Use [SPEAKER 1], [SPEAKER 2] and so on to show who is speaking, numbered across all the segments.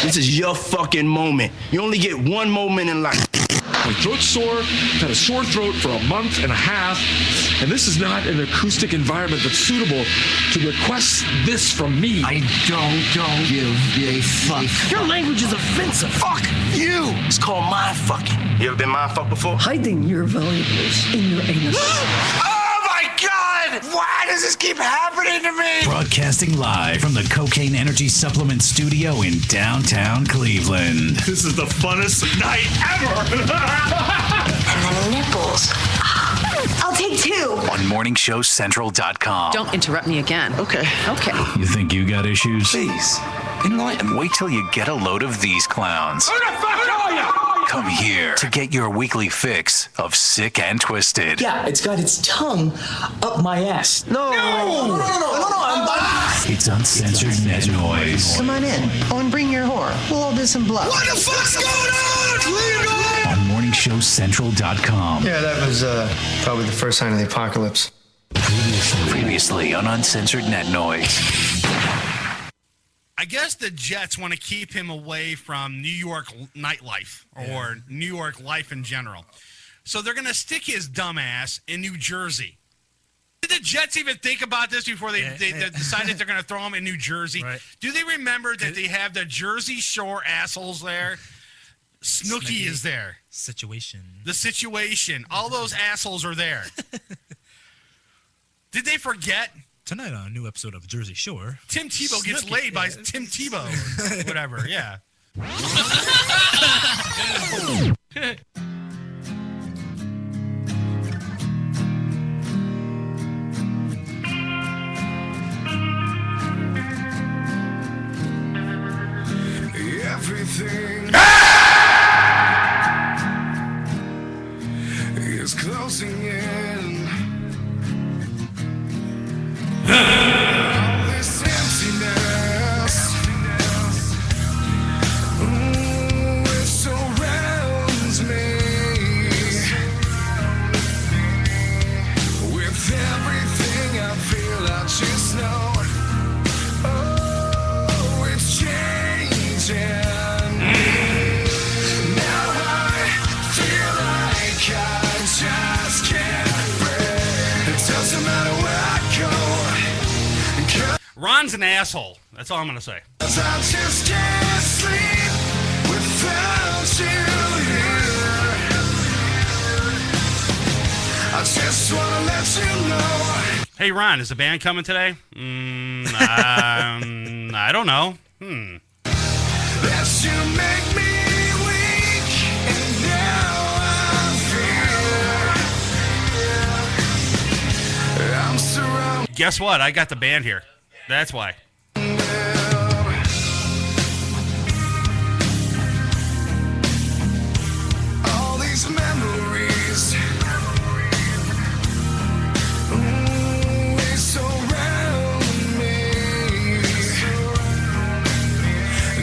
[SPEAKER 1] This is your fucking moment. You only get one moment in life.
[SPEAKER 2] My throat's sore. I've had a sore throat for a month and a half, and this is not an acoustic environment that's suitable to request this from me.
[SPEAKER 1] I don't give a fuck.
[SPEAKER 3] Your language is offensive.
[SPEAKER 1] Fuck you. It's called mind fucking. You ever been mind fucked before?
[SPEAKER 3] Hiding your valuables in your anus.
[SPEAKER 1] Oh my God! Why does this keep happening to me?
[SPEAKER 4] Broadcasting live from the Cocaine Energy Supplement Studio in downtown Cleveland.
[SPEAKER 2] This is the funnest night ever!
[SPEAKER 5] And the nipples. I'll take 2.
[SPEAKER 4] On MorningShowCentral.com.
[SPEAKER 6] Don't interrupt me again.
[SPEAKER 1] Okay.
[SPEAKER 4] You think you got issues?
[SPEAKER 1] Please, enlighten me.
[SPEAKER 4] Wait till you get a load of these clowns.
[SPEAKER 2] Who the fuck are you?
[SPEAKER 4] Come here to get your weekly fix of Sick and Twisted.
[SPEAKER 3] Yeah, it's got its tongue up my ass.
[SPEAKER 1] No.
[SPEAKER 4] It's Uncensored Net Noise.
[SPEAKER 7] Come on in. Oh, and bring your whore. We'll all do some blow.
[SPEAKER 1] What the fuck's going on? Leave me alone.
[SPEAKER 4] On MorningShowCentral.com.
[SPEAKER 8] Yeah, that was probably the first sign of the apocalypse.
[SPEAKER 4] Previously on Uncensored Net Noise.
[SPEAKER 9] I guess the Jets want to keep him away from New York nightlife or New York life in general. So they're going to stick his dumbass in New Jersey. Did the Jets even think about this before they decided they're going to throw him in New Jersey? Right. Do they remember that they have the Jersey Shore assholes there? Snooki is there. The situation. All those assholes are there. Did they forget?
[SPEAKER 10] Tonight on a new episode of Jersey Shore,
[SPEAKER 9] Tim Tebow gets laid by Tim Tebow. Whatever, yeah.
[SPEAKER 11] Everything is closing in. All this emptiness, it surrounds me. With everything I feel, I just know, oh, it's changing. Now I feel like I just can't breathe. It doesn't matter where I go.
[SPEAKER 9] Ron's an asshole. That's all I'm going to say.
[SPEAKER 11] I just can't sleep without you here. I just want to let you know.
[SPEAKER 9] Hey, Ron, is the band coming today? I don't know.
[SPEAKER 11] That you make me weak, and now I fear I'm surrounded.
[SPEAKER 9] Guess what? I got the band here. That's why.
[SPEAKER 11] All these memories, they surround me.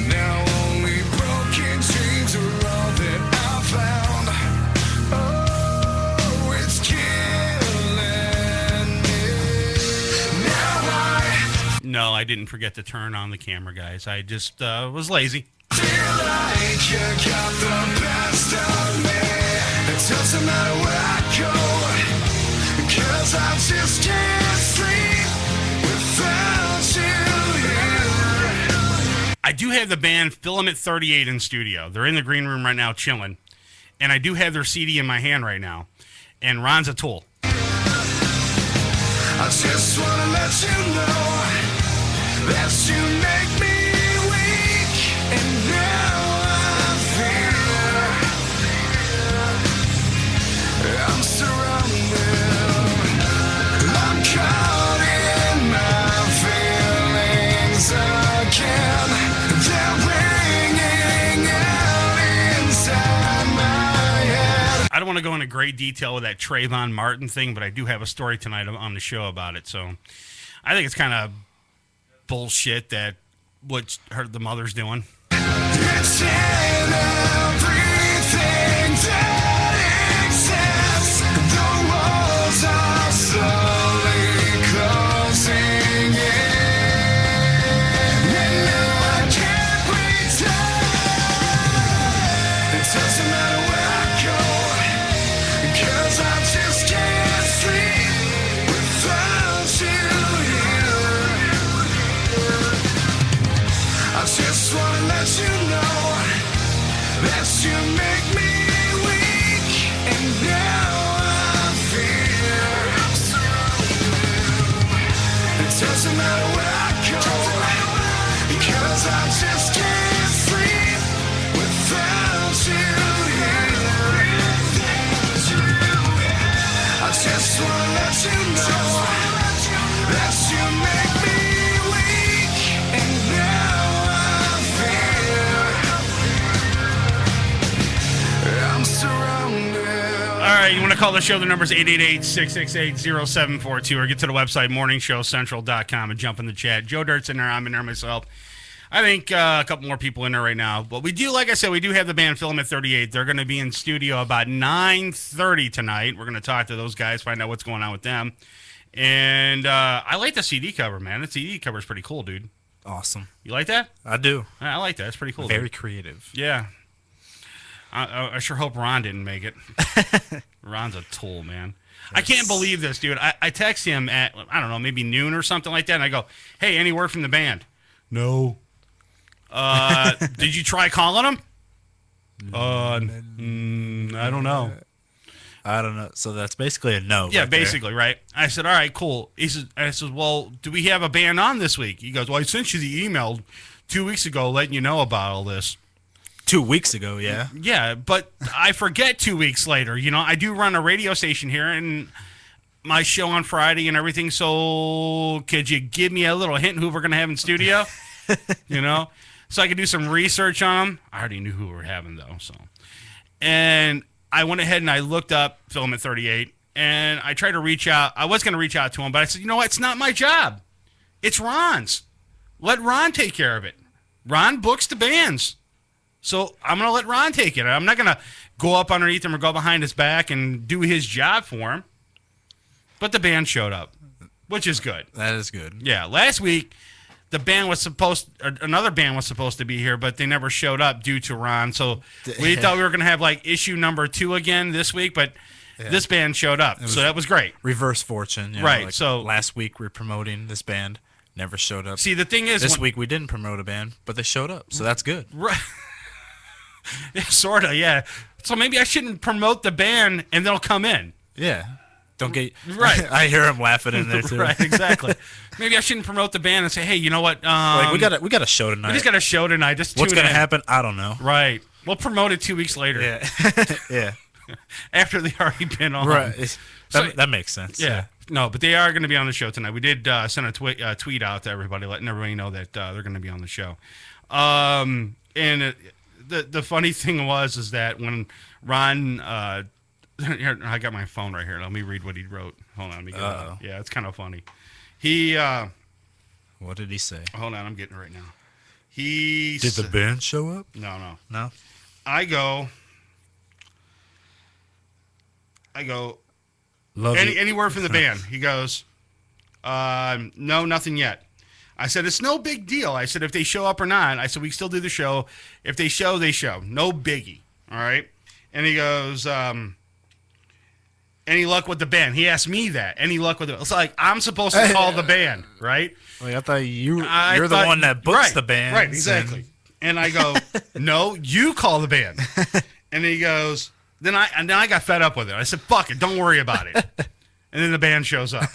[SPEAKER 11] Now only broken dreams are all that I found. Oh, it's killing me. Now
[SPEAKER 9] No, I didn't forget to turn on the camera, guys. I just was lazy.
[SPEAKER 11] feel like you got the best of me. It doesn't matter where I go, 'cause I just can't sleep without you here.
[SPEAKER 9] I do have the band Filament 38 in studio. They're in the green room right now chilling. And I do have their CD in my hand right now. And Ron's a tool.
[SPEAKER 11] I just want to let you know that you make me weak, and now I fear I'm surrounded. I'm caught in my feelings again. They're ringing out inside my head.
[SPEAKER 9] I don't want to go into great detail with that Trayvon Martin thing, but I do have a story tonight on the show about it. So I think it's kind of bullshit that what the mother's doing.
[SPEAKER 11] It's in everything that exists. The walls are slowly closing in. And now I can't breathe. doesn't matter where I go, because I just can't sleep without you here. I just wanna let you know that you make me weak, and now I fear I'm surrounded.
[SPEAKER 9] All right, you want to call the show? The number's 888-668-0742, or get to the website, morningshowcentral.com, and jump in the chat. Joe Dirt's in there. I'm in there myself. I think a couple more people in there right now. But we do, like I said, we do have the band Filament 38. They're going to be in studio about 9:30 tonight. We're going to talk to those guys, find out what's going on with them. And I like the CD cover, man. The CD cover is pretty cool, dude.
[SPEAKER 10] Awesome.
[SPEAKER 9] You like that?
[SPEAKER 10] I do.
[SPEAKER 9] I like that. It's pretty cool.
[SPEAKER 10] Very
[SPEAKER 9] dude.
[SPEAKER 10] creative.
[SPEAKER 9] Yeah. I sure hope Ron didn't make it. Ron's a tool, man. Yes. I can't believe this, dude. I text him at, I don't know, maybe noon or something like that, and I go, hey, any word from the band? No. Did you try calling him? I don't know.
[SPEAKER 10] I don't know. So that's basically a no.
[SPEAKER 9] Yeah,
[SPEAKER 10] right
[SPEAKER 9] basically,
[SPEAKER 10] there.
[SPEAKER 9] right? I said, all right, cool. I said, well, do we have a band on this week? He goes, well, I sent you the email 2 weeks ago letting you know about all this.
[SPEAKER 10] 2 weeks ago, yeah.
[SPEAKER 9] Yeah, but I forget 2 weeks later. You know, I do run a radio station here and my show on Friday and everything. So could you give me a little hint who we're going to have in studio? You know, so I could do some research on them. I already knew who we were having, though. So, and I went ahead and I looked up Filament 38 and I tried to reach out. I was going to reach out to him, but I said, you know what? It's not my job. It's Ron's. Let Ron take care of it. Ron books the bands. So I'm going to let Ron take it. I'm not going to go up underneath him or go behind his back and do his job for him. But the band showed up, which is good.
[SPEAKER 10] That is good.
[SPEAKER 9] Yeah. Last week, another band was supposed to be here, but they never showed up due to Ron. So we thought we were going to have like issue number 2 again this week, but this band showed up. So that was great.
[SPEAKER 10] Reverse fortune. You know,
[SPEAKER 9] right.
[SPEAKER 10] Like
[SPEAKER 9] so
[SPEAKER 10] last week we were promoting this band, never showed up.
[SPEAKER 9] See, the thing is,
[SPEAKER 10] this week we didn't promote a band, but they showed up. So that's good.
[SPEAKER 9] Right. Sort of, yeah. So maybe I shouldn't promote the band and they'll come in.
[SPEAKER 10] Yeah. Don't get
[SPEAKER 9] right.
[SPEAKER 10] I hear him laughing in there too.
[SPEAKER 9] Right, exactly. Maybe I shouldn't promote the band and say, hey, you know what?
[SPEAKER 10] Like we got a show tonight.
[SPEAKER 9] We just got a show tonight. Just
[SPEAKER 10] what's gonna happen? I don't know.
[SPEAKER 9] Right. We'll promote it 2 weeks later.
[SPEAKER 10] Yeah. Yeah.
[SPEAKER 9] After they already been on.
[SPEAKER 10] Right. That makes sense.
[SPEAKER 9] Yeah. No, but they are going to be on the show tonight. We did send a tweet out to everybody, letting everybody know that they're going to be on the show. And the funny thing is that when Ron, here, I got my phone right here. Let me read what he wrote. Hold on, let me get it up. Yeah, it's kind of funny.
[SPEAKER 10] What did he say?
[SPEAKER 9] Hold on, I'm getting it right now.
[SPEAKER 10] Did the band show up?
[SPEAKER 9] No.
[SPEAKER 10] No.
[SPEAKER 9] I go.
[SPEAKER 10] Love
[SPEAKER 9] any word from the band? He goes, no, nothing yet. I said, it's no big deal. I said, if they show up or not, I said, we still do the show. If they show, they show. No biggie. All right? And he goes, any luck with the band? He asked me that. Any luck with it? It's like, I'm supposed to call the band, right?
[SPEAKER 10] Like, I thought you're the one that books the band.
[SPEAKER 9] Right, exactly. And I go, no, you call the band. And he goes, then I got fed up with it. I said, fuck it, don't worry about it. And then the band shows up.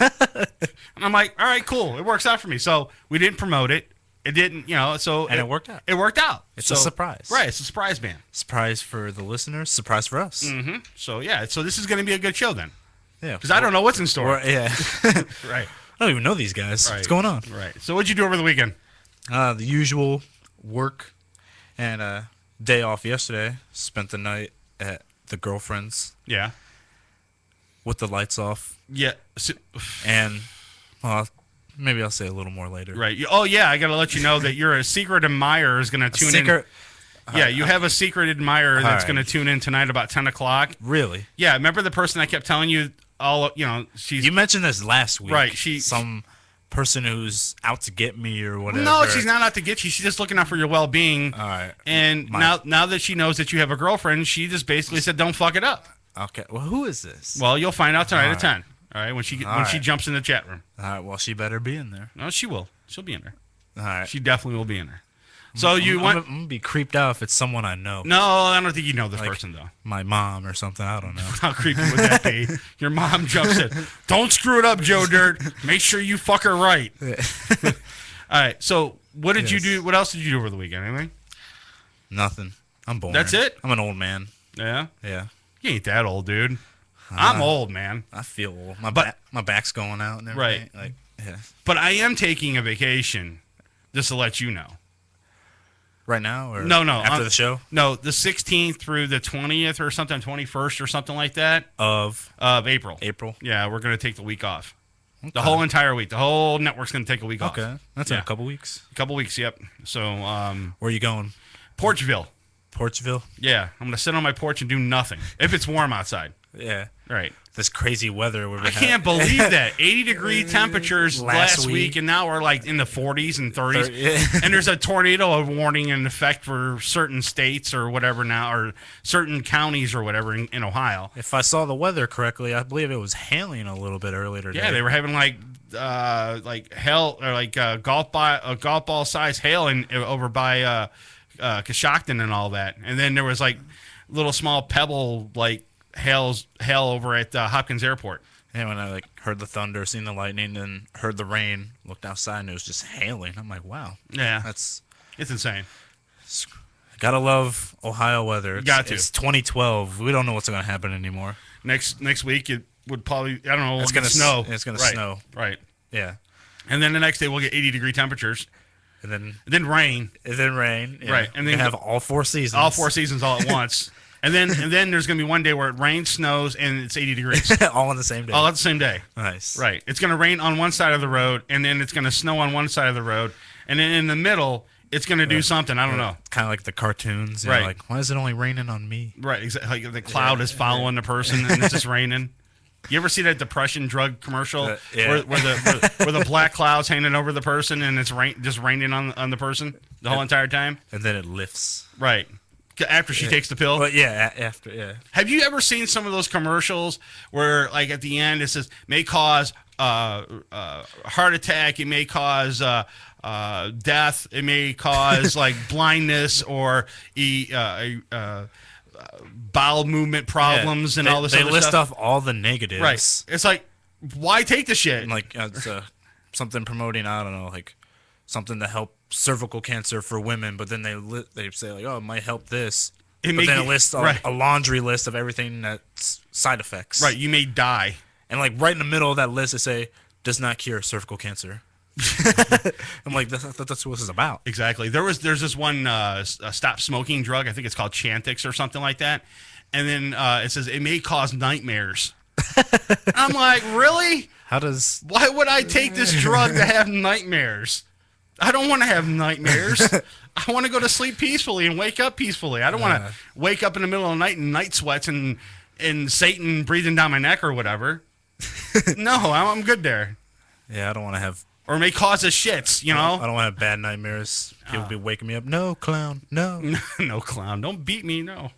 [SPEAKER 9] And I'm like, all right, cool. It works out for me. So we didn't promote it. It didn't, so.
[SPEAKER 10] And it worked out.
[SPEAKER 9] It worked out.
[SPEAKER 10] It's a surprise.
[SPEAKER 9] Right. It's a surprise band.
[SPEAKER 10] Surprise for the listeners. Surprise for us.
[SPEAKER 9] Mm-hmm. So, yeah. So this is going to be a good show then.
[SPEAKER 10] Yeah.
[SPEAKER 9] Because I don't know what's in store.
[SPEAKER 10] Yeah.
[SPEAKER 9] Right.
[SPEAKER 10] I don't even know these guys.
[SPEAKER 9] Right.
[SPEAKER 10] What's going on?
[SPEAKER 9] Right. So what'd you do over the weekend?
[SPEAKER 10] The usual work and day off yesterday. Spent the night at the girlfriend's.
[SPEAKER 9] Yeah.
[SPEAKER 10] With the lights off.
[SPEAKER 9] Yeah.
[SPEAKER 10] And, well, maybe I'll say a little more later.
[SPEAKER 9] Right. Oh, yeah. I got to let you know that you're a secret admirer is going to tune in. Yeah, you have a secret admirer that's going to tune in tonight about 10 o'clock.
[SPEAKER 10] Really?
[SPEAKER 9] Yeah. Remember the person I kept telling you she's.
[SPEAKER 10] You mentioned this last week.
[SPEAKER 9] Right.
[SPEAKER 10] Some person who's out to get me or whatever.
[SPEAKER 9] No, she's not out to get you. She's just looking out for your well-being.
[SPEAKER 10] All right.
[SPEAKER 9] And now that she knows that you have a girlfriend, she just basically said, don't fuck it up.
[SPEAKER 10] Okay. Well, who is this?
[SPEAKER 9] Well, you'll find out tonight at 10. All right, when she jumps in the chat room.
[SPEAKER 10] All right, well, she better be in there.
[SPEAKER 9] No, she will. She'll be in there.
[SPEAKER 10] All right.
[SPEAKER 9] She definitely will be in there. So you
[SPEAKER 10] I'm
[SPEAKER 9] went.
[SPEAKER 10] gonna be creeped out if it's someone I know.
[SPEAKER 9] No, I don't think you know this
[SPEAKER 10] Like,
[SPEAKER 9] person though.
[SPEAKER 10] My mom or something. I don't know.
[SPEAKER 9] How creepy would that be? Your mom jumps in. Don't screw it up, Joe Dirt. Make sure you fuck her right. All right. So what did you do? What else did you do over the weekend? Anything?
[SPEAKER 10] Nothing. I'm boring.
[SPEAKER 9] That's it?
[SPEAKER 10] I'm an old man.
[SPEAKER 9] Yeah.
[SPEAKER 10] Yeah.
[SPEAKER 9] You ain't that old, dude. I'm old, man.
[SPEAKER 10] I feel old. My back's going out and
[SPEAKER 9] Right.
[SPEAKER 10] everything. Like, yeah.
[SPEAKER 9] But I am taking a vacation, just to let you know.
[SPEAKER 10] Right now or
[SPEAKER 9] No,
[SPEAKER 10] after the show?
[SPEAKER 9] No, the 16th through the 20th or something, 21st or something like that
[SPEAKER 10] Of
[SPEAKER 9] April.
[SPEAKER 10] April.
[SPEAKER 9] Yeah, we're gonna take the week off.
[SPEAKER 10] Okay.
[SPEAKER 9] The whole entire week. The whole network's gonna take a week off.
[SPEAKER 10] Okay. That's in a couple weeks.
[SPEAKER 9] A couple weeks, yep. So
[SPEAKER 10] where are you going?
[SPEAKER 9] Porchville.
[SPEAKER 10] Porchville?
[SPEAKER 9] Yeah. I'm gonna sit on my porch and do nothing. If it's warm outside.
[SPEAKER 10] Yeah.
[SPEAKER 9] Right.
[SPEAKER 10] This crazy weather.
[SPEAKER 9] I can't believe that. 80-degree temperatures last week, and now we're like in the 40s and 30s. And there's a tornado warning in effect for certain states or whatever now, or certain counties or whatever in Ohio.
[SPEAKER 10] If I saw the weather correctly, I believe it was hailing a little bit earlier today.
[SPEAKER 9] Yeah, they were having like hail or like golf ball size hail over by Coshocton and all that. And then there was like little small pebble like hail over at Hopkins Airport.
[SPEAKER 10] And when I heard the thunder, seen the lightning, and heard the rain, looked outside and it was just hailing. I'm like, wow.
[SPEAKER 9] Yeah,
[SPEAKER 10] it's
[SPEAKER 9] insane.
[SPEAKER 10] Gotta love Ohio weather. It's 2012. We don't know what's gonna happen anymore.
[SPEAKER 9] Next week it would probably
[SPEAKER 10] It's gonna
[SPEAKER 9] snow.
[SPEAKER 10] It's gonna
[SPEAKER 9] Right.
[SPEAKER 10] snow.
[SPEAKER 9] Right.
[SPEAKER 10] Yeah.
[SPEAKER 9] And then the next day we'll get 80-degree temperatures.
[SPEAKER 10] And then
[SPEAKER 9] rain.
[SPEAKER 10] Yeah.
[SPEAKER 9] Right. And then
[SPEAKER 10] have all four seasons.
[SPEAKER 9] All four seasons all at once. And then there's going to be one day where it rains, snows, and it's 80 degrees.
[SPEAKER 10] All on the same day.
[SPEAKER 9] All at the same day.
[SPEAKER 10] Nice.
[SPEAKER 9] Right. It's going to rain on one side of the road, and then it's going to snow on one side of the road. And then in the middle, it's going to do something. I don't know.
[SPEAKER 10] Kind of like the cartoons.
[SPEAKER 9] Right.
[SPEAKER 10] Like, why is it only raining on me?
[SPEAKER 9] Right. Exactly. Like the cloud is following the person, and it's just raining. You ever see that depression drug commercial where the black cloud's hanging over the person, and it's just raining on the person the whole entire time?
[SPEAKER 10] And then it lifts.
[SPEAKER 9] Right. After she takes the pill?
[SPEAKER 10] But yeah, after, yeah.
[SPEAKER 9] Have you ever seen some of those commercials where, like, at the end it says, may cause heart attack, it may cause death, it may cause, like, blindness or bowel movement problems and all this other stuff?
[SPEAKER 10] They list off all the negatives.
[SPEAKER 9] Right. It's like, why take the shit?
[SPEAKER 10] And like, it's something promoting, I don't know, like, something to help cervical cancer for women, but then they say like, oh, it might help this. But then it lists a laundry list of everything that's side effects.
[SPEAKER 9] Right, you may die.
[SPEAKER 10] And like right in the middle of that list, they say does not cure cervical cancer. I'm like, that's what this is about.
[SPEAKER 9] Exactly. There's this one stop smoking drug. I think it's called Chantix or something like that. And then it says it may cause nightmares. I'm like, really?
[SPEAKER 10] Why
[SPEAKER 9] would I take this drug to have nightmares? I don't want to have nightmares. I want to go to sleep peacefully and wake up peacefully. I don't want to wake up in the middle of the night in night sweats and Satan breathing down my neck or whatever. No, I'm good there.
[SPEAKER 10] Yeah, I don't want to have...
[SPEAKER 9] Or it may cause us shits, you know?
[SPEAKER 10] I don't want to have bad nightmares. People be waking me up. No, clown. No.
[SPEAKER 9] No, clown. Don't beat me. No.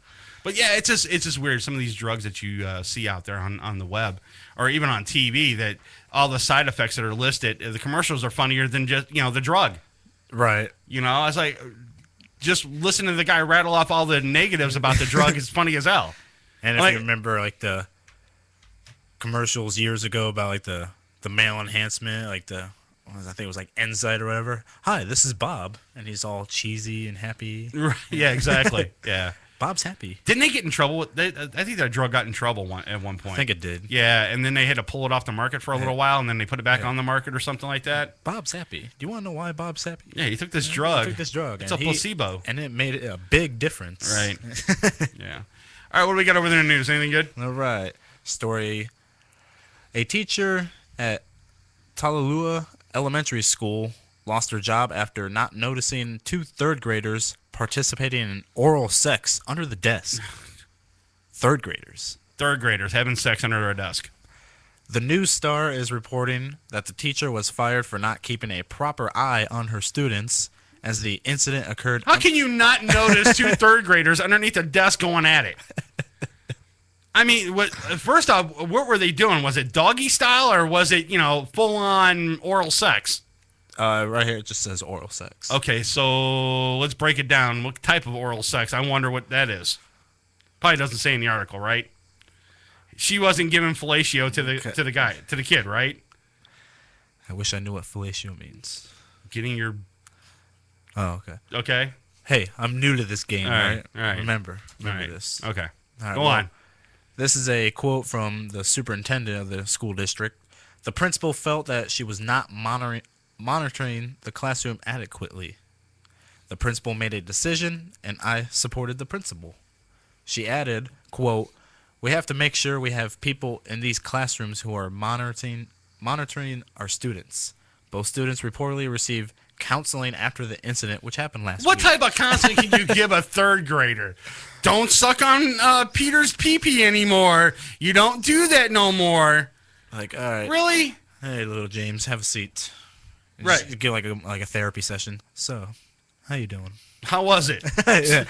[SPEAKER 9] But yeah, it's just weird. Some of these drugs that you see out there on the web or even on TV, that all the side effects that are listed, the commercials are funnier than just, the drug.
[SPEAKER 10] Right.
[SPEAKER 9] I was like, just listen to the guy rattle off all the negatives about the drug is funny as hell.
[SPEAKER 10] And if you remember like the commercials years ago about like the male enhancement, like I think it was like Enzyte or whatever. Hi, this is Bob. And he's all cheesy and happy.
[SPEAKER 9] Right. Yeah, exactly. Yeah.
[SPEAKER 10] Bob's happy.
[SPEAKER 9] Didn't they get in trouble? I think that drug got in trouble at one point.
[SPEAKER 10] I think it did.
[SPEAKER 9] Yeah, and then they had to pull it off the market for a little while, and then they put it back on the market or something like that.
[SPEAKER 10] Bob's happy. Do you want to know why Bob's happy?
[SPEAKER 9] Yeah, he took this drug.
[SPEAKER 10] It's
[SPEAKER 9] a placebo.
[SPEAKER 10] And it made a big difference.
[SPEAKER 9] Right. Yeah. All right, what do we got over there in the news? Anything good?
[SPEAKER 10] All right. Story. A teacher at Tallulah Elementary School lost her job after not noticing two third graders participating in oral sex under the desk. Third graders having sex under their desk. The News Star is reporting that the teacher was fired for not keeping a proper eye on her students as the incident occurred.
[SPEAKER 9] How can you not notice two third graders underneath a desk going at it? I mean, first off, what were they doing? Was it doggy style or was it, full-on oral sex?
[SPEAKER 10] Right here it just says oral sex.
[SPEAKER 9] Okay, so let's break it down. What type of oral sex? I wonder what that is. Probably doesn't say in the article, right? She wasn't giving fellatio to the kid, right?
[SPEAKER 10] I wish I knew what fellatio means.
[SPEAKER 9] Getting your...
[SPEAKER 10] Oh, okay.
[SPEAKER 9] Okay.
[SPEAKER 10] Hey, I'm new to this game, right?
[SPEAKER 9] All right.
[SPEAKER 10] Remember this.
[SPEAKER 9] Okay.
[SPEAKER 10] All right,
[SPEAKER 9] Go on.
[SPEAKER 10] This is a quote from the superintendent of the school district. The principal felt that she was not monitoring the classroom adequately. The principal made a decision, and I supported the principal. She added, quote, "We have to make sure we have people in these classrooms who are monitoring our students. Both students reportedly received counseling after the incident, which happened last week."
[SPEAKER 9] What type of counseling can you give a third grader? Don't suck on Peter's pee-pee anymore. You don't do that no more.
[SPEAKER 10] Like, all right.
[SPEAKER 9] Really?
[SPEAKER 10] Hey, little James, have a seat. And
[SPEAKER 9] Right.
[SPEAKER 10] just give like a therapy session. So, how you doing?
[SPEAKER 9] How was it?
[SPEAKER 10] Yeah.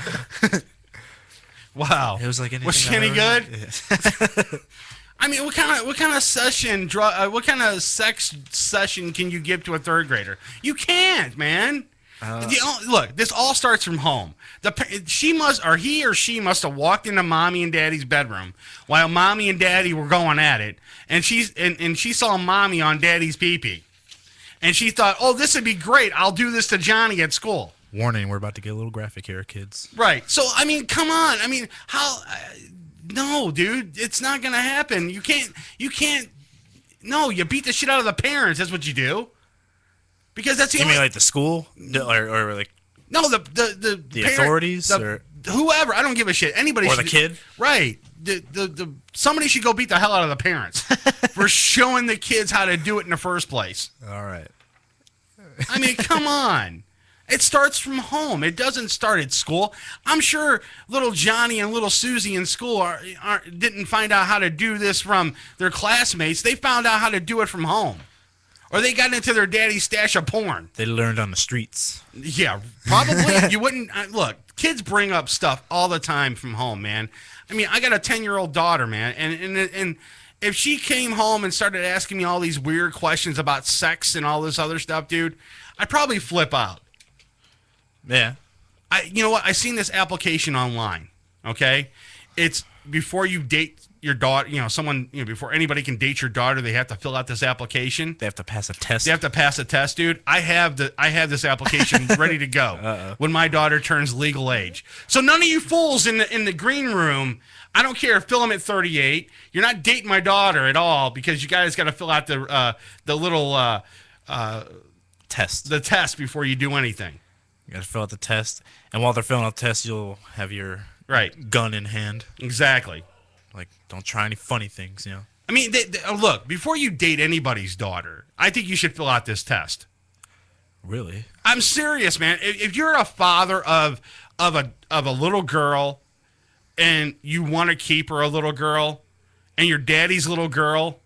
[SPEAKER 9] Wow.
[SPEAKER 10] It was like anything
[SPEAKER 9] Was she
[SPEAKER 10] I've
[SPEAKER 9] any
[SPEAKER 10] ever-
[SPEAKER 9] good?
[SPEAKER 10] Yeah.
[SPEAKER 9] I mean, what kind of session, what kind of sex session can you give to a third grader? You can't, man. Look, this all starts from home. He or she must have walked into mommy and daddy's bedroom while mommy and daddy were going at it, and she saw mommy on daddy's pee-pee, and she thought, "Oh, this would be great. I'll do this to Johnny at school."
[SPEAKER 10] Warning, we're about to get a little graphic here, kids.
[SPEAKER 9] Right. So, I mean, come on. I mean, how? No, dude, it's not gonna happen. You can't. No, you beat the shit out of the parents. That's what you do. Because that's the
[SPEAKER 10] You
[SPEAKER 9] only.
[SPEAKER 10] mean like the school, or like
[SPEAKER 9] No, the parent,
[SPEAKER 10] authorities, or
[SPEAKER 9] whoever. I don't give a shit. Anybody
[SPEAKER 10] or
[SPEAKER 9] should,
[SPEAKER 10] the kid?
[SPEAKER 9] right? Somebody should go beat the hell out of the parents for showing the kids how to do it in the first place.
[SPEAKER 10] All right.
[SPEAKER 9] I mean, come on. It starts from home. It doesn't start at school. I'm sure little Johnny and little Susie in school didn't find out how to do this from their classmates. They found out how to do it from home. Or they got into their daddy's stash of porn.
[SPEAKER 10] They learned on the streets.
[SPEAKER 9] Yeah, probably. You wouldn't. Look, kids bring up stuff all the time from home, man. I mean, I got a 10-year-old daughter, man. And if she came home and started asking me all these weird questions about sex and all this other stuff, dude, I'd probably flip out.
[SPEAKER 10] Yeah.
[SPEAKER 9] You know what? I seen this application online. Okay, it's before you date your daughter. Before anybody can date your daughter, they have to fill out this application.
[SPEAKER 10] They have to pass a test.
[SPEAKER 9] They have to pass a test, dude. I have this application ready to go when my daughter turns legal age. So none of you fools in the green room. I don't care. Filament 38. You're not dating my daughter at all because you guys got to fill out the little
[SPEAKER 10] test.
[SPEAKER 9] The test before you do anything.
[SPEAKER 10] You got to fill out the test, and while they're filling out the test, you'll have your gun in hand.
[SPEAKER 9] Exactly.
[SPEAKER 10] Like, don't try any funny things, you know.
[SPEAKER 9] I mean, look, before you date anybody's daughter, I think you should fill out this test.
[SPEAKER 10] Really?
[SPEAKER 9] I'm serious, man. If you're a father of a little girl, and you want to keep her a little girl, and your daddy's little girl,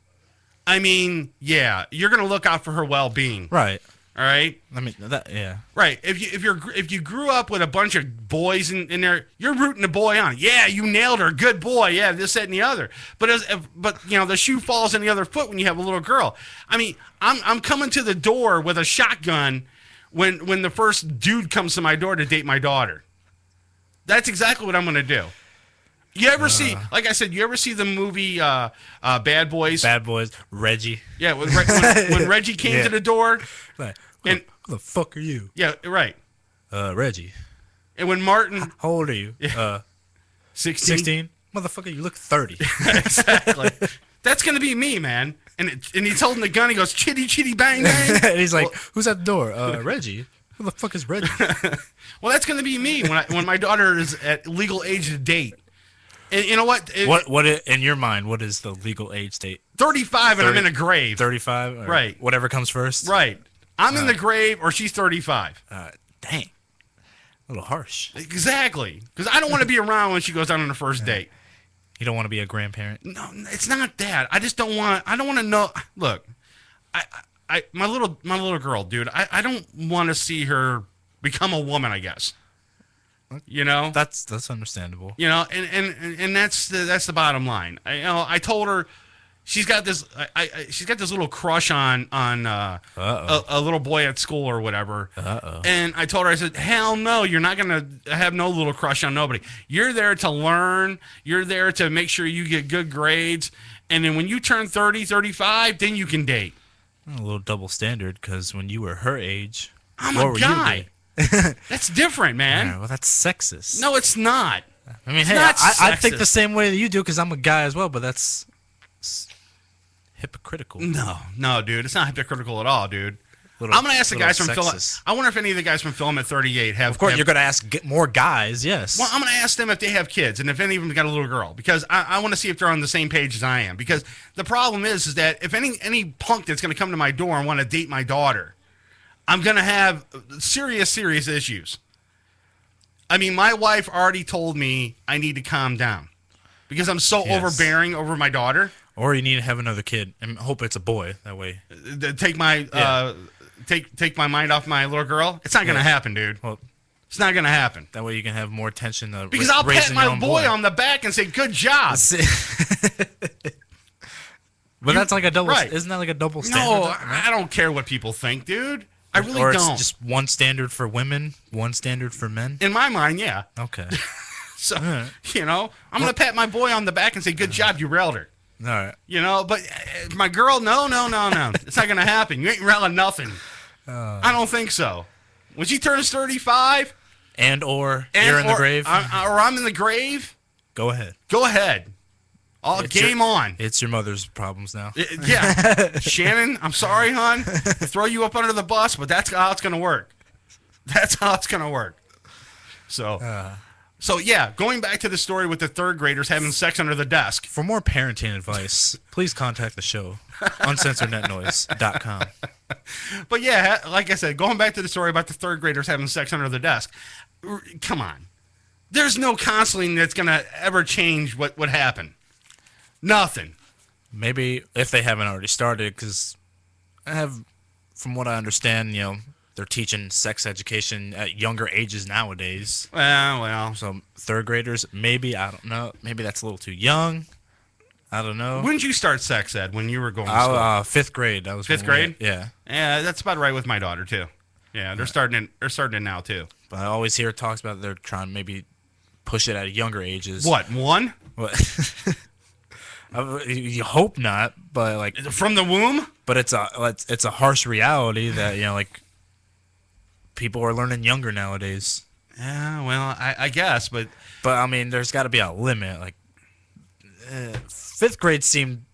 [SPEAKER 9] I mean, yeah, you're gonna look out for her well-being,
[SPEAKER 10] right?
[SPEAKER 9] All right.
[SPEAKER 10] I mean that, yeah.
[SPEAKER 9] Right. If you grew up with a bunch of boys in there, you're rooting the boy on. Yeah, you nailed her. Good boy. Yeah, this, that, and the other. But the shoe falls in the other foot when you have a little girl. I mean, I'm coming to the door with a shotgun when the first dude comes to my door to date my daughter. That's exactly what I'm going to do. You ever see, like I said, you ever see the movie Bad Boys?
[SPEAKER 10] Bad Boys, Reggie.
[SPEAKER 9] Yeah, when Reggie came to the door.
[SPEAKER 10] Like,
[SPEAKER 9] and
[SPEAKER 10] who the fuck are you?
[SPEAKER 9] Yeah, right.
[SPEAKER 10] Reggie.
[SPEAKER 9] And when Martin...
[SPEAKER 10] How old are you?
[SPEAKER 9] 16.
[SPEAKER 10] 16? Motherfucker, you look 30.
[SPEAKER 9] Exactly. That's going to be me, man. And he's holding the gun. He goes, chitty, chitty, bang, bang.
[SPEAKER 10] And he's like, who's at the door? Reggie. Who the fuck is Reggie?
[SPEAKER 9] Well, that's going to be me when my daughter is at legal age to date. And you know what?
[SPEAKER 10] What in your mind, what is the legal age date?
[SPEAKER 9] 35 and I'm in a grave.
[SPEAKER 10] 35?
[SPEAKER 9] Right.
[SPEAKER 10] Whatever comes first?
[SPEAKER 9] Right. I'm in the grave or she's 35.
[SPEAKER 10] Dang. A little harsh.
[SPEAKER 9] Exactly. Because I don't want to be around when she goes out on the first date.
[SPEAKER 10] You don't want to be a grandparent?
[SPEAKER 9] No, it's not that. I just don't want to know. Look, my little girl, dude, I don't want to see her become a woman, I guess. You know?
[SPEAKER 10] That's understandable.
[SPEAKER 9] You know, and that's the bottom line. I told her she's got this she's got this little crush on a little boy at school or whatever. And I told her, I said, hell no, you're not gonna have no little crush on nobody. You're there to learn. You're there to make sure you get good grades. And then when you turn 30, 35, then you can date.
[SPEAKER 10] A little double standard, because when you were her age,
[SPEAKER 9] I'm
[SPEAKER 10] what
[SPEAKER 9] a
[SPEAKER 10] were
[SPEAKER 9] guy.
[SPEAKER 10] you
[SPEAKER 9] That's different, man.
[SPEAKER 10] Yeah, well, that's sexist.
[SPEAKER 9] No, it's not.
[SPEAKER 10] I mean,
[SPEAKER 9] It's
[SPEAKER 10] hey,
[SPEAKER 9] not
[SPEAKER 10] I think
[SPEAKER 9] sexist.
[SPEAKER 10] the same way that you do, because I'm a guy as well, but that's hypocritical.
[SPEAKER 9] No, dude, it's not hypocritical at all, dude.
[SPEAKER 10] Little-
[SPEAKER 9] I'm going to ask the
[SPEAKER 10] little
[SPEAKER 9] guys from Filament.
[SPEAKER 10] sexist.
[SPEAKER 9] I wonder if any of the guys from Filament 38 have.
[SPEAKER 10] Of course, you're going to ask more guys, yes.
[SPEAKER 9] Well, I'm going to ask them if they have kids and if any of them got a little girl, because I want to see if they're on the same page as I am. Because the problem is that if any punk that's going to come to my door and want to date my daughter, I'm going to have serious issues. I mean, my wife already told me I need to calm down because I'm so
[SPEAKER 10] Yes.
[SPEAKER 9] overbearing over my daughter.
[SPEAKER 10] Or you need to have another kid and hope it's a boy. That way,
[SPEAKER 9] Take my take my mind off my little girl. It's not going to happen, dude.
[SPEAKER 10] Well,
[SPEAKER 9] it's not going to happen.
[SPEAKER 10] that way you can have more attention to
[SPEAKER 9] Because I'll pat
[SPEAKER 10] raising your
[SPEAKER 9] my
[SPEAKER 10] own
[SPEAKER 9] boy on the back and say, "Good job."
[SPEAKER 10] But that's like a double.
[SPEAKER 9] Right.
[SPEAKER 10] Isn't that like a double standard?
[SPEAKER 9] No, I don't care what people think, dude. I really
[SPEAKER 10] or
[SPEAKER 9] don't.
[SPEAKER 10] It's just one standard for women, one standard for men.
[SPEAKER 9] In my mind, yeah.
[SPEAKER 10] Okay.
[SPEAKER 9] So, you know, I'm going to pat my boy on the back and say, "Good job, you railed her."
[SPEAKER 10] All right.
[SPEAKER 9] You know, but my girl, no. It's not going to happen. You ain't railing nothing. I don't think so. When she turns 35,
[SPEAKER 10] or you're in the grave,
[SPEAKER 9] or I'm in the grave,
[SPEAKER 10] go ahead.
[SPEAKER 9] Go ahead. Game on.
[SPEAKER 10] It's your mother's problems now.
[SPEAKER 9] Yeah. Shannon, I'm sorry, hon. Throw you up under the bus, but that's how it's going to work. That's how it's going to work. So, yeah, going back to the story with the third graders having sex under the desk.
[SPEAKER 10] For more parenting advice, please contact the show, uncensorednetnoise.com.
[SPEAKER 9] But, yeah, like I said, going back to the story about the third graders having sex under the desk. Come on. There's no counseling that's going to ever change what would happen. Nothing.
[SPEAKER 10] Maybe if they haven't already started, because from what I understand, they're teaching sex education at younger ages nowadays.
[SPEAKER 9] Well.
[SPEAKER 10] So third graders, maybe, I don't know. Maybe that's a little too young. I don't know.
[SPEAKER 9] When did you start sex ed? When you were going to school?
[SPEAKER 10] Fifth grade. That was
[SPEAKER 9] fifth grade?
[SPEAKER 10] Yeah.
[SPEAKER 9] Yeah, that's about right with my daughter, too. Yeah, they're starting it now, too.
[SPEAKER 10] But I always hear talks about they're trying to maybe push it at younger ages.
[SPEAKER 9] What, one?
[SPEAKER 10] What? You hope not, but like
[SPEAKER 9] from the womb.
[SPEAKER 10] But it's a harsh reality that people are learning younger nowadays.
[SPEAKER 9] Yeah, well, I guess, but
[SPEAKER 10] I mean, there's got to be a limit. Like fifth grade seemed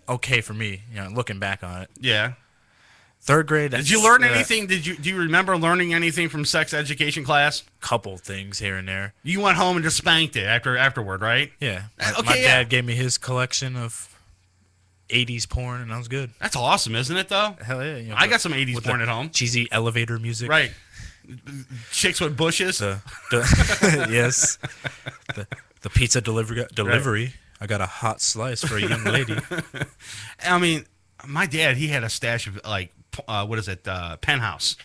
[SPEAKER 10] okay for me, looking back on it.
[SPEAKER 9] Yeah.
[SPEAKER 10] Third grade.
[SPEAKER 9] Did you learn anything? Do you remember learning anything from sex education class?
[SPEAKER 10] Couple things here and there.
[SPEAKER 9] You went home and just spanked it afterward, right?
[SPEAKER 10] Yeah. My dad gave me his collection of 80s porn, and that was good.
[SPEAKER 9] That's awesome, isn't it, though?
[SPEAKER 10] Hell yeah.
[SPEAKER 9] I got some 80s porn at home.
[SPEAKER 10] Cheesy elevator music.
[SPEAKER 9] Right. Chicks with bushes.
[SPEAKER 10] Yes. The pizza delivery. Right. I got a hot slice for a young lady.
[SPEAKER 9] I mean, my dad, he had a stash of Penthouse.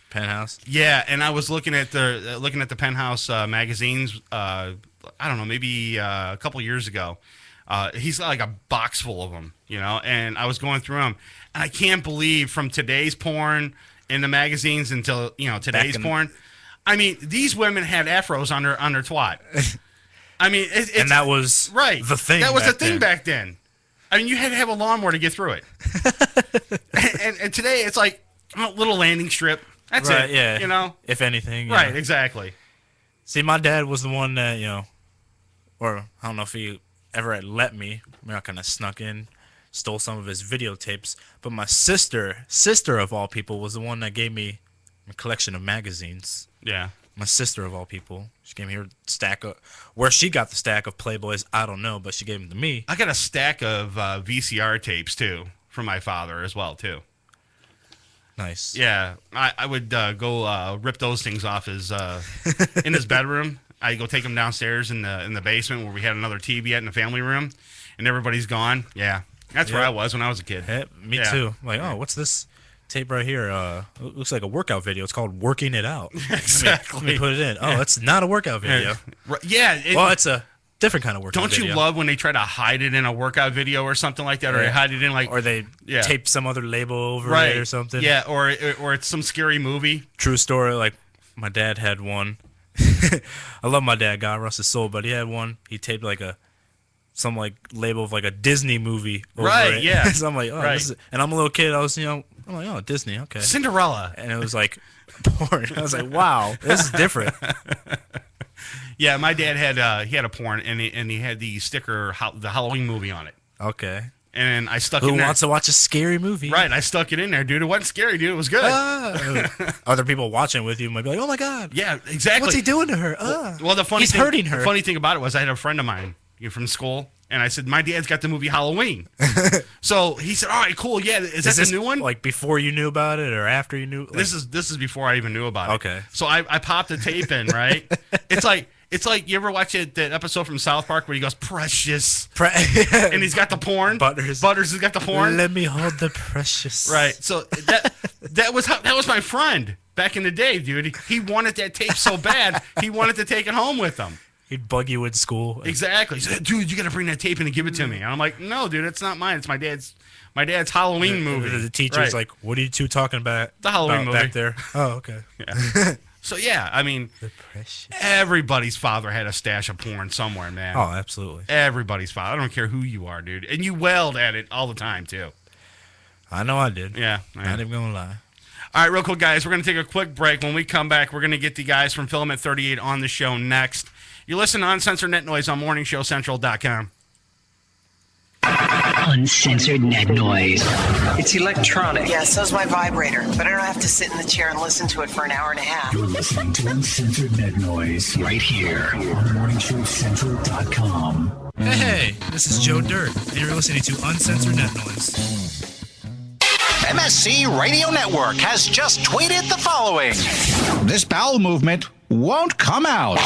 [SPEAKER 10] Penthouse.
[SPEAKER 9] Yeah, and I was looking at the Penthouse magazines. I don't know, maybe a couple years ago. He's got like a box full of them, and I was going through them, and I can't believe from today's porn in the magazines until today's porn. I mean, these women had afros on their twat. I mean,
[SPEAKER 10] and that was
[SPEAKER 9] right.
[SPEAKER 10] The thing.
[SPEAKER 9] That was the thing back then. I mean, you had to have a lawnmower to get through it. and today it's like a little landing strip. That's
[SPEAKER 10] right,
[SPEAKER 9] it.
[SPEAKER 10] Yeah. If anything.
[SPEAKER 9] Right. Exactly.
[SPEAKER 10] See, my dad was the one that or I don't know if he ever had let me. I mean, I kind of snuck in, stole some of his videotapes. But my sister of all people, was the one that gave me a collection of magazines.
[SPEAKER 9] Yeah.
[SPEAKER 10] My sister of all people. She gave me her stack of... Where she got the stack of Playboys, I don't know, but she gave them to me.
[SPEAKER 9] I got a stack of VCR tapes, too, from my father as well, too.
[SPEAKER 10] Nice.
[SPEAKER 9] Yeah. I would go rip those things off in his bedroom. I'd go take them downstairs in the basement where we had another TV in the family room, and everybody's gone. Yeah. That's where I was when I was a kid.
[SPEAKER 10] Yeah, me too. Like, what's this tape right here? It looks like a workout video. It's called Working It Out.
[SPEAKER 9] Exactly.
[SPEAKER 10] Let me put it in. Oh, it's not a workout video.
[SPEAKER 9] Yeah.
[SPEAKER 10] Well, it's a different kind of workout
[SPEAKER 9] Don't
[SPEAKER 10] video.
[SPEAKER 9] you love when they try to hide it in a workout video or something like that, or they hide it in
[SPEAKER 10] or they tape some other label over it or something?
[SPEAKER 9] Yeah, or it's some scary movie.
[SPEAKER 10] True story. Like my dad had one. I love my dad, God rest his soul, but he had one. He taped like some label of like a Disney movie over it.
[SPEAKER 9] Yeah.
[SPEAKER 10] So I'm like, oh, this is, and I'm a little kid. I was, I'm like, oh, Disney, okay.
[SPEAKER 9] Cinderella,
[SPEAKER 10] and it was like porn. I was like, wow, this is different.
[SPEAKER 9] Yeah, my dad had he had a porn, and he had the sticker, the Halloween movie on it.
[SPEAKER 10] Okay.
[SPEAKER 9] And I stuck it in there.
[SPEAKER 10] Who wants to watch a scary movie?
[SPEAKER 9] Right, I stuck it in there, dude. It wasn't scary, dude. It was good.
[SPEAKER 10] Other people watching with you might be like, oh my God.
[SPEAKER 9] Yeah, exactly.
[SPEAKER 10] What's he doing to her?
[SPEAKER 9] Well,
[SPEAKER 10] he's hurting her.
[SPEAKER 9] The funny thing about it was I had a friend of mine from school, and I said, my dad's got the movie Halloween. So he said, all right, cool, yeah. Is that the new one?
[SPEAKER 10] Like before you knew about it or after you knew? Like...
[SPEAKER 9] This is before I even knew about it.
[SPEAKER 10] Okay.
[SPEAKER 9] So I popped the tape in, right? It's like you ever watch that episode from South Park where he goes, Precious, and he's got the porn. Butters has got the porn.
[SPEAKER 10] Let me hold the precious.
[SPEAKER 9] Right. So that was my friend back in the day, dude. He wanted that tape so bad, he wanted to take it home with him.
[SPEAKER 10] He'd bug you in school.
[SPEAKER 9] Exactly. He said, dude, you got to bring that tape in and give it to me. And I'm like, no, dude, it's not mine. It's my dad's Halloween movie.
[SPEAKER 10] The teacher's like, what are you two talking about?
[SPEAKER 9] The Halloween movie
[SPEAKER 10] back there. Oh, okay.
[SPEAKER 9] Yeah. So, yeah, I mean, everybody's father had a stash of porn somewhere, man.
[SPEAKER 10] Oh, absolutely.
[SPEAKER 9] Everybody's father. I don't care who you are, dude. And you wailed at it all the time, too.
[SPEAKER 10] I know I did.
[SPEAKER 9] Yeah.
[SPEAKER 10] Not even going to lie.
[SPEAKER 9] All right, real quick, guys. We're going to take a quick break. When we come back, we're going to get the guys from Filament 38 on the show next. You're listening to Uncensored Net Noise on MorningShowCentral.com.
[SPEAKER 6] Uncensored Net Noise.
[SPEAKER 3] It's electronic.
[SPEAKER 12] Yeah, so's my vibrator, but I don't have to sit in the chair and listen to it for an hour and a half.
[SPEAKER 6] You're listening to Uncensored Net Noise right here on MorningShowCentral.com.
[SPEAKER 10] Hey, this is Joe Dirt, and you're listening to Uncensored Net Noise.
[SPEAKER 13] MSC Radio Network has just tweeted the following. This bowel movement won't come out.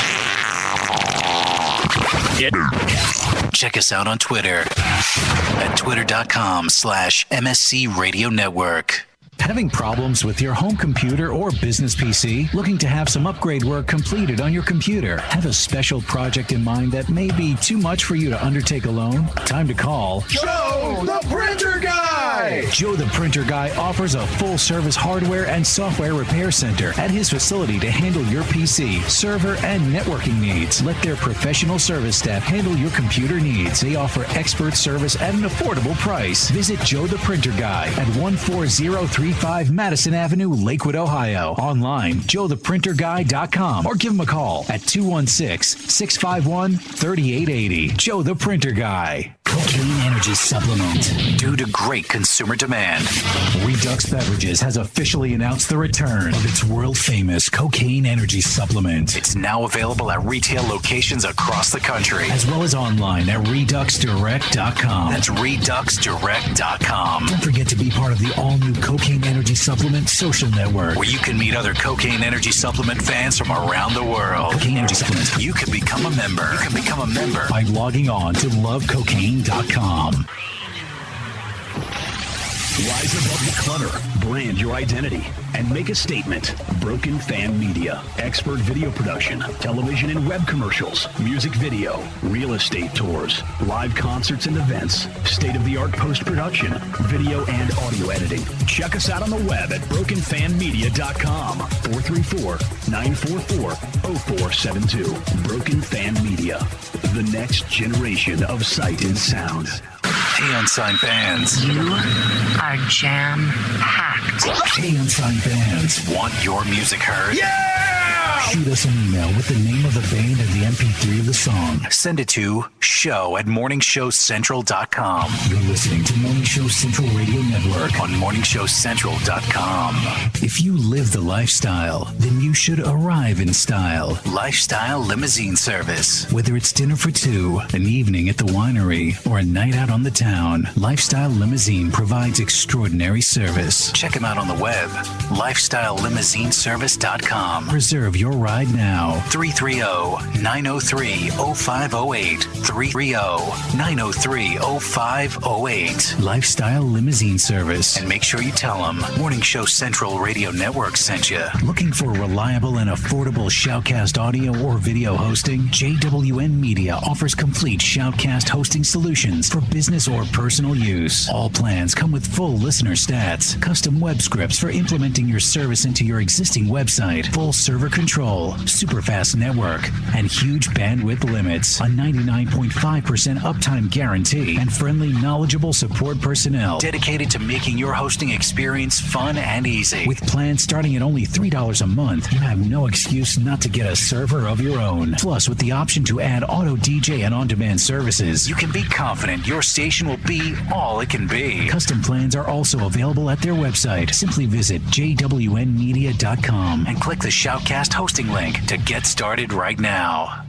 [SPEAKER 4] Check us out on Twitter at twitter.com/MSC Radio Network.
[SPEAKER 14] Having problems with your home computer or business PC? Looking to have some upgrade work completed on your computer? Have a special project in mind that may be too much for you to undertake alone? Time to call
[SPEAKER 11] Joe the Printer Guy!
[SPEAKER 14] Joe the Printer Guy offers a full-service hardware and software repair center at his facility to handle your PC, server, and networking needs. Let their professional service staff handle your computer needs. They offer expert service at an affordable price. Visit Joe the Printer Guy at 14035 Madison Avenue, Lakewood, Ohio. Online, joetheprinterguy.com, or give him a call at 216-651-3880. Joe the Printer Guy.
[SPEAKER 6] Cocaine Energy Supplement.
[SPEAKER 4] Due to great consumer demand,
[SPEAKER 14] Redux Beverages has officially announced the return
[SPEAKER 6] of its world-famous Cocaine Energy Supplement.
[SPEAKER 4] It's now available at retail locations across the country,
[SPEAKER 14] as well as online at ReduxDirect.com.
[SPEAKER 4] That's ReduxDirect.com.
[SPEAKER 6] Don't forget to be part of the all-new Cocaine Energy Supplement social network,
[SPEAKER 4] where you can meet other Cocaine Energy Supplement fans from around the world.
[SPEAKER 6] Cocaine Energy Supplement.
[SPEAKER 4] You can become a member.
[SPEAKER 14] By logging on to lovecocaine.com.
[SPEAKER 15] Rise above the clutter, brand your identity, and make a statement. Broken Fan Media. Expert video production, television and web commercials, music video, real estate tours, live concerts and events, state-of-the-art post-production, video and audio editing. Check us out on the web at brokenfanmedia.com. 434-944-0472. Broken Fan Media. The next generation of sight and sound.
[SPEAKER 4] Hey, Unsigned fans.
[SPEAKER 16] You are jam-packed.
[SPEAKER 6] Hey, Unsigned fans.
[SPEAKER 4] Want your music heard?
[SPEAKER 6] Yeah! Shoot us an email with the name of the band and the MP3 of the song.
[SPEAKER 4] Send it to show@morningshowcentral.com.
[SPEAKER 6] You're listening to Morning Show Central Radio Network
[SPEAKER 4] on morningshowcentral.com.
[SPEAKER 14] If you live the lifestyle, then you should arrive in style.
[SPEAKER 4] Lifestyle Limousine Service.
[SPEAKER 14] Whether it's dinner for two, an evening at the winery, or a night out on the town, Lifestyle Limousine provides extraordinary service.
[SPEAKER 4] Check them out on the web, lifestylelimousineservice.com.
[SPEAKER 14] Reserve reserve your ride now.
[SPEAKER 4] 330-903-0508. 330-903-0508.
[SPEAKER 14] Lifestyle Limousine Service.
[SPEAKER 4] And make sure you tell them Morning Show Central Radio Network sent you.
[SPEAKER 14] Looking for reliable and affordable Shoutcast audio or video hosting? JWN Media offers complete Shoutcast hosting solutions for business or personal use. All plans come with full listener stats, custom web scripts for implementing your service into your existing website, full server control, super fast network, and huge bandwidth limits, a 99.5% uptime guarantee, and friendly, knowledgeable support personnel
[SPEAKER 4] Dedicated to making your hosting experience fun and easy.
[SPEAKER 14] with plans starting at only $3 a month. You have no excuse not to get a server of your own. Plus, with the option to add auto DJ and on-demand services,
[SPEAKER 4] You can be confident your station will be all it can be.
[SPEAKER 14] custom plans are also available at their website. Simply visit jwnmedia.com
[SPEAKER 4] And click the Shoutcast hosting link to get started right now.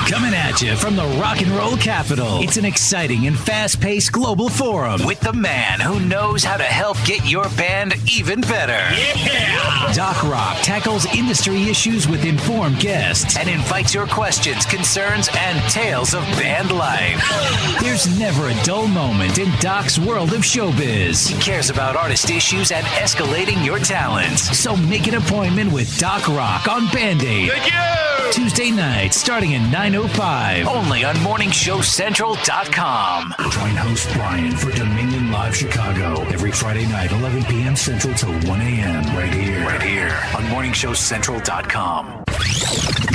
[SPEAKER 14] Coming at you from the rock and roll capital, it's an exciting and fast-paced global forum
[SPEAKER 4] With the man who knows how to help get your band even better.
[SPEAKER 14] Yeah! Doc Rock tackles industry issues with informed guests
[SPEAKER 4] And invites your questions, concerns, and tales of band life.
[SPEAKER 14] There's never a dull moment in Doc's world of showbiz.
[SPEAKER 4] He cares about artist issues and escalating your talents.
[SPEAKER 14] So make an appointment with Doc Rock on Band-Aid.
[SPEAKER 4] Thank you!
[SPEAKER 14] Tuesday night, starting at 9:05.
[SPEAKER 4] Only on MorningShowCentral.com.
[SPEAKER 6] Join host Brian for Dominion Live Chicago every Friday night, 11 p.m. Central till 1 a.m. right here.
[SPEAKER 4] Right here on MorningShowCentral.com.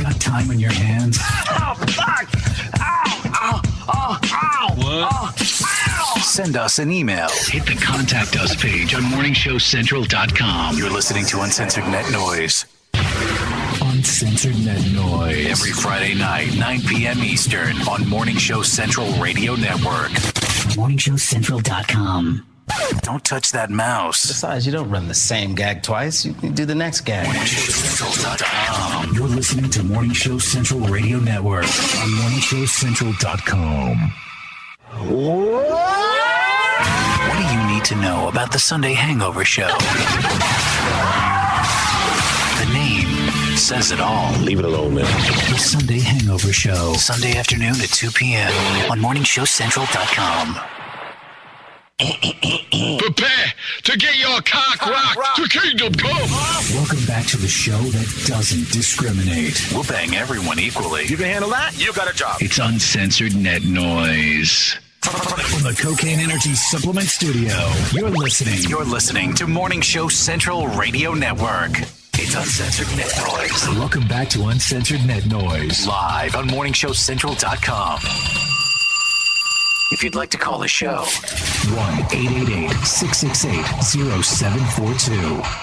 [SPEAKER 6] Got time on your hands?
[SPEAKER 1] Oh, fuck! Ow! Ow! Oh, ow!
[SPEAKER 4] What?
[SPEAKER 1] Oh, ow!
[SPEAKER 4] Send us an email.
[SPEAKER 15] Hit the Contact Us page on MorningShowCentral.com.
[SPEAKER 4] You're listening to Uncensored Net Noise.
[SPEAKER 14] Uncensored Net Noise.
[SPEAKER 4] Every Friday night, 9 p.m. Eastern on Morning Show Central Radio Network.
[SPEAKER 17] MorningShowCentral.com.
[SPEAKER 4] Don't touch that mouse.
[SPEAKER 18] Besides, you don't run the same gag twice. You can do the next gag.
[SPEAKER 4] MorningShowCentral.com.
[SPEAKER 6] You're listening to Morning Show Central Radio Network on MorningShowCentral.com.
[SPEAKER 4] What do you need to know about the Sunday Hangover Show? The name says it all.
[SPEAKER 6] Leave it alone, man.
[SPEAKER 14] The Sunday Hangover Show.
[SPEAKER 4] Sunday afternoon at 2 p.m. on MorningShowCentral.com.
[SPEAKER 11] Prepare to get your cock rocked to kingdom come.
[SPEAKER 6] Welcome back to the show that doesn't discriminate.
[SPEAKER 4] We'll bang everyone equally.
[SPEAKER 11] You can handle that? You got a job.
[SPEAKER 15] It's Uncensored Net Noise.
[SPEAKER 6] From the Cocaine Energy Supplement Studio, you're listening
[SPEAKER 4] to Morning Show Central Radio Network. It's Uncensored Net Noise.
[SPEAKER 6] Welcome back to Uncensored Net Noise.
[SPEAKER 4] Live on MorningShowCentral.com. If you'd like to call the show,
[SPEAKER 6] 1-888-668-0742.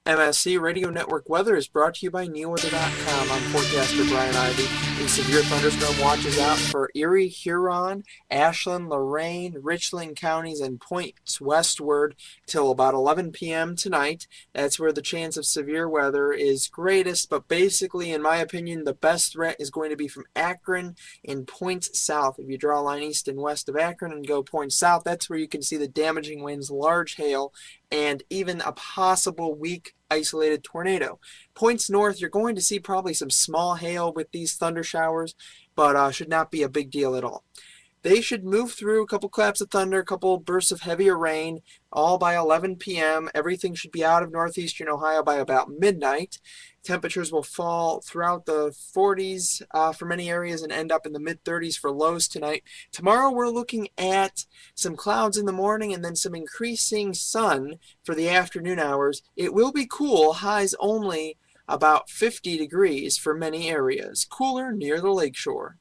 [SPEAKER 19] MSC Radio Network weather is brought to you by NeoWeather.com. I'm forecaster Brian Ivy. A severe thunderstorm watch is out for Erie, Huron, Ashland, Lorain, Richland counties, and points westward till about 11 p.m. tonight. That's where the chance of severe weather is greatest, but basically, in my opinion, the best threat is going to be from Akron and points south. If you draw a line east and west of Akron and go points south, that's where you can see the damaging winds, large hail, and even a possible weak isolated tornado. Points north, you're going to see probably some small hail with these thunder showers, but should not be a big deal at all. They should move through a couple claps of thunder, a couple bursts of heavier rain, all by 11 p.m. Everything should be out of northeastern Ohio by about midnight. Temperatures will fall throughout the 40s for many areas and end up in the mid-30s for lows tonight. Tomorrow we're looking at some clouds in the morning and then some increasing sun for the afternoon hours. It will be cool, highs only about 50 degrees for many areas. Cooler near the lakeshore.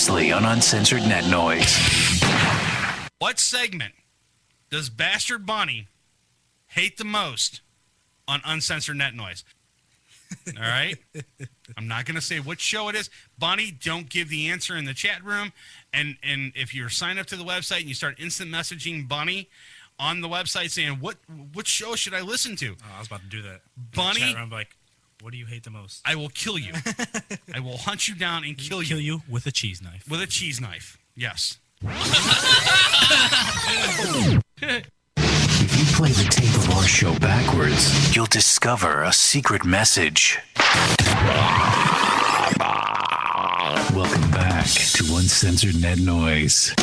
[SPEAKER 15] previously on Uncensored Net Noise.
[SPEAKER 9] What segment does Bastard Bunny hate the most on Uncensored Net Noise? All right? I'm not going to say what show it is. Bunny, don't give the answer in the chat room. And if you're signed up to the website and you start instant messaging Bunny on the website saying, what show should I listen to?
[SPEAKER 10] Oh, I was about to do that.
[SPEAKER 9] Bunny,
[SPEAKER 10] I'm like, what do you hate the most?
[SPEAKER 9] I will kill you. I will hunt you down and kill you.
[SPEAKER 10] Kill you with a cheese knife.
[SPEAKER 9] With a cheese knife. Yes.
[SPEAKER 15] If you play the tape of our show backwards, you'll discover a secret message. Welcome back to Uncensored Net Noise.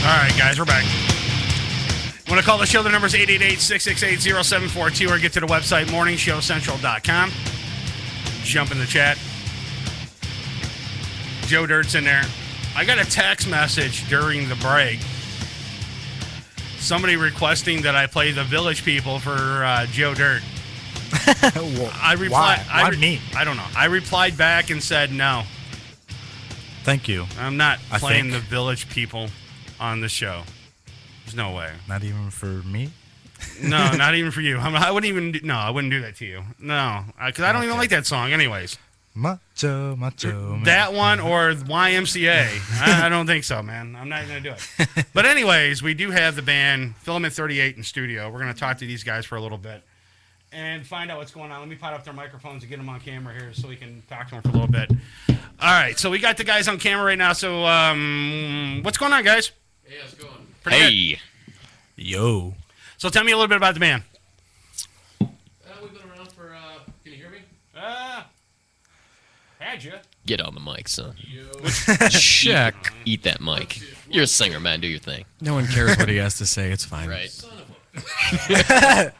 [SPEAKER 9] All right, guys, we're back. Want to call the show? The number is 888-668-0742 or get to the website, morningshowcentral.com. Jump in the chat. Joe Dirt's in there. I got a text message during the break. Somebody requesting that I play the Village People for Joe Dirt. I replied.
[SPEAKER 10] Why me?
[SPEAKER 9] I don't know. I replied back and said no.
[SPEAKER 10] Thank you.
[SPEAKER 9] I'm not playing the Village People on the show. There's no way.
[SPEAKER 10] Not even for me?
[SPEAKER 9] No, not even for you. I wouldn't even. I wouldn't do that to you. No, because I don't even like that song. Anyways,
[SPEAKER 10] macho, man.
[SPEAKER 9] That one or YMCA. I don't think so, man. I'm not going to do it. But anyways, we do have the band Filament 38 in studio. We're going to talk to these guys for a little bit and find out what's going on. Let me pot up their microphones and get them on camera here so we can talk to them for a little bit. All right, so we got the guys on camera right now. So what's going on, guys?
[SPEAKER 17] Hey, how's it going?
[SPEAKER 9] Pretty good.
[SPEAKER 10] Yo.
[SPEAKER 9] So tell me a little bit about the band.
[SPEAKER 17] We've been around for, can you hear me?
[SPEAKER 9] Had you?
[SPEAKER 17] Get on the mic, son.
[SPEAKER 20] Check.
[SPEAKER 17] Eat that mic. You're a singer, man. Do your thing.
[SPEAKER 20] No one cares what he has to say. It's fine.
[SPEAKER 17] Right.
[SPEAKER 20] Son
[SPEAKER 17] of a...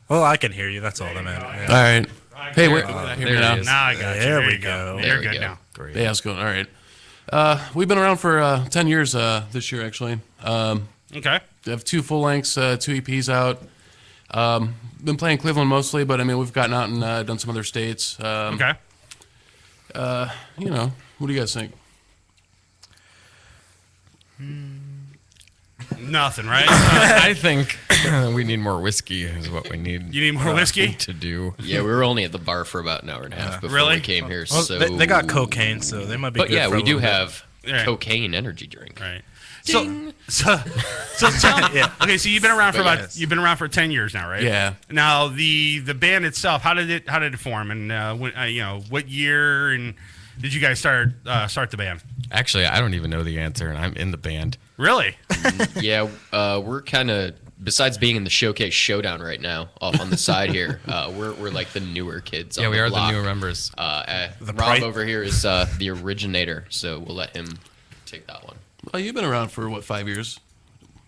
[SPEAKER 10] Well, I can hear you. That's all that matters.
[SPEAKER 20] All right. Hey, wait.
[SPEAKER 17] There it is.
[SPEAKER 9] Now I got you.
[SPEAKER 10] There we go.
[SPEAKER 9] You're good now.
[SPEAKER 10] Great.
[SPEAKER 20] Hey, how's it going? All right. We've been around for 10 years this year, actually.
[SPEAKER 9] Okay.
[SPEAKER 20] We have 2 full lengths, 2 EPs out. Been playing Cleveland mostly, but I mean we've gotten out and done some other states.
[SPEAKER 9] Okay.
[SPEAKER 20] You know, what do you guys think?
[SPEAKER 9] Nothing, right?
[SPEAKER 20] I think we need more whiskey is what we need.
[SPEAKER 9] You need more whiskey
[SPEAKER 20] to do.
[SPEAKER 17] Yeah, we were only at the bar for about an hour and a half before
[SPEAKER 9] really?
[SPEAKER 17] we came here.
[SPEAKER 10] Well,
[SPEAKER 17] so
[SPEAKER 10] they got cocaine, so they might be.
[SPEAKER 17] But
[SPEAKER 10] good
[SPEAKER 17] yeah,
[SPEAKER 10] for
[SPEAKER 17] we
[SPEAKER 10] a
[SPEAKER 17] do
[SPEAKER 10] little
[SPEAKER 17] have
[SPEAKER 9] bit.
[SPEAKER 17] cocaine energy drink.
[SPEAKER 9] Right. So tell me. Yeah. Okay, so you've been around for you've been around for 10 years now, right?
[SPEAKER 20] Yeah.
[SPEAKER 9] Now the band itself, how did it form, and what year and did you guys start the band?
[SPEAKER 20] Actually, I don't even know the answer, and I'm in the band.
[SPEAKER 9] Really?
[SPEAKER 17] Yeah, we're kind of, besides being in the Showcase Showdown right now, off on the side here, we're like the newer kids.
[SPEAKER 20] Yeah,
[SPEAKER 17] on
[SPEAKER 20] we
[SPEAKER 17] the
[SPEAKER 20] are
[SPEAKER 17] block.
[SPEAKER 20] the newer members.
[SPEAKER 17] Rob over here is the originator, so we'll let him take that one.
[SPEAKER 20] Well, you've been around for, 5 years?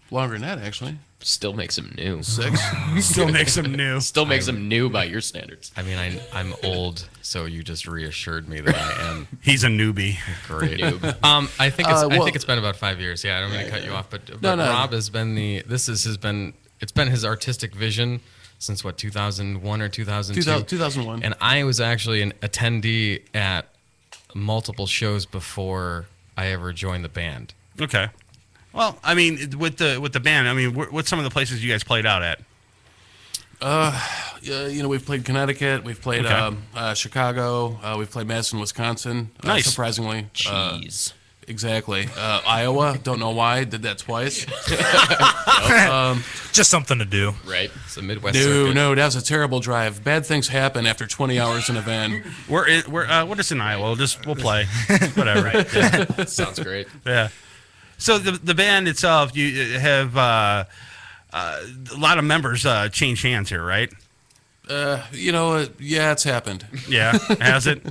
[SPEAKER 20] Longer than that, actually.
[SPEAKER 17] Still makes him new.
[SPEAKER 20] 6?
[SPEAKER 9] Still makes him new.
[SPEAKER 17] Still makes him new by your standards.
[SPEAKER 20] I mean, I'm old, so you just reassured me that I am.
[SPEAKER 9] He's a newbie.
[SPEAKER 20] Great.
[SPEAKER 17] Noob.
[SPEAKER 20] I think it's been about 5 years. Yeah, I don't mean to cut you off, but
[SPEAKER 17] No.
[SPEAKER 20] Rob has been it's been his artistic vision since 2001 or 2002? 2001. And I was actually an attendee at multiple shows before I ever joined the band.
[SPEAKER 9] Okay. Well, I mean, with the band, I mean, what's some of the places you guys played out at?
[SPEAKER 20] We've played Connecticut, we've played Chicago, we've played Madison, Wisconsin.
[SPEAKER 9] Nice.
[SPEAKER 20] Surprisingly.
[SPEAKER 17] Jeez.
[SPEAKER 20] Exactly. Iowa, don't know why, did that twice.
[SPEAKER 10] Just something to do.
[SPEAKER 17] Right.
[SPEAKER 20] It's a Midwest circuit.
[SPEAKER 10] No,
[SPEAKER 20] that was a terrible drive. Bad things happen after 20 hours in a van.
[SPEAKER 9] We're what is in Iowa? We'll play. Whatever. Right.
[SPEAKER 17] Yeah. Sounds great.
[SPEAKER 9] Yeah. So the band itself, you have a lot of members change hands here, right?
[SPEAKER 20] Yeah, it's happened.
[SPEAKER 9] Yeah, has it?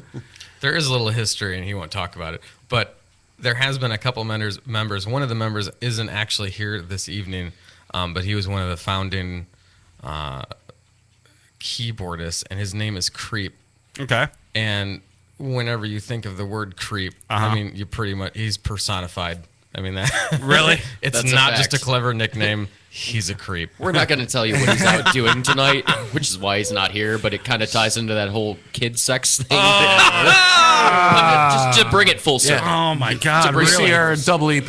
[SPEAKER 20] There is a little history, and he won't talk about it. But there has been a couple members. One of the members isn't actually here this evening, but he was one of the founding keyboardist, and his name is Creep.
[SPEAKER 9] Okay.
[SPEAKER 20] And whenever you think of the word creep, I mean, you pretty much, he's personified. I mean, that
[SPEAKER 9] really,
[SPEAKER 20] it's
[SPEAKER 17] That's
[SPEAKER 20] not
[SPEAKER 17] a
[SPEAKER 20] just a
[SPEAKER 17] fact.
[SPEAKER 20] clever nickname. He's a creep.
[SPEAKER 17] We're not going to tell you what he's out doing tonight, which is why he's not here, but it kind of ties into that whole kid sex thing. Just to bring it full circle.
[SPEAKER 9] Oh my God!
[SPEAKER 21] We
[SPEAKER 9] Really?
[SPEAKER 21] see our double EP.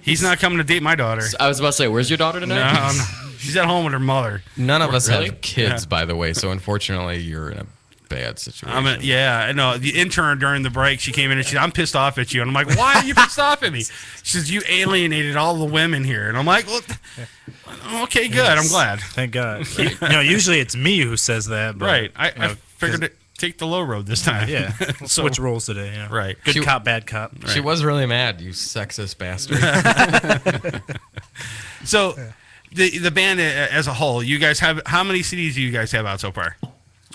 [SPEAKER 9] He's not coming to date my daughter.
[SPEAKER 17] I was about to say, where's your daughter tonight?
[SPEAKER 9] No, she's at home with her mother.
[SPEAKER 20] None of us
[SPEAKER 17] Really?
[SPEAKER 20] have kids,
[SPEAKER 9] Yeah.
[SPEAKER 20] by the way, so unfortunately, you're in a bad situation.
[SPEAKER 9] Yeah, I know. The intern during the break, she came in and she said, "I'm pissed off at you," and I'm like, "Why are you pissed off at me?" She says, "You alienated all the women here," and I'm like, "Well, okay, good. I'm glad."
[SPEAKER 10] Thank God. Usually it's me who says that. But,
[SPEAKER 9] Right. I figured to take the low road this time.
[SPEAKER 10] Yeah. Switch roles today. Yeah.
[SPEAKER 9] Right.
[SPEAKER 10] Good cop, bad cop.
[SPEAKER 20] She was really mad, you sexist bastard.
[SPEAKER 9] So, the band as a whole, you guys have how many CDs do you guys have out so far?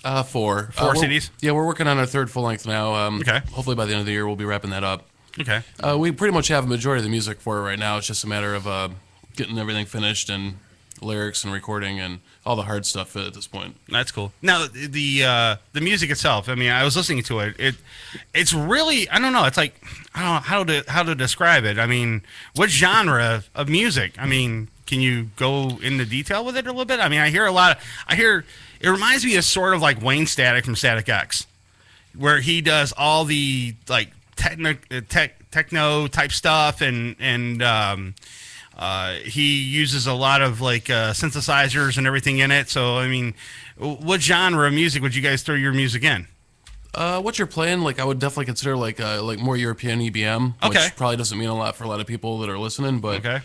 [SPEAKER 21] 4.
[SPEAKER 9] 4 CDs?
[SPEAKER 21] Yeah, we're working on our third full length now.
[SPEAKER 9] Okay.
[SPEAKER 21] Hopefully by the end of the year we'll be wrapping that up.
[SPEAKER 9] Okay.
[SPEAKER 21] We pretty much have a majority of the music for it right now. It's just a matter of getting everything finished and lyrics and recording and all the hard stuff at this point.
[SPEAKER 9] That's cool. Now the music itself. I mean, I was listening to it. It's really, I don't know. It's like, I don't know how to describe it. I mean, what genre of music? I mean, can you go into detail with it a little bit? I mean, I hear it reminds me of sort of like Wayne Static from Static X, where he does all the like techno type stuff and he uses a lot of like synthesizers and everything in it. So, I mean, what genre of music would you guys throw your music in?
[SPEAKER 21] What you're playing, like I would definitely consider like more European EBM,
[SPEAKER 9] Okay.
[SPEAKER 21] which probably doesn't mean a lot for a lot of people that are listening. But
[SPEAKER 9] Okay.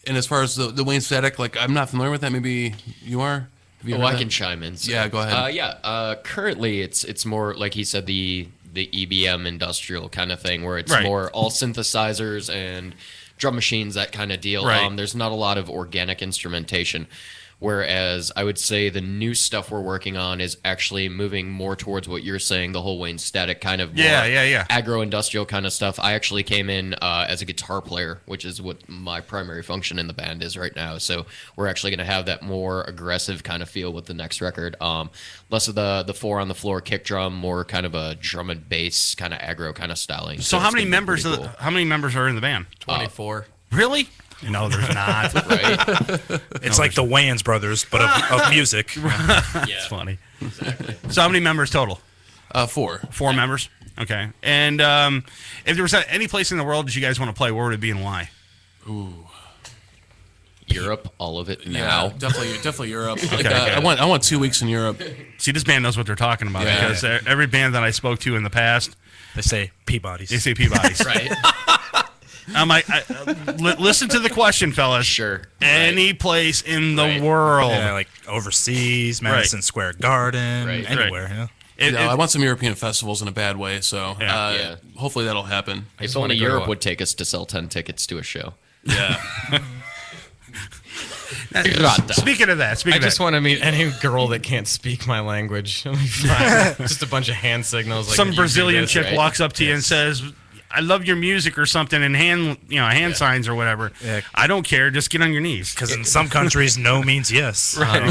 [SPEAKER 21] And as far as the Wayne Static, like I'm not familiar with that. Maybe you are. Have you heard
[SPEAKER 17] I
[SPEAKER 21] that?
[SPEAKER 17] can chime in. So.
[SPEAKER 21] Yeah, go ahead.
[SPEAKER 17] Currently, it's more like he said the EBM industrial kind of thing, where it's
[SPEAKER 9] Right.
[SPEAKER 17] more all synthesizers and drum machines, that kind of deal.
[SPEAKER 9] Right.
[SPEAKER 17] There's not a lot of organic instrumentation. Whereas I would say the new stuff we're working on is actually moving more towards what you're saying, the whole Wayne Static kind of more agro-industrial kind of stuff. I actually came in as a guitar player, which is what my primary function in the band is right now. So we're actually going to have that more aggressive kind of feel with the next record. Less of the 4-on-the-floor kick drum, more kind of a drum and bass kind of aggro kind of styling.
[SPEAKER 9] So how
[SPEAKER 17] it's
[SPEAKER 9] many
[SPEAKER 17] gonna be
[SPEAKER 9] members?
[SPEAKER 17] pretty cool.
[SPEAKER 9] How many members are in the band?
[SPEAKER 20] 24.
[SPEAKER 9] Really? No, there's not.
[SPEAKER 17] Right?
[SPEAKER 10] It's like the Wayans brothers, but of music.
[SPEAKER 9] It's funny. Exactly. So how many members total?
[SPEAKER 21] 4.
[SPEAKER 9] 4 members. Okay. And if there was any place in the world that you guys want to play, where would it be and why?
[SPEAKER 21] Ooh.
[SPEAKER 17] Europe, all of it now.
[SPEAKER 21] Yeah, definitely Europe.
[SPEAKER 9] Okay,
[SPEAKER 21] Like,
[SPEAKER 9] okay.
[SPEAKER 21] I want 2 weeks in Europe.
[SPEAKER 9] See, this band knows what they're talking about
[SPEAKER 21] Yeah.
[SPEAKER 9] because every band that I spoke to in the past,
[SPEAKER 10] They say Peabody's.
[SPEAKER 9] they say Peabody's.
[SPEAKER 17] Right.
[SPEAKER 9] I'm like, listen to the question, fellas.
[SPEAKER 17] Sure.
[SPEAKER 9] Any place in the world.
[SPEAKER 10] Yeah, like overseas, Madison Square Garden, anywhere. Yeah.
[SPEAKER 21] I want some European festivals in a bad way, so
[SPEAKER 17] Yeah.
[SPEAKER 21] hopefully that'll happen.
[SPEAKER 17] If only Europe would take us to sell 10 tickets to a show.
[SPEAKER 21] Yeah.
[SPEAKER 9] Speaking of that,
[SPEAKER 20] I just want to meet any girl that can't speak my language. I'll be fine. Just a bunch of hand signals. Like,
[SPEAKER 9] some
[SPEAKER 20] you do
[SPEAKER 9] Brazilian
[SPEAKER 20] this,
[SPEAKER 9] chick
[SPEAKER 20] right?
[SPEAKER 9] walks up to you and says, "I love your music" or something, and hand signs or whatever.
[SPEAKER 10] Yeah.
[SPEAKER 9] I don't care. Just get on your knees.
[SPEAKER 10] Because in some countries, no means yes.
[SPEAKER 9] Right.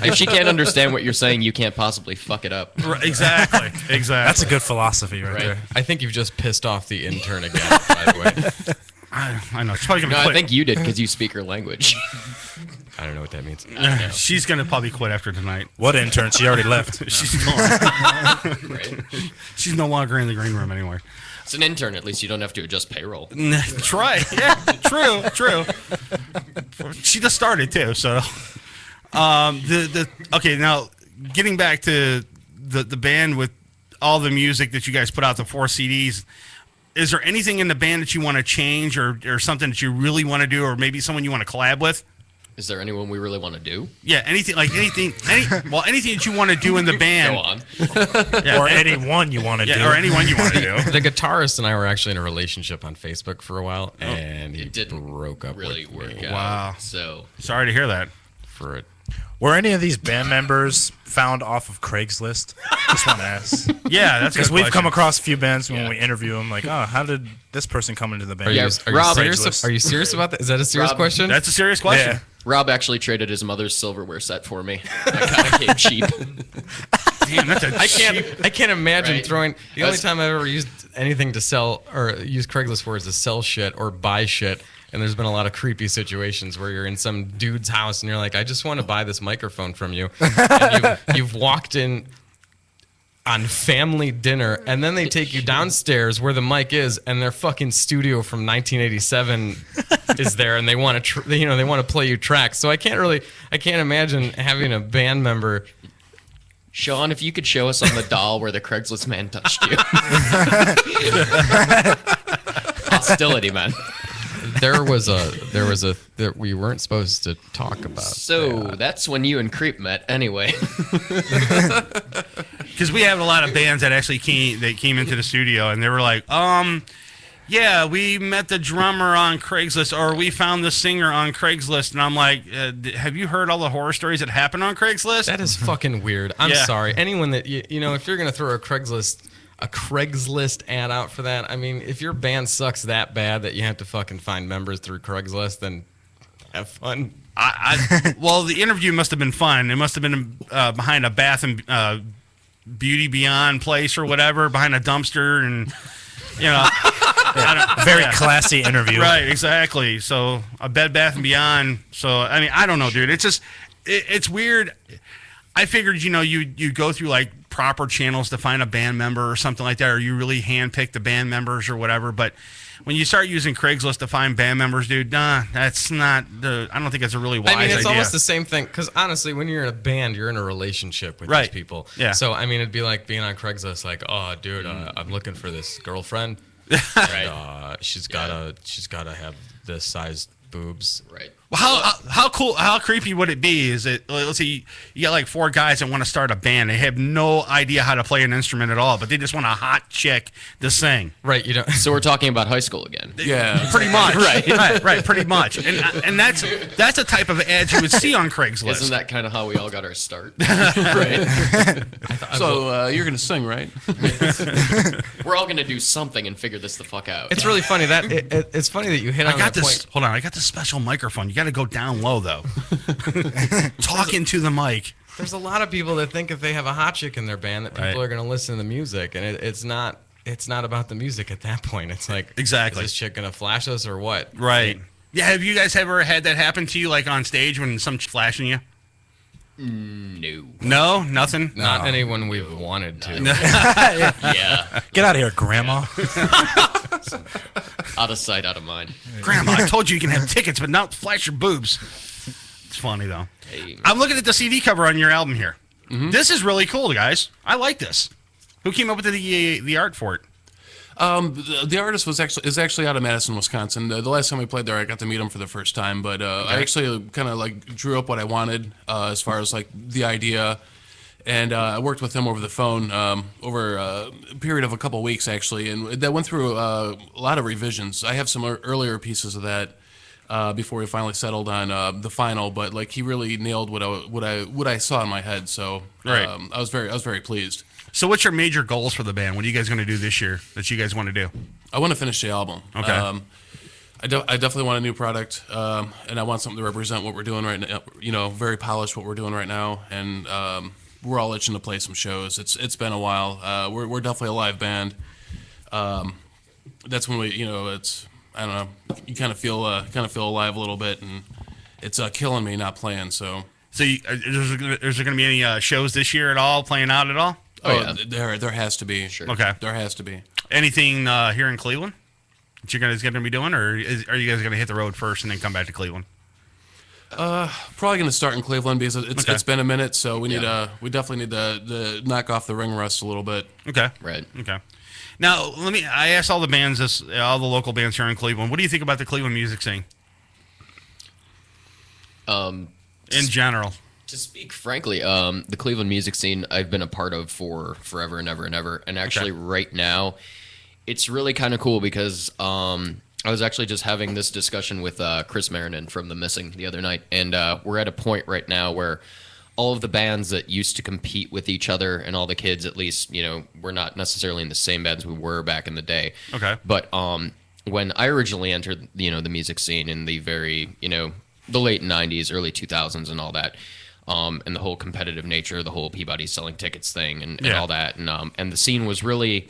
[SPEAKER 17] If she can't understand what you're saying, you can't possibly fuck it up.
[SPEAKER 9] Right, exactly. Exactly.
[SPEAKER 10] That's a good philosophy right there.
[SPEAKER 20] I think you've just pissed off the intern again, by the way.
[SPEAKER 9] I know. She's probably gonna
[SPEAKER 17] No,
[SPEAKER 9] quit.
[SPEAKER 17] I think you did because you speak her language.
[SPEAKER 20] I don't know what that means.
[SPEAKER 9] She's gonna probably quit after tonight.
[SPEAKER 10] What intern? She already left.
[SPEAKER 9] She's gone.
[SPEAKER 17] Right.
[SPEAKER 9] She's no longer in the green room anymore.
[SPEAKER 17] It's an intern. At least you don't have to adjust payroll.
[SPEAKER 9] Try. Yeah. True. She just started too. So, okay. Now, getting back to the band with all the music that you guys put out, the 4 CDs. Is there anything in the band that you want to change or something that you really want to do, or maybe someone you want to collab with?
[SPEAKER 17] Is there anyone we really want to do?
[SPEAKER 9] Yeah, anything that you want to do in the band.
[SPEAKER 17] Go on.
[SPEAKER 9] Yeah,
[SPEAKER 10] or anyone you want to do.
[SPEAKER 9] or anyone you want to do.
[SPEAKER 20] The guitarist and I were actually in a relationship on Facebook for a while, and it
[SPEAKER 17] didn't
[SPEAKER 20] broke up
[SPEAKER 17] really
[SPEAKER 20] with
[SPEAKER 17] work
[SPEAKER 20] me.
[SPEAKER 17] out.
[SPEAKER 9] Wow.
[SPEAKER 17] So
[SPEAKER 9] Sorry to hear that.
[SPEAKER 20] For it.
[SPEAKER 10] Were any of these band members found off of Craigslist? Just want to ask.
[SPEAKER 9] Yeah, that's
[SPEAKER 10] because
[SPEAKER 9] a good
[SPEAKER 10] we've
[SPEAKER 9] question.
[SPEAKER 10] come across a few bands when we interview them. Like, oh, how did this person come into the band?
[SPEAKER 20] Are you
[SPEAKER 17] Rob,
[SPEAKER 20] serious? Are you serious about that? Is that a serious
[SPEAKER 17] Rob,
[SPEAKER 20] question?
[SPEAKER 9] That's a serious question.
[SPEAKER 17] Rob actually traded his mother's silverware set for me. I kind of came cheap.
[SPEAKER 9] Damn, that's a
[SPEAKER 20] I can't imagine
[SPEAKER 17] Right.
[SPEAKER 20] throwing. The only time I've ever used anything to sell or use Craigslist for is to sell shit or buy shit. And there's been a lot of creepy situations where you're in some dude's house and you're like, I just want to buy this microphone from you. And you've walked in on family dinner, and then they take you downstairs where the mic is, and their fucking studio from 1987 is there, and they want to, they want to play you tracks. So I can't imagine having a band member.
[SPEAKER 17] Sean, if you could show us on the doll where the Craigslist man touched you. Hostility, man.
[SPEAKER 20] There was a that we weren't supposed to talk about.
[SPEAKER 17] So that's when you and Creep met, anyway.
[SPEAKER 9] Because we have a lot of bands that actually came into the studio and they were like, yeah, we met the drummer on Craigslist, or we found the singer on Craigslist. And I'm like, have you heard all the horror stories that happen on Craigslist?
[SPEAKER 20] That is fucking weird. I'm sorry. Anyone that if you're gonna throw a Craigslist ad out for that, I mean, if your band sucks that bad that you have to fucking find members through Craigslist, then have fun.
[SPEAKER 9] Well, the interview must have been fun. It must have been behind a Bath and Beauty Beyond place or whatever, behind a dumpster, and
[SPEAKER 5] very classy interview.
[SPEAKER 9] Right, exactly. So a Bed Bath and Beyond. So I mean, I don't know, dude. It's just it's weird. I figured, you go through like proper channels to find a band member or something like that, or you really handpick the band members or whatever. But when you start using Craigslist to find band members, dude, that's not I don't think that's a really wise idea.
[SPEAKER 20] I mean, it's almost the same thing, because honestly, when you're in a band, you're in a relationship with these people.
[SPEAKER 9] Yeah.
[SPEAKER 20] So I mean, it'd be like being on Craigslist, like, oh, dude, I'm looking for this girlfriend. Right. She's gotta have this size boobs.
[SPEAKER 17] Right.
[SPEAKER 9] Well, how creepy would it be? Is it, let's say you got like 4 guys that want to start a band. They have no idea how to play an instrument at all, but they just want a hot chick to sing.
[SPEAKER 20] Right.
[SPEAKER 17] So we're talking about high school again.
[SPEAKER 9] Yeah, pretty much. right, pretty much. And that's a type of ads you would see on Craigslist.
[SPEAKER 17] Isn't that kind of how we all got our start?
[SPEAKER 9] Right.
[SPEAKER 21] So you're gonna sing, right?
[SPEAKER 17] We're all gonna do something and figure this the fuck out.
[SPEAKER 20] It's really funny that it's funny that you hit on that point.
[SPEAKER 9] Hold on, I got this special microphone. You got to go down low though. Talk into the mic.
[SPEAKER 20] There's a lot of people that think if they have a hot chick in their band that people are going to listen to the music, and it's not about the music at that point. It's like,
[SPEAKER 9] exactly,
[SPEAKER 20] is this chick going to flash us or what?
[SPEAKER 9] Right. Yeah. Have you guys ever had that happen to you, like on stage when some chick flashing you? No, nothing.
[SPEAKER 20] Not anyone we've wanted to.
[SPEAKER 17] Yeah.
[SPEAKER 5] Get out of here, Grandma.
[SPEAKER 17] Out of sight, out of mind.
[SPEAKER 9] Grandma, I told you can have tickets, but not flash your boobs. It's funny though.
[SPEAKER 17] Hey.
[SPEAKER 9] I'm looking at the CD cover on your album here. Mm-hmm. This is really cool, guys. I like this. Who came up with the art for it?
[SPEAKER 21] The artist is actually out of Madison, Wisconsin. The last time we played there, I got to meet him for the first time. But I actually kind of like drew up what I wanted as far as like the idea, and I worked with him over the phone over a period of a couple weeks actually, and that went through a lot of revisions. I have some earlier pieces of that before we finally settled on the final. But like he really nailed what I saw in my head. So I was very pleased.
[SPEAKER 9] So what's your major goals for the band? What are you guys going to do this year that you guys want to do?
[SPEAKER 21] I want to finish the album.
[SPEAKER 9] Okay.
[SPEAKER 21] I definitely want a new product, and I want something to represent what we're doing right now. Very polished what we're doing right now, and we're all itching to play some shows. It's been a while. We're definitely a live band. That's when we, it's, I don't know, you kind of feel alive a little bit, and it's killing me not playing. So
[SPEAKER 9] is there going to be any shows this year at all? Playing out at all?
[SPEAKER 21] Oh yeah, there has to be.
[SPEAKER 17] Sure.
[SPEAKER 9] Okay,
[SPEAKER 21] there has to be.
[SPEAKER 9] Anything here in Cleveland that you guys going to be doing, or are you guys going to hit the road first and then come back to Cleveland?
[SPEAKER 21] Probably going to start in Cleveland because it's been a minute, so we definitely need to knock off the ring rust a little bit.
[SPEAKER 9] Okay,
[SPEAKER 17] right.
[SPEAKER 9] Okay. Now I asked all the bands, all the local bands here in Cleveland. What do you think about the Cleveland music scene? In general.
[SPEAKER 17] To speak frankly, the Cleveland music scene I've been a part of for forever and ever and ever. And actually right now, it's really kind of cool because I was actually just having this discussion with Chris Marinan from The Missing the other night. And we're at a point right now where all of the bands that used to compete with each other and all the kids, at least, we're not necessarily in the same bands we were back in the day.
[SPEAKER 9] Okay.
[SPEAKER 17] But when I originally entered, the music scene in the very, the late 90s, early 2000s and all that. And the whole competitive nature, the whole Peabody selling tickets thing and all that. And the scene was really,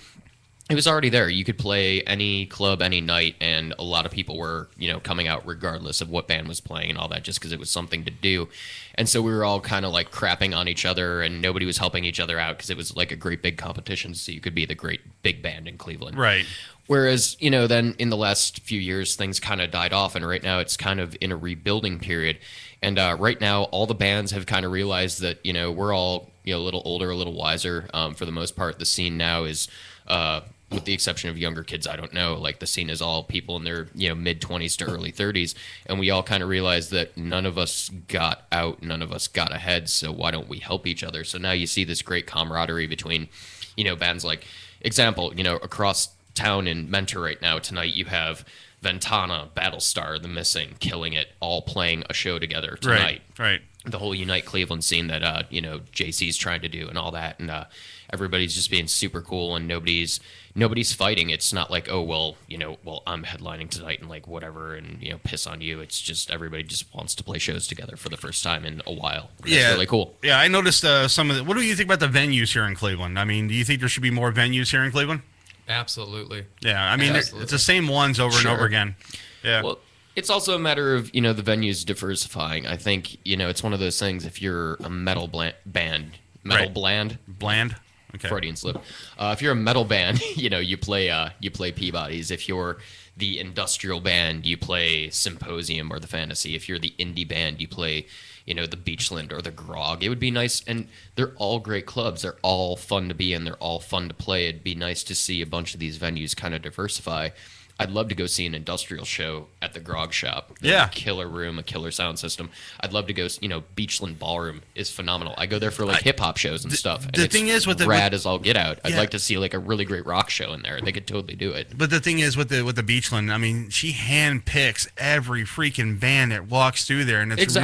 [SPEAKER 17] it was already there. You could play any club, any night, and a lot of people were, coming out regardless of what band was playing and all that, just because it was something to do. And so we were all kind of like crapping on each other, and nobody was helping each other out because it was like a great big competition, so you could be the great big band in Cleveland.
[SPEAKER 9] Right.
[SPEAKER 17] Whereas, then in the last few years, things kind of died off, and right now it's kind of in a rebuilding period. And right now, all the bands have kind of realized that, we're all, a little older, a little wiser. For the most part, the scene now is, with the exception of younger kids, I don't know, like the scene is all people in their, mid-20s to early 30s. And we all kind of realized that none of us got out, none of us got ahead, so why don't we help each other? So now you see this great camaraderie between, bands like, example, across town in Mentor right now, tonight you have Ventana, Battlestar, The Missing, Killing It, all playing a show together tonight.
[SPEAKER 9] Right.
[SPEAKER 17] The whole Unite Cleveland scene that JC's trying to do and all that, and everybody's just being super cool, and nobody's fighting. It's not like, oh well, I'm headlining tonight and like whatever, and piss on you. It's just everybody just wants to play shows together for the first time in a while. That's really cool.
[SPEAKER 9] Yeah, I noticed some of the. What do you think about the venues here in Cleveland? I mean, do you think there should be more venues here in Cleveland?
[SPEAKER 20] Absolutely.
[SPEAKER 9] Yeah, I mean, it's the same ones over and over again. Yeah.
[SPEAKER 17] Well, it's also a matter of, the venues diversifying. I think, it's one of those things, if you're a metal band, bland?
[SPEAKER 9] Okay.
[SPEAKER 17] Freudian slip. If you're a metal band, you play Peabody's. If you're the industrial band, you play Symposium or the Fantasy. If you're the indie band, you play the Beachland or the Grog. It would be nice, and they're all great clubs. They're all fun to be in. They're all fun to play. It'd be nice to see a bunch of these venues kind of diversify. I'd love to go see an industrial show at the Grog Shop.
[SPEAKER 9] Yeah.
[SPEAKER 17] A killer room, a killer sound system. I'd love to go, Beachland Ballroom is phenomenal. I go there for like hip hop shows and stuff. And
[SPEAKER 9] the thing is with
[SPEAKER 17] rad as all get out. I'd like to see like a really great rock show in there. They could totally do it.
[SPEAKER 9] But the thing is with the Beachland, I mean, she handpicks every freaking band that walks through there, and it's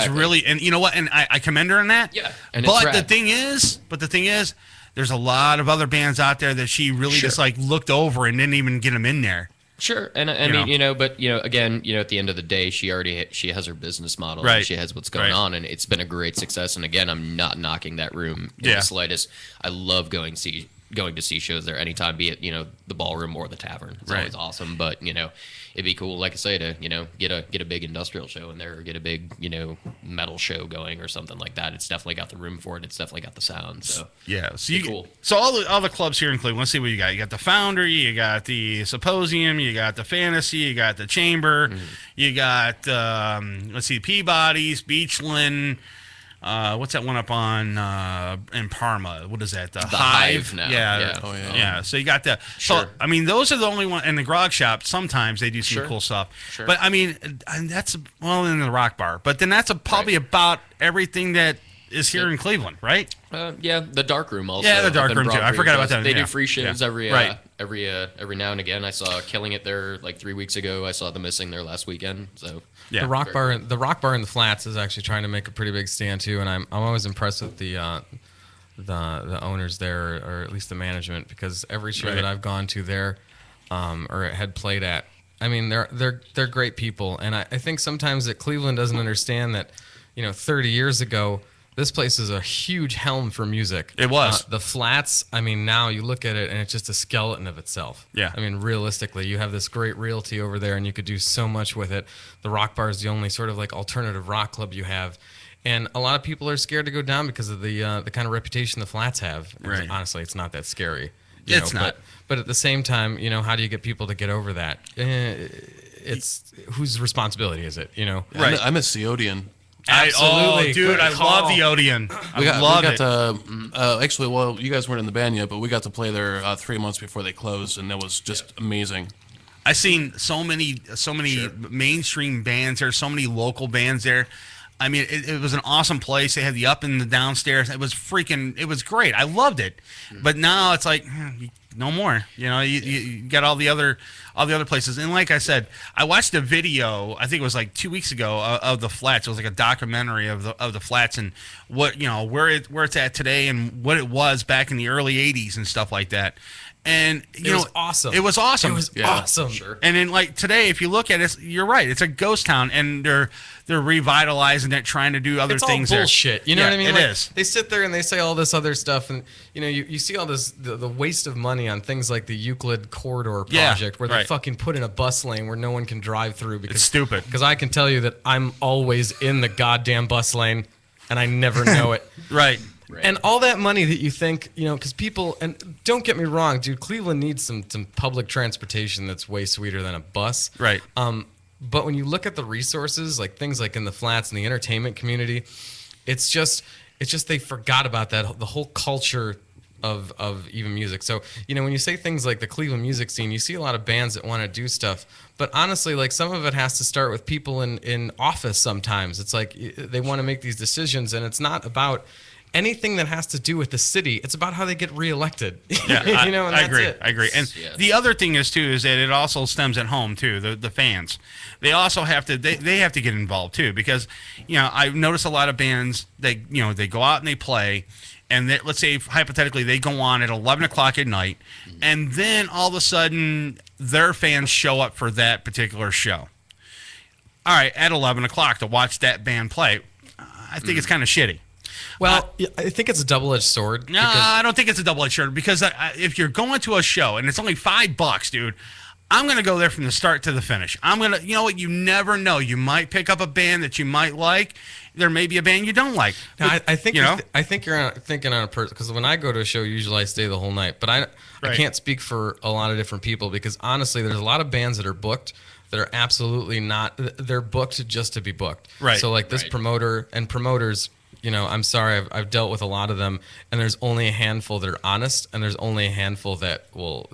[SPEAKER 9] really, and you know what? And I commend her on that.
[SPEAKER 17] Yeah. And
[SPEAKER 9] but the thing is, there's a lot of other bands out there that she really just like looked over and didn't even get them in there.
[SPEAKER 17] Sure, and I mean, but again, at the end of the day, she has her business model,
[SPEAKER 9] right?
[SPEAKER 17] And she has what's going on, and it's been a great success. And again, I'm not knocking that room in the slightest. I love going to see shows there anytime, be it the ballroom or the tavern. It's always awesome, but it'd be cool, like I say, to get a big industrial show in there, or get a big metal show going or something like that. It's definitely got the room for it. It's definitely got the sound. So
[SPEAKER 9] yeah, so
[SPEAKER 17] cool.
[SPEAKER 9] So all the clubs here in Cleveland. Let's see what you got. You got the Foundry, you got the Symposium, you got the Fantasy, you got the Chamber, you got let's see, Peabody's, Beachland. What's that one up on in Parma? What is that? The Hive
[SPEAKER 17] now.
[SPEAKER 9] Yeah.
[SPEAKER 17] Oh, yeah.
[SPEAKER 9] Yeah. So you got the.
[SPEAKER 17] Sure.
[SPEAKER 9] So I mean, those are the only one. And the Grog Shop, sometimes they do some cool stuff.
[SPEAKER 17] Sure.
[SPEAKER 9] But I mean, and that's in the Rock Bar. But then that's probably about everything that is here in Cleveland, right?
[SPEAKER 17] Yeah, the Dark Room also.
[SPEAKER 9] Yeah, the Dark Room too. I forgot about that.
[SPEAKER 17] They do free shows every
[SPEAKER 9] right.
[SPEAKER 17] every now and again. I saw Killing It there like 3 weeks ago. I saw The Missing there last weekend. So
[SPEAKER 20] yeah, the Rock Bar in the Flats is actually trying to make a pretty big stand too, and I'm always impressed with the owners there, or at least the management, because every show that I've gone to there or had played at, I mean they're great people, and I think sometimes that Cleveland doesn't understand that 30 years ago, this place is a huge helm for music.
[SPEAKER 9] It was.
[SPEAKER 20] The Flats, I mean, now you look at it and it's just a skeleton of itself.
[SPEAKER 9] Yeah.
[SPEAKER 20] I mean, realistically, you have this great realty over there and you could do so much with it. The Rock Bar is the only sort of like alternative rock club you have. And a lot of people are scared to go down because of the kind of reputation the Flats have.
[SPEAKER 9] Right.
[SPEAKER 20] Honestly, it's not that scary.
[SPEAKER 9] It's not.
[SPEAKER 20] But at the same time, how do you get people to get over that? It's whose responsibility is it?
[SPEAKER 21] Right. I'm a Seodian.
[SPEAKER 9] Absolutely, dude! I love the Odeon.
[SPEAKER 21] Actually, well, you guys weren't in the band yet, but we got to play there 3 months before they closed, and that was just amazing.
[SPEAKER 9] I've seen so many mainstream bands there, so many local bands there. I mean, it was an awesome place. They had the up and the downstairs. It was great. I loved it. But now it's like, no more. You got all the other places. And like I said, I watched a video, I think it was like 2 weeks ago, of the Flats. It was like a documentary of the Flats and what, where it's at today and what it was back in the early 80s and stuff like that. And it was
[SPEAKER 20] awesome.
[SPEAKER 9] It was awesome.
[SPEAKER 20] It was awesome. Sure.
[SPEAKER 9] And then like today, if you look at it, you're right. It's a ghost town, and they're revitalizing it, trying to do other things.
[SPEAKER 20] All bullshit. You know what I mean?
[SPEAKER 9] It is.
[SPEAKER 20] They sit there and they say all this other stuff, and you see all this the waste of money on things like the Euclid Corridor project, where they fucking put in a bus lane where no one can drive through because
[SPEAKER 9] it's stupid.
[SPEAKER 20] Because I can tell you that I'm always in the goddamn bus lane, and I never know it.
[SPEAKER 9] Right.
[SPEAKER 20] And all that money that you think, because people, and don't get me wrong, dude, Cleveland needs some public transportation that's way sweeter than a bus.
[SPEAKER 9] Right.
[SPEAKER 20] But when you look at the resources, like things like in the Flats and the entertainment community, it's just they forgot about that, the whole culture of even music. So, when you say things like the Cleveland music scene, you see a lot of bands that want to do stuff. But honestly, like some of it has to start with people in office sometimes. It's like they want to make these decisions, and it's not about anything that has to do with the city. It's about how they get reelected.
[SPEAKER 9] Yeah,
[SPEAKER 20] and
[SPEAKER 9] I
[SPEAKER 20] that's
[SPEAKER 9] agree.
[SPEAKER 20] it.
[SPEAKER 9] I agree. And the other thing is too is that it also stems at home too. The fans, they also have to they have to get involved too, because I've noticed a lot of bands they go out and they play, and let's say hypothetically they go on at 11 o'clock at night, and then all of a sudden their fans show up for that particular show. All right, at 11 o'clock to watch that band play. I think it's kind of shitty.
[SPEAKER 20] Well, I think it's a double-edged sword.
[SPEAKER 9] No, I don't think it's a double-edged sword, because if you're going to a show and it's only $5, dude, I'm going to go there from the start to the finish. I'm going to, what, you never know. You might pick up a band that you might like. There may be a band you don't like.
[SPEAKER 20] Now, I think you're thinking on a person, because when I go to a show, usually I stay the whole night. But I can't speak for a lot of different people, because honestly, there's a lot of bands that are booked that are absolutely not. They're booked just to be booked.
[SPEAKER 9] Right.
[SPEAKER 20] So like this promoter and promoters. I'm sorry, I've dealt with a lot of them, and there's only a handful that are honest, and there's only a handful that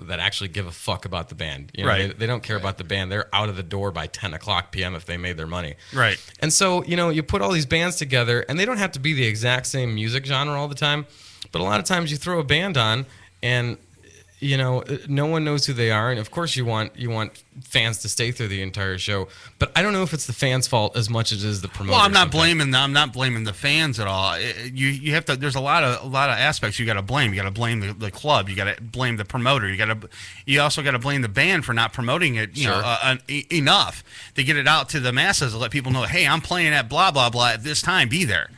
[SPEAKER 20] actually give a fuck about the band.
[SPEAKER 9] Right.
[SPEAKER 20] They don't care about the band. They're out of the door by 10 o'clock p.m. if they made their money.
[SPEAKER 9] Right.
[SPEAKER 20] And so, you put all these bands together, and they don't have to be the exact same music genre all the time, but a lot of times you throw a band on, and no one knows who they are, and of course you want fans to stay through the entire show. But I don't know if it's the fans' fault as much as it is the promoter.
[SPEAKER 9] Well, I'm not blaming the fans at all. You have to. There's a lot of aspects you got to blame. You got to blame the club. You got to blame the promoter. You also got to blame the band for not promoting it enough to get it out to the masses, to let people know, hey, I'm playing at blah blah blah at this time. Be there.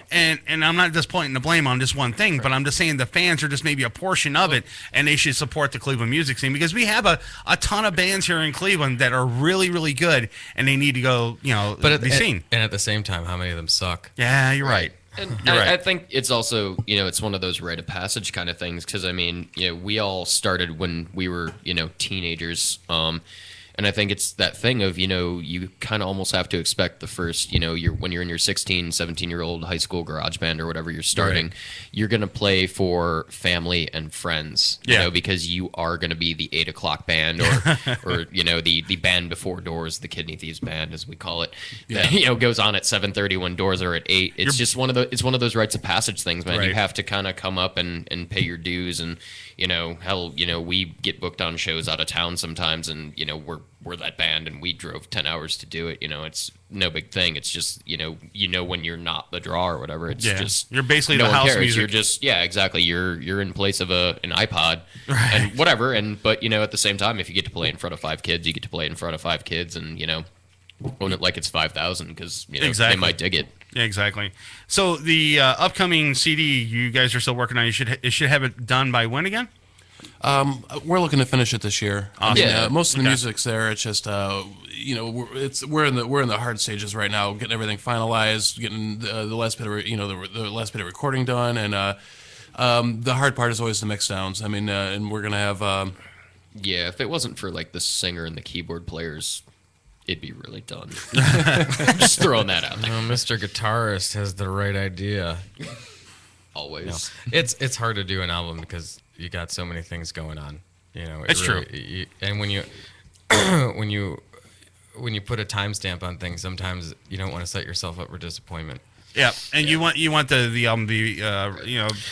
[SPEAKER 9] And I'm not just pointing the blame on just one thing, but I'm just saying the fans are just maybe a portion of it, and they should support the Cleveland music scene, because we have a ton of bands here in Cleveland that are really, really good, and they need to go, be seen.
[SPEAKER 20] And at the same time, how many of them suck?
[SPEAKER 9] Yeah, you're right.
[SPEAKER 17] And I think it's also, it's one of those rite of passage kind of things, because, we all started when we were, teenagers. And I think it's that thing of, you kind of almost have to expect the first, when you're in your 16, 17-year-old high school garage band or whatever you're starting, you're going to play for family and friends, because you are going to be the 8 o'clock band or the band before doors, the Kidney Thieves band, as we call it, that, goes on at 7:30 when doors are at 8. It's one of those rites of passage things, man. Right. You have to kind of come up and pay your dues, and, we get booked on shows out of town sometimes, and, we're that band, and we drove 10 hours to do it. It's no big thing. It's just, when you're not the draw or whatever, it's just,
[SPEAKER 9] you're basically the house music.
[SPEAKER 17] You're just, exactly. You're in place of an iPod and whatever. But, at the same time, if you get to play in front of 5 kids, you get to play in front of 5 kids, and, own it like it's 5,000, because, they might dig it.
[SPEAKER 9] Yeah, exactly. So the upcoming CD you guys are still working on, you should have it done by when again?
[SPEAKER 21] We're looking to finish it this year.
[SPEAKER 9] Awesome.
[SPEAKER 21] Most of the music's there. It's just we're in the hard stages right now, getting everything finalized, getting the last bit of the last bit of recording done, and the hard part is always the mix downs. And we're gonna have.
[SPEAKER 17] If it wasn't for like the singer and the keyboard players, it'd be really done. Just throwing that out there.
[SPEAKER 20] Mr. Guitarist has the right idea.
[SPEAKER 17] Always.
[SPEAKER 20] It's hard to do an album because you got so many things going on.
[SPEAKER 9] It's true.
[SPEAKER 20] And when you when you put a timestamp on things, sometimes you don't want to set yourself up for disappointment.
[SPEAKER 9] Yeah, and you want the album to be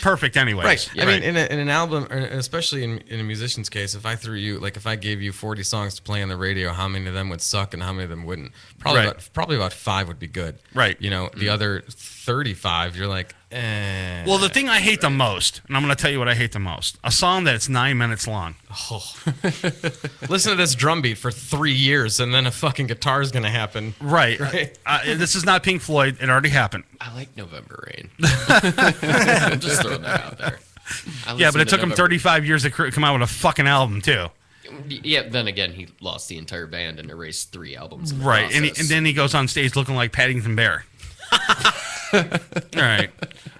[SPEAKER 9] perfect anyways.
[SPEAKER 20] Right. I mean, in an album, or especially in a musician's case, if I if I gave you 40 songs to play on the radio, how many of them would suck and how many of them wouldn't? Probably about 5 would be good.
[SPEAKER 9] Right.
[SPEAKER 20] The other 35, you're like, eh.
[SPEAKER 9] Well, the thing I hate the most, and I'm going to tell you what I hate the most, a song that's 9 minutes long.
[SPEAKER 20] Oh. Listen to this drum beat for 3 years, and then a fucking guitar is going to happen.
[SPEAKER 9] Right. This is not Pink Floyd. It already happened.
[SPEAKER 17] I like November Rain. I'm just throwing that out there.
[SPEAKER 9] Yeah, but it took him 35 years to come out with a fucking album, too.
[SPEAKER 17] Yeah, then again, he lost the entire band and erased 3 albums.
[SPEAKER 9] Right, and then he goes on stage looking like Paddington Bear. All right.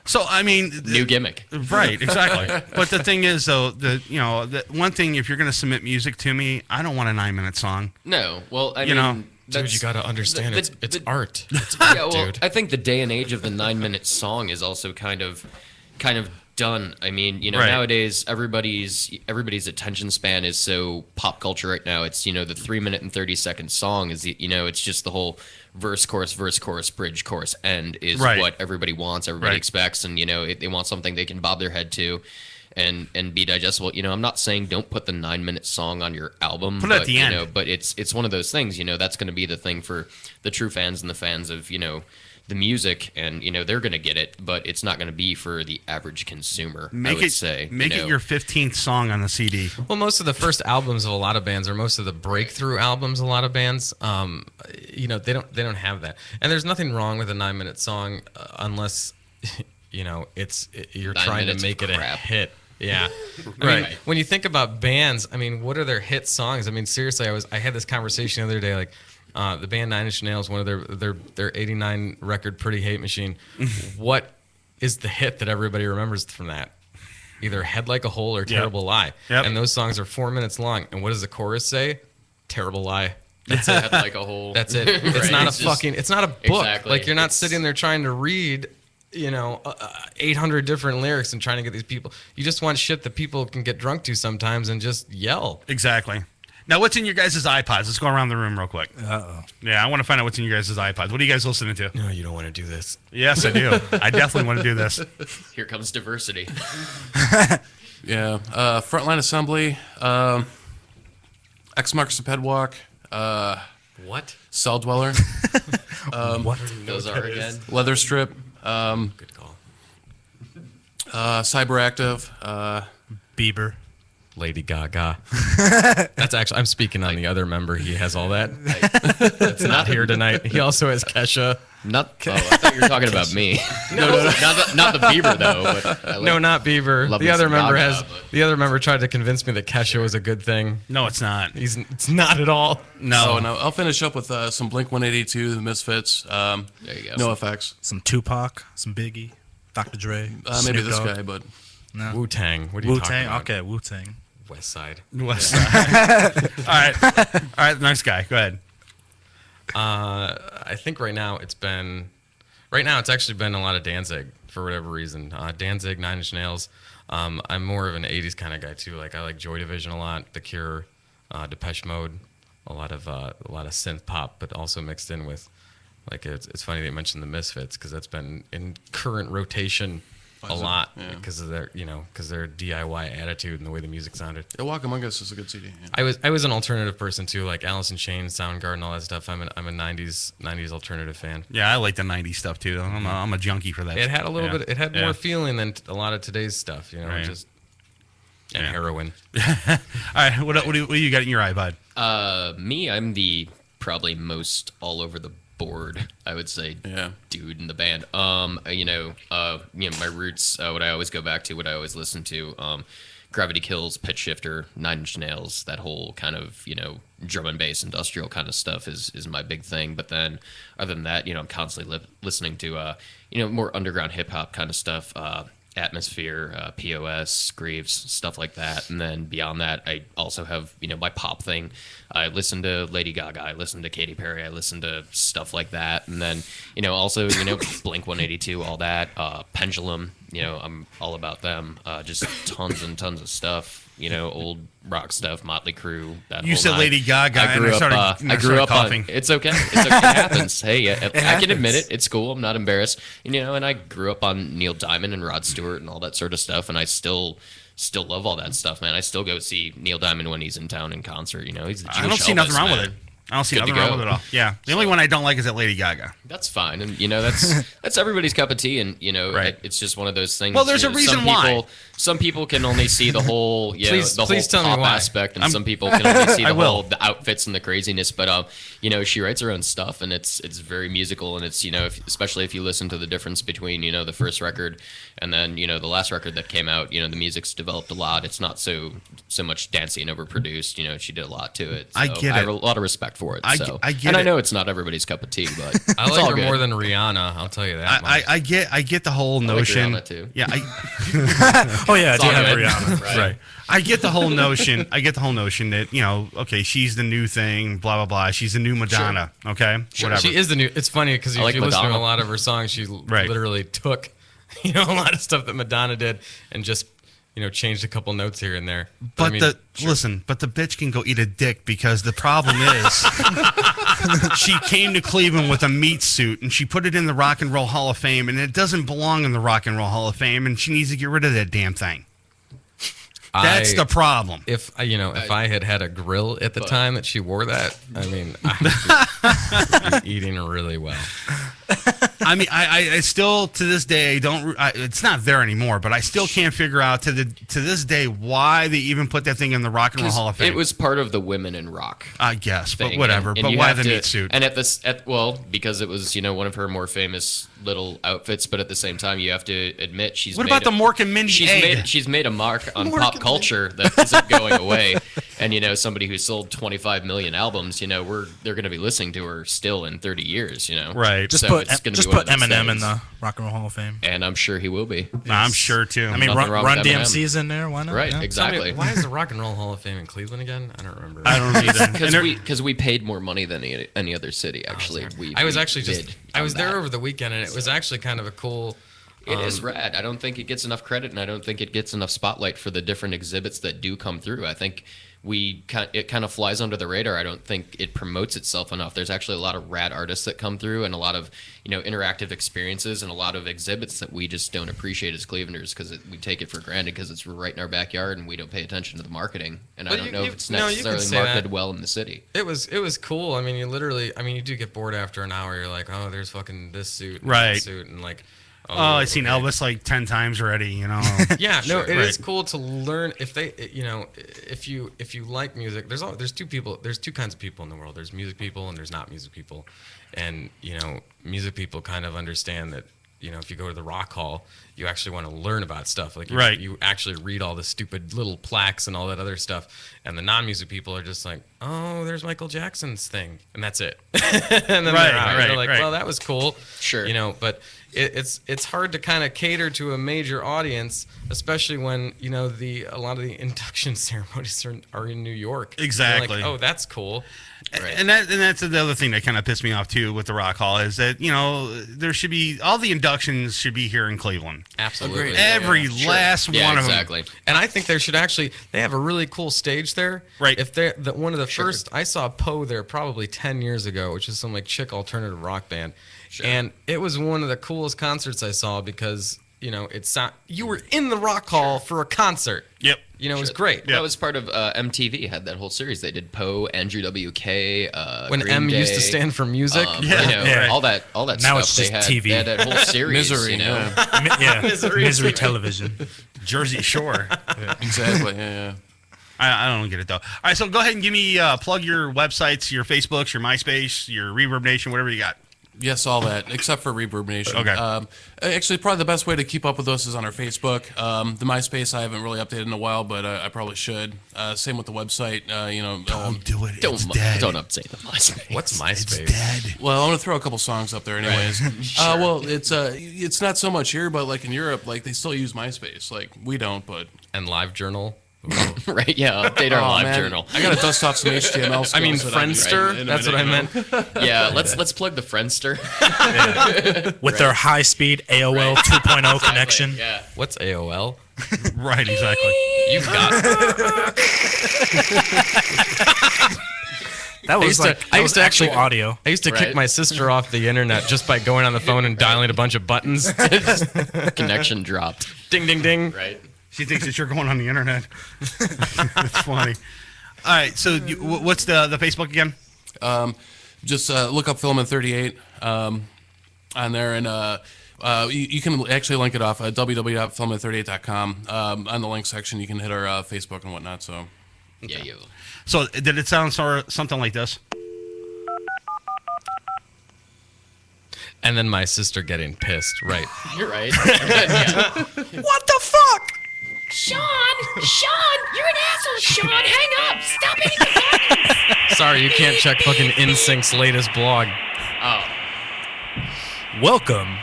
[SPEAKER 9] So I mean,
[SPEAKER 17] new gimmick.
[SPEAKER 9] Right, exactly. But the thing is, though, the one thing, if you're going to submit music to me, I don't want a 9-minute song.
[SPEAKER 17] No, well, I mean,
[SPEAKER 20] dude, you got to understand it's art. It's art,
[SPEAKER 17] yeah, well,
[SPEAKER 20] dude.
[SPEAKER 17] I think the day and age of the 9-minute song is also kind of done. I mean, nowadays everybody's attention span is so pop culture right now. It's the 3-minute and 30-second song is it's just the whole verse, chorus, bridge, chorus, end is what everybody wants, everybody expects, and they want something they can bob their head to and be digestible. I'm not saying don't put the 9-minute song on your album,
[SPEAKER 9] put it at the end.
[SPEAKER 17] But it's one of those things, that's going to be the thing for the true fans and the fans of the music, and they're going to get it, but it's not going to be for the average consumer. Make it
[SPEAKER 9] your 15th song on the CD.
[SPEAKER 20] Well, most of the first albums of a lot of bands, or most of the breakthrough albums, of a lot of bands, they don't have that. And there's nothing wrong with a 9-minute song unless you're trying to make it a hit. Yeah. I mean, when you think about bands, I mean, what are their hit songs? I mean, seriously, I had this conversation the other day, like. The band 9 Inch Nails, one of their 89 record, Pretty Hate Machine. What is the hit that everybody remembers from that? Either Head Like a Hole or Terrible Lie. Yep. And those songs are 4 minutes long. And what does the chorus say? Terrible Lie.
[SPEAKER 17] That's it. Head Like a Hole.
[SPEAKER 20] That's it. It's not it's not a book.
[SPEAKER 17] Exactly.
[SPEAKER 20] Like, you're not sitting there trying to read 800 different lyrics and trying to get these people. You just want shit that people can get drunk to sometimes and just yell.
[SPEAKER 9] Exactly. Now, what's in your guys' iPods? Let's go around the room real quick. Uh-oh. Yeah, I want to find out what's in your guys' iPods. What are you guys listening to?
[SPEAKER 20] No, you don't want to do this.
[SPEAKER 9] Yes, I do. I definitely want to do this.
[SPEAKER 17] Here comes diversity.
[SPEAKER 21] Yeah. Frontline Assembly. X Marks the Pedwalk.
[SPEAKER 20] What?
[SPEAKER 21] Cell Dweller.
[SPEAKER 20] What
[SPEAKER 17] those are again?
[SPEAKER 21] Leather Strip.
[SPEAKER 20] Good call.
[SPEAKER 21] Cyberactive.
[SPEAKER 20] Bieber. Lady Gaga. That's actually, I'm speaking on the other member. He has all that. That's not here tonight. He also has Kesha.
[SPEAKER 17] I thought you were talking about me. No, not the Bieber though. But
[SPEAKER 20] no, not Bieber. The other member The other member tried to convince me that Kesha was a good thing.
[SPEAKER 9] No, it's not.
[SPEAKER 20] It's not at all.
[SPEAKER 9] No.
[SPEAKER 21] No. I'll finish up with some Blink 182, The Misfits. There
[SPEAKER 17] you go.
[SPEAKER 21] No effects.
[SPEAKER 5] Some Tupac, some Biggie, Dr. Dre.
[SPEAKER 21] Maybe this guy, but
[SPEAKER 5] no.
[SPEAKER 20] Wu-Tang. What are you talking about?
[SPEAKER 5] Okay, Wu-Tang.
[SPEAKER 20] West Side.
[SPEAKER 9] All right. Nice guy. Go ahead.
[SPEAKER 20] I think right now it's actually been a lot of Danzig for whatever reason. Danzig, 9 Inch Nails. I'm more of an 80s kind of guy too. Like, I like Joy Division a lot, The Cure, Depeche Mode, a lot of synth pop, but also mixed in with, like, it's funny that you mentioned the Misfits, because that's been in current rotation a lot because of their DIY attitude and the way the music sounded.
[SPEAKER 21] Yeah, Walk Among Us is a good CD.
[SPEAKER 20] Yeah. I was an alternative person too, like Alice in Chains, Soundgarden, all that stuff. I'm a 90s alternative fan.
[SPEAKER 9] Yeah, I like the 90s stuff too. I'm a junkie for that.
[SPEAKER 20] It had a little bit. It had more feeling than a lot of today's stuff. Just heroin.
[SPEAKER 9] All right, what do you got in your iPod?
[SPEAKER 17] Me, I'm the probably most all over the board, I would say, dude in the band. My roots, what I always go back to, what I always listen to, Gravity Kills, Pitch Shifter, 9 Inch Nails, that whole kind of, drum and bass industrial kind of stuff is my big thing. But then other than that, I'm constantly listening to, more underground hip hop kind of stuff, Atmosphere, POS, Greaves, stuff like that. And then beyond that, I also have, my pop thing. I listen to Lady Gaga, I listen to Katy Perry, I listen to stuff like that. And then, also, Blink 182, all that, Pendulum, I'm all about them. Just tons and tons of stuff. Old rock stuff, Motley Crue.
[SPEAKER 9] You said Lady Gaga, and I
[SPEAKER 17] grew up
[SPEAKER 9] coughing.
[SPEAKER 17] It's okay. It happens. Hey, I can admit it. It's cool. I'm not embarrassed. And I grew up on Neil Diamond and Rod Stewart and all that sort of stuff, and I still love all that stuff, man. I still go see Neil Diamond when he's in town in concert. He's the Jewish
[SPEAKER 9] I don't see
[SPEAKER 17] Elvis,
[SPEAKER 9] nothing wrong
[SPEAKER 17] man.
[SPEAKER 9] with it. I don't see
[SPEAKER 17] Good to
[SPEAKER 9] nothing wrong
[SPEAKER 17] go.
[SPEAKER 9] with it at all. Yeah. The only one I don't like is that Lady Gaga.
[SPEAKER 17] That's fine, and that's everybody's cup of tea, and it's just one of those things.
[SPEAKER 9] Well, there's a reason why.
[SPEAKER 17] Some people can only see the whole,
[SPEAKER 20] Please
[SPEAKER 17] the
[SPEAKER 20] tell me
[SPEAKER 17] whole pop
[SPEAKER 20] why.
[SPEAKER 17] aspect, and some people can only see
[SPEAKER 9] I will.
[SPEAKER 17] the outfits and the craziness. But she writes her own stuff, and it's very musical, and it's especially if you listen to the difference between the first record and then the last record that came out. The music's developed a lot. It's not so much dancey and overproduced. She did a lot to it. So
[SPEAKER 9] I get it.
[SPEAKER 17] I have a lot of respect for it.
[SPEAKER 9] I
[SPEAKER 17] get
[SPEAKER 9] it.
[SPEAKER 17] I know it's not everybody's cup of tea, but
[SPEAKER 20] I
[SPEAKER 17] it's
[SPEAKER 20] like
[SPEAKER 17] all
[SPEAKER 20] her
[SPEAKER 17] good.
[SPEAKER 20] more than Rihanna. I'll tell you that. much.
[SPEAKER 9] I get the whole notion.
[SPEAKER 17] Rihanna, too.
[SPEAKER 9] Yeah.
[SPEAKER 5] Oh yeah, I
[SPEAKER 17] It's
[SPEAKER 5] do
[SPEAKER 17] all
[SPEAKER 5] have
[SPEAKER 17] good.
[SPEAKER 5] Rihanna.
[SPEAKER 9] Right. I get the whole notion. That okay, she's the new thing. Blah blah blah. She's the new Madonna.
[SPEAKER 17] Sure.
[SPEAKER 9] Okay.
[SPEAKER 20] Sure.
[SPEAKER 9] Whatever.
[SPEAKER 20] She is the new. It's funny because if
[SPEAKER 17] like
[SPEAKER 20] you listen to
[SPEAKER 17] Madonna.
[SPEAKER 20] a lot of her songs, she literally took a lot of stuff that Madonna did and just changed a couple notes here and there.
[SPEAKER 9] But the bitch can go eat a dick, because the problem is she came to Cleveland with a meat suit and she put it in the Rock and Roll Hall of Fame, and it doesn't belong in the Rock and Roll Hall of Fame, and she needs to get rid of that damn thing. That's the problem.
[SPEAKER 20] If I had a grill at the time that she wore that, I would be eating really well.
[SPEAKER 9] I still to this day it's not there anymore, but I still can't figure out to this day why they even put that thing in the Rock and Roll Hall of Fame.
[SPEAKER 17] It was part of the women in rock.
[SPEAKER 9] I guess,
[SPEAKER 17] thing.
[SPEAKER 9] but whatever.
[SPEAKER 17] And
[SPEAKER 9] but
[SPEAKER 17] you
[SPEAKER 9] why
[SPEAKER 17] have
[SPEAKER 9] the
[SPEAKER 17] to-
[SPEAKER 9] meat suit?
[SPEAKER 17] And because it was one of her more famous little outfits, but at the same time you have to admit she's.
[SPEAKER 9] What
[SPEAKER 17] made
[SPEAKER 9] about the Mork and Mindy egg?
[SPEAKER 17] She's made a mark on pop culture that isn't going away, and somebody who sold 25 million albums, they're going to be listening to her still in 30 years,
[SPEAKER 9] Right.
[SPEAKER 5] Just
[SPEAKER 17] So
[SPEAKER 5] put
[SPEAKER 17] it's gonna be one of those
[SPEAKER 5] Eminem in
[SPEAKER 17] things.
[SPEAKER 5] the Rock and Roll Hall of Fame.
[SPEAKER 17] And I'm sure he will be.
[SPEAKER 9] I'm sure too.
[SPEAKER 5] I mean,
[SPEAKER 17] Nothing wrong
[SPEAKER 5] Run
[SPEAKER 17] with Eminem.
[SPEAKER 5] DMC's in there. Why not?
[SPEAKER 17] Right,
[SPEAKER 5] Yeah.
[SPEAKER 17] exactly.
[SPEAKER 20] Why is the Rock and Roll Hall of Fame in Cleveland again? I don't remember.
[SPEAKER 9] I don't either.
[SPEAKER 17] Because we paid more money than any other city. Actually,
[SPEAKER 20] I was actually
[SPEAKER 17] bid
[SPEAKER 20] I was
[SPEAKER 17] on
[SPEAKER 20] there
[SPEAKER 17] that.
[SPEAKER 20] over the weekend, and it was actually kind of a cool.
[SPEAKER 17] It is rad. I don't think it gets enough credit, and I don't think it gets enough spotlight for the different exhibits that do come through. I think it kind of flies under the radar. I don't think it promotes itself enough. There's actually a lot of rad artists that come through, and a lot of interactive experiences, and a lot of exhibits that we just don't appreciate as Clevelanders because we take it for granted because it's right in our backyard, and we don't pay attention to the marketing. And I don't know if it's necessarily marketed well in the city.
[SPEAKER 20] It was cool. I mean, you do get bored after an hour. You're like, oh, there's fucking this suit, and
[SPEAKER 9] Right.
[SPEAKER 20] that suit, and like.
[SPEAKER 9] I've seen Elvis like 10 times already.
[SPEAKER 20] Yeah, no,
[SPEAKER 9] Sure.
[SPEAKER 20] it is
[SPEAKER 9] Right.
[SPEAKER 20] cool to learn if you like music. There's two kinds of people in the world. There's music people and there's not music people, and music people kind of understand that. If you go to the Rock Hall, you actually want to learn about stuff. Like you actually read all the stupid little plaques and all that other stuff. And the non-music people are just like, oh, there's Michael Jackson's thing, and that's it. And then they're out. They're like, well, that was cool.
[SPEAKER 17] Sure.
[SPEAKER 20] But it's hard to kind of cater to a major audience, especially when a lot of the induction ceremonies are in New York.
[SPEAKER 9] Exactly.
[SPEAKER 20] You're like, oh, that's cool.
[SPEAKER 9] Right. And that's the other thing that kind of pissed me off too with the Rock Hall is that there should be all the inductions should be here in Cleveland.
[SPEAKER 20] Absolutely.
[SPEAKER 9] Every last one of
[SPEAKER 17] exactly.
[SPEAKER 20] them. And I think they have a really cool stage there.
[SPEAKER 9] Right.
[SPEAKER 20] If they're one of the first, I saw Poe there probably 10 years ago, which is some like chick alternative rock band.
[SPEAKER 17] Sure.
[SPEAKER 20] And it was one of the coolest concerts I saw because, you were in the Rock Hall for a concert.
[SPEAKER 9] Yep.
[SPEAKER 20] It was great.
[SPEAKER 17] That was part of MTV had that whole series. They did Poe, Andrew WK,
[SPEAKER 20] when
[SPEAKER 17] Green
[SPEAKER 20] M
[SPEAKER 17] Day,
[SPEAKER 20] used to stand for music.
[SPEAKER 17] all that
[SPEAKER 5] Now
[SPEAKER 17] stuff.
[SPEAKER 5] it's just
[SPEAKER 17] they had,
[SPEAKER 5] TV.
[SPEAKER 17] They had that whole series.
[SPEAKER 21] Misery,
[SPEAKER 5] Misery television.
[SPEAKER 9] Jersey Shore.
[SPEAKER 21] Exactly. Yeah.
[SPEAKER 9] I don't get it though. All right, so go ahead and give me plug your websites, your Facebooks, your MySpace, your Reverb Nation, whatever you got.
[SPEAKER 21] Yes, all that, except for Reverb Nation.
[SPEAKER 9] Okay.
[SPEAKER 21] Actually, probably the best way to keep up with us is on our Facebook. The MySpace I haven't really updated in a while, but I probably should. Same with the website.
[SPEAKER 9] Don't do it.
[SPEAKER 17] Don't
[SPEAKER 9] It's dead.
[SPEAKER 17] don't update the MySpace.
[SPEAKER 20] What's MySpace?
[SPEAKER 9] It's dead.
[SPEAKER 21] Well, I'm gonna throw a couple songs up there, anyways.
[SPEAKER 17] Sure.
[SPEAKER 21] Well, it's not so much here, but like in Europe, like they still use MySpace. Like we don't, but
[SPEAKER 20] And LiveJournal
[SPEAKER 17] Right, yeah, update our live journal.
[SPEAKER 21] I gotta dust off some HTML skills.
[SPEAKER 20] I mean, Friendster. That's what I meant.
[SPEAKER 17] Yeah, let's plug the Friendster.
[SPEAKER 5] With their high-speed AOL 2.0 connection.
[SPEAKER 17] Yeah.
[SPEAKER 20] What's AOL?
[SPEAKER 9] Right, exactly.
[SPEAKER 17] You've got
[SPEAKER 5] That was
[SPEAKER 20] I used to actually
[SPEAKER 5] audio.
[SPEAKER 20] I used to kick my sister off the internet just by going on the phone and dialing a bunch of buttons.
[SPEAKER 17] Connection dropped.
[SPEAKER 20] Ding, ding, ding.
[SPEAKER 17] Right.
[SPEAKER 9] She thinks that you're going on the internet. It's funny. All right, so what's the Facebook again?
[SPEAKER 21] Just look up Filament 38 on there, and you can actually link it off at www.filament38.com. On the link section, you can hit our Facebook and whatnot. So,
[SPEAKER 17] yeah, you.
[SPEAKER 9] So, did it sound something like this?
[SPEAKER 20] And then my sister getting pissed. Right.
[SPEAKER 17] You're right.
[SPEAKER 5] Yeah. What the fuck?
[SPEAKER 2] Sean, you're an asshole. Sean, hang up. Stop hitting the buttons.
[SPEAKER 20] Sorry, you can't check fucking InSync's latest blog.
[SPEAKER 17] Oh.
[SPEAKER 5] Welcome.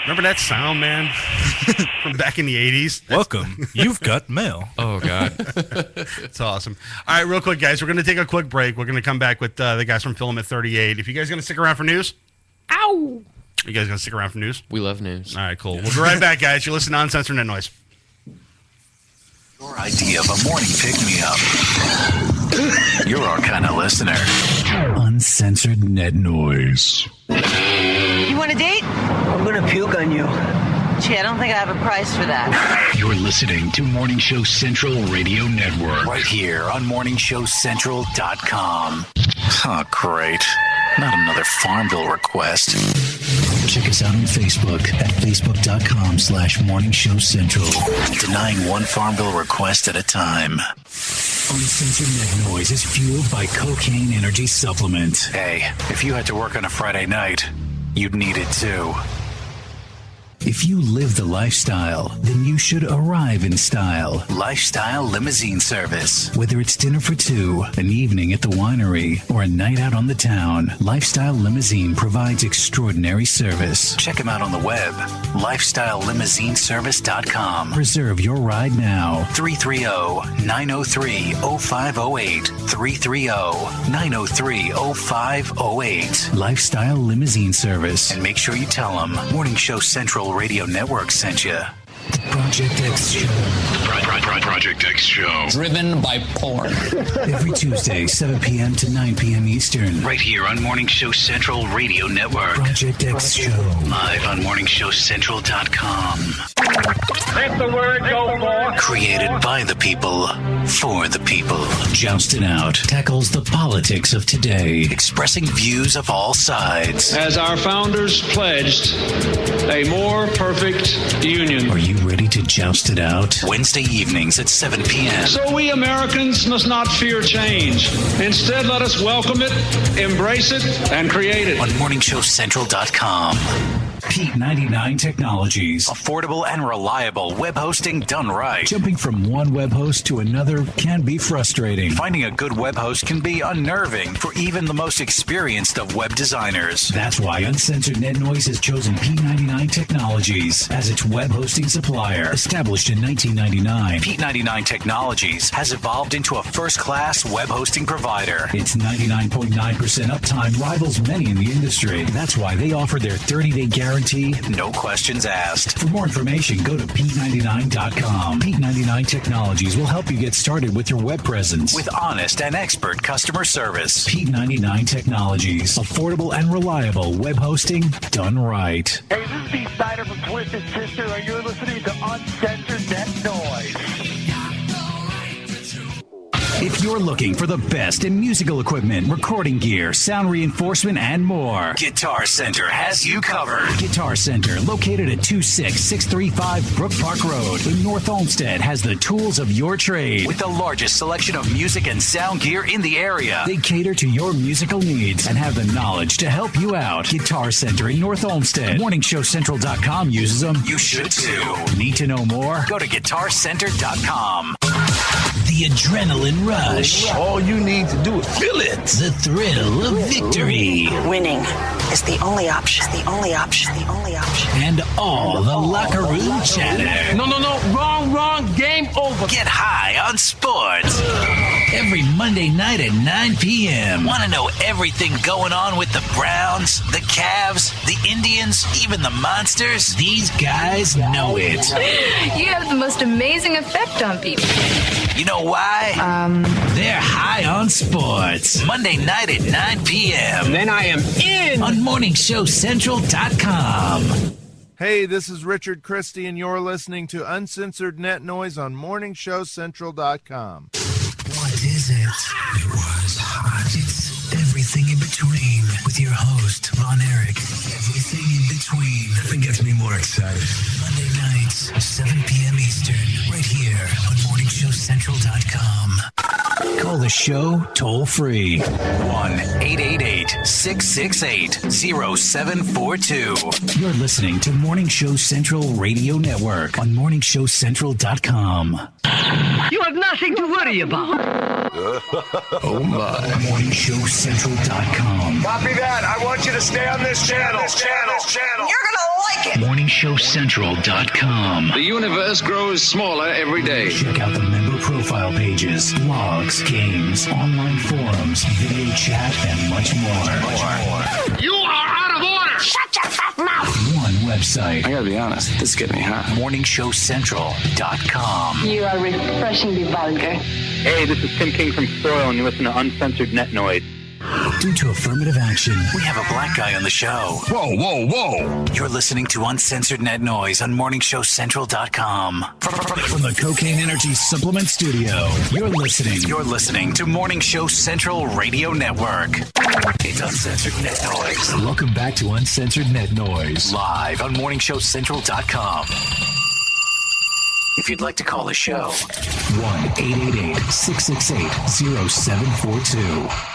[SPEAKER 9] Remember that sound, man? From back in the 80s?
[SPEAKER 5] Welcome. You've got mail.
[SPEAKER 20] Oh, God.
[SPEAKER 9] It's awesome. All right, real quick, guys. We're going to take a quick break. We're going to come back with the guys from Filament 38. If you guys going to stick around for news?
[SPEAKER 2] Ow!
[SPEAKER 9] You guys going to stick around for news?
[SPEAKER 17] We love news.
[SPEAKER 9] All right, cool. We'll be right back, guys. You're listening to Uncensored Net Noise.
[SPEAKER 6] Your idea of a morning pick-me-up. You're our kind of listener. Uncensored Net Noise.
[SPEAKER 12] You want a date?
[SPEAKER 18] I'm gonna puke on you.
[SPEAKER 12] Gee, I don't think I have a price for that.
[SPEAKER 6] You're listening to Morning Show Central Radio Network. Right here on MorningShowCentral.com. Oh, great. Not another Farmville request. Check us out on Facebook at Facebook.com/MorningShowCentral. Denying one Farmville request at a time. Uncensored Net Noise is fueled by Cocaine Energy Supplement. Hey, if you had to work on a Friday night, you'd need it too. If you live the lifestyle, then you should arrive in style. Lifestyle Limousine Service. Whether it's dinner for two, an evening at the winery, or a night out on the town, Lifestyle Limousine provides extraordinary service. Check them out on the web, lifestylelimousineservice.com. Reserve your ride now. 330-903-0508. 330-903-0508. Lifestyle Limousine Service. And make sure you tell them Morning Show Central Radio Network sent you. Project X Show. Project X Show.
[SPEAKER 18] Driven by porn.
[SPEAKER 6] Every Tuesday, 7 p.m. to 9 p.m. Eastern. Right here on Morning Show Central Radio Network. Project X Show. Live on MorningShowCentral.com.
[SPEAKER 11] Let the word go forth.
[SPEAKER 6] Created by the people, for the people. Jousted Out tackles the politics of today, expressing views of all sides.
[SPEAKER 22] As our founders pledged, a more perfect union.
[SPEAKER 6] Are you ready to joust it out? Wednesday evenings at 7 p.m.
[SPEAKER 22] So we Americans must not fear change. Instead, let us welcome it, embrace it, and create it.
[SPEAKER 6] On MorningShowCentral.com. Pete 99 Technologies. Affordable and reliable web hosting done right. Jumping from one web host to another can be frustrating. Finding a good web host can be unnerving for even the most experienced of web designers. That's why Uncensored Net Noise has chosen P99 Technologies as its web hosting supplier. Established in 1999, P99 Technologies has evolved into a first-class web hosting provider. Its 99.9% uptime rivals many in the industry. That's why they offer their 30-day guarantee, no questions asked. For more information, go to P99.com. P99 Technologies will help you get started with your web presence with honest and expert customer service. P99 Technologies. Affordable and reliable web hosting done right.
[SPEAKER 11] Hey, this is Steve Snyder from Twisted Sister, and you're listening to Uncensored Net Noise.
[SPEAKER 6] If you're looking for the best in musical equipment, recording gear, sound reinforcement, and more, Guitar Center has you covered. Guitar Center, located at 26635 Brook Park Road in North Olmsted, has the tools of your trade with the largest selection of music and sound gear in the area. They cater to your musical needs and have the knowledge to help you out. Guitar Center in North Olmsted. MorningShowCentral.com uses them. You should too. Need to know more? Go to GuitarCenter.com. The adrenaline rush.
[SPEAKER 11] All you need to do is feel it.
[SPEAKER 6] The thrill of victory.
[SPEAKER 12] Winning is the only option. The only option. The only option.
[SPEAKER 6] And all the locker room chatter.
[SPEAKER 11] No. Wrong game.
[SPEAKER 6] Get high on sports. Every Monday night at 9 p.m. Want to know everything going on with the Browns, the Cavs, the Indians, even the Monsters? These guys know it.
[SPEAKER 7] You have the most amazing effect on people.
[SPEAKER 6] You know why? They're high on sports. Monday night at 9 p.m.
[SPEAKER 8] Then I am in
[SPEAKER 6] on MorningShowCentral.com.
[SPEAKER 23] Hey, this is Richard Christie, and you're listening to Uncensored Net Noise on MorningShowCentral.com.
[SPEAKER 4] What is it? It was hot. It's everything in between with your host, Von Erich. Everything in between. Nothing gets me more excited. Monday nights, 7 p.m. Eastern, right here on MorningShowCentral.com.
[SPEAKER 6] Call the show toll free. 1-888-668-0742. You're listening to Morning Show Central Radio Network on MorningShowCentral.com.
[SPEAKER 8] You have nothing to worry about.
[SPEAKER 6] Oh my. MorningShowCentral.com.
[SPEAKER 1] Copy that. I want you to stay on this channel. You're gonna like it.
[SPEAKER 6] MorningShowCentral.com.
[SPEAKER 22] The universe grows smaller every day.
[SPEAKER 6] Check out the member profile pages, blogs, games, online forums, video chat, and much more.
[SPEAKER 8] You are out of order.
[SPEAKER 1] Shut your fat mouth.
[SPEAKER 6] One website.
[SPEAKER 22] I gotta be honest, this is getting me hot.
[SPEAKER 6] MorningShowCentral.com.
[SPEAKER 16] You are refreshingly vulgar.
[SPEAKER 24] Hey, this is Tim King from Soil, and you listen to Uncensored Net Noise.
[SPEAKER 6] Due to affirmative action, we have a black guy on the show.
[SPEAKER 1] Whoa, whoa, whoa.
[SPEAKER 6] You're listening to Uncensored Net Noise on MorningShowCentral.com. From the Cocaine Energy Supplement Studio, you're listening to Morning Show Central Radio Network. It's Uncensored Net Noise. Welcome back to Uncensored Net Noise. Live on MorningShowCentral.com. If you'd like to call the show, 1-888-668-0742.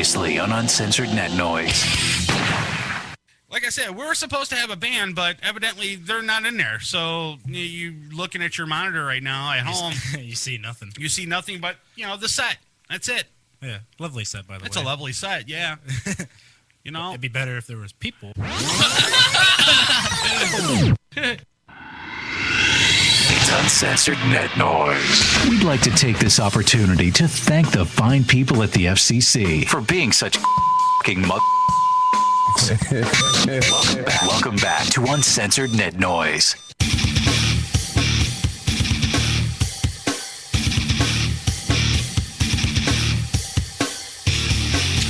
[SPEAKER 6] Previously on Uncensored Net Noise.
[SPEAKER 9] Like I said, we're supposed to have a band, but evidently they're not in there. So you looking at your monitor right now at home.
[SPEAKER 5] You see nothing.
[SPEAKER 9] You see nothing but, the set. That's it.
[SPEAKER 5] Yeah, lovely set, by the way.
[SPEAKER 9] It's a lovely set, yeah.
[SPEAKER 5] It'd be better if there was people.
[SPEAKER 6] It's Uncensored Net Noise. We'd like to take this opportunity to thank the fine people at the FCC for being such f***ing mug. Welcome back to Uncensored Net Noise.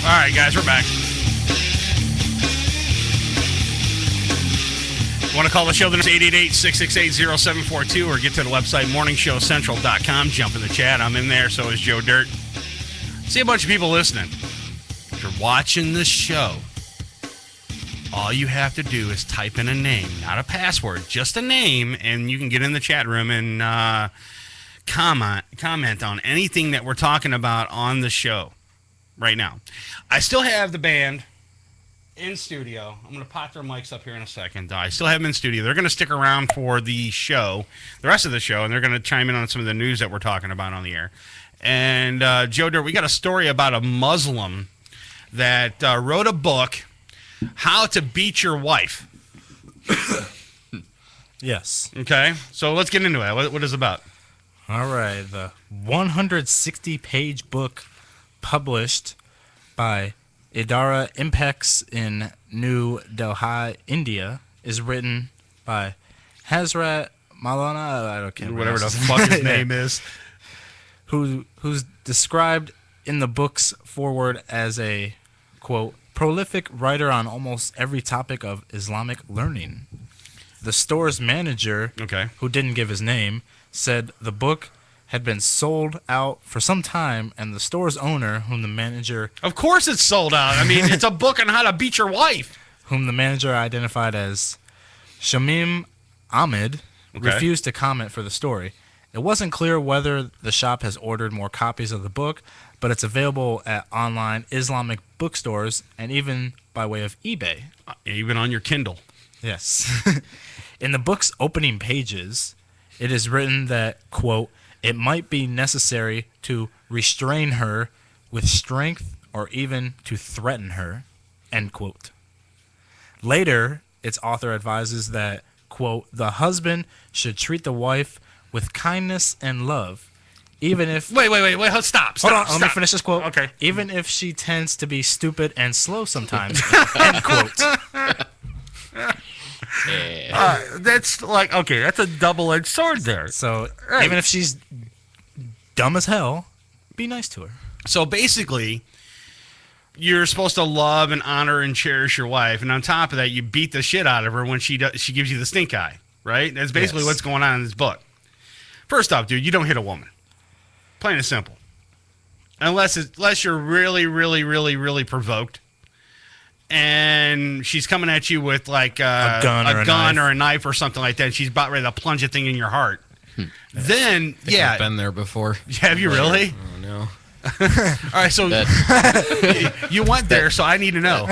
[SPEAKER 9] All right, guys, we're back. Want to call the show? The number is 888-668-0742 or get to the website, morningshowcentral.com. Jump in the chat. I'm in there, so is Joe Dirt. See a bunch of people listening. If you're watching the show, all you have to do is type in a name, not a password, just a name, and you can get in the chat room and comment on anything that we're talking about on the show right now. I still have the band in studio. I'm going to pop their mics up here in a second. I still have them in studio. They're going to stick around for the show, the rest of the show, and they're going to chime in on some of the news that we're talking about on the air. And Joe Dirt, we got a story about a Muslim that wrote a book, How to Beat Your Wife.
[SPEAKER 5] Yes.
[SPEAKER 9] Okay, so let's get into it. What is it about?
[SPEAKER 5] All right, the 160-page book published by Idara Impex in New Delhi, India, is written by Hazrat Maulana, I don't care
[SPEAKER 9] whatever the fuck his name is,
[SPEAKER 5] who's described in the book's foreword as a, quote, prolific writer on almost every topic of Islamic learning. The store's manager, who didn't give his name, said the book had been sold out for some time, and the store's owner, whom the manager...
[SPEAKER 9] Of course it's sold out. I mean, it's a book on how to beat your wife.
[SPEAKER 5] Whom the manager identified as Shamim Ahmed, refused to comment for the story. It wasn't clear whether the shop has ordered more copies of the book, but it's available at online Islamic bookstores and even by way of eBay.
[SPEAKER 9] Even on your Kindle.
[SPEAKER 5] Yes. In the book's opening pages, it is written that, quote, it might be necessary to restrain her with strength or even to threaten her, end quote. Later, its author advises that, quote, the husband should treat the wife with kindness and love, even if...
[SPEAKER 9] Wait, stop.
[SPEAKER 5] Hold on, let me finish this quote. Okay. Even if she tends to be stupid and slow sometimes, end quote.
[SPEAKER 9] That's like, okay, that's a double-edged sword there.
[SPEAKER 5] So even if she's dumb as hell, be nice to her.
[SPEAKER 9] So basically, you're supposed to love and honor and cherish your wife, and on top of that, you beat the shit out of her when she gives you the stink eye, right? That's basically what's going on in this book. First off, dude, you don't hit a woman. Plain and simple. Unless you're really, really, really, really provoked. And she's coming at you with like a gun or a knife or something like that. And she's about ready to plunge a thing in your heart. Then,
[SPEAKER 20] I've been there before.
[SPEAKER 9] Have you really?
[SPEAKER 20] Oh, no.
[SPEAKER 9] All right, so you went there, so I need to know.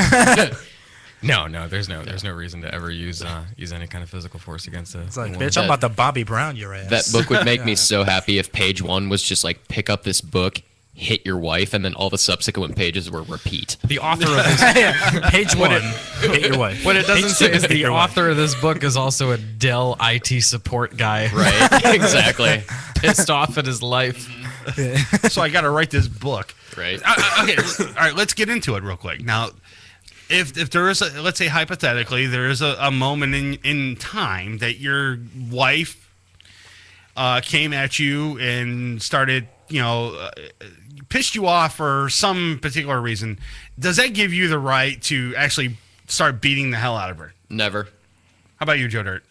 [SPEAKER 20] No, there's no reason to ever use any kind of physical force against a
[SPEAKER 5] It's like,
[SPEAKER 20] woman.
[SPEAKER 5] bitch, I'm about to Bobby Brown your ass.
[SPEAKER 17] That book would make me so happy if page 1 was just like, pick up this book, hit your wife, and then all the subsequent pages were repeat.
[SPEAKER 20] The author of this
[SPEAKER 5] page 1, hit your wife.
[SPEAKER 20] What it doesn't say is the author of this book is also a Dell IT support guy.
[SPEAKER 17] Right, exactly.
[SPEAKER 20] Pissed off at his life.
[SPEAKER 9] So I got to write this book.
[SPEAKER 17] Right.
[SPEAKER 9] Okay, all right, let's get into it real quick. Now, if there is let's say hypothetically, there is a moment in time that your wife came at you and started, pissed you off for some particular reason, does that give you the right to actually start beating the hell out of her?
[SPEAKER 17] Never.
[SPEAKER 9] How about you, Joe Dirt?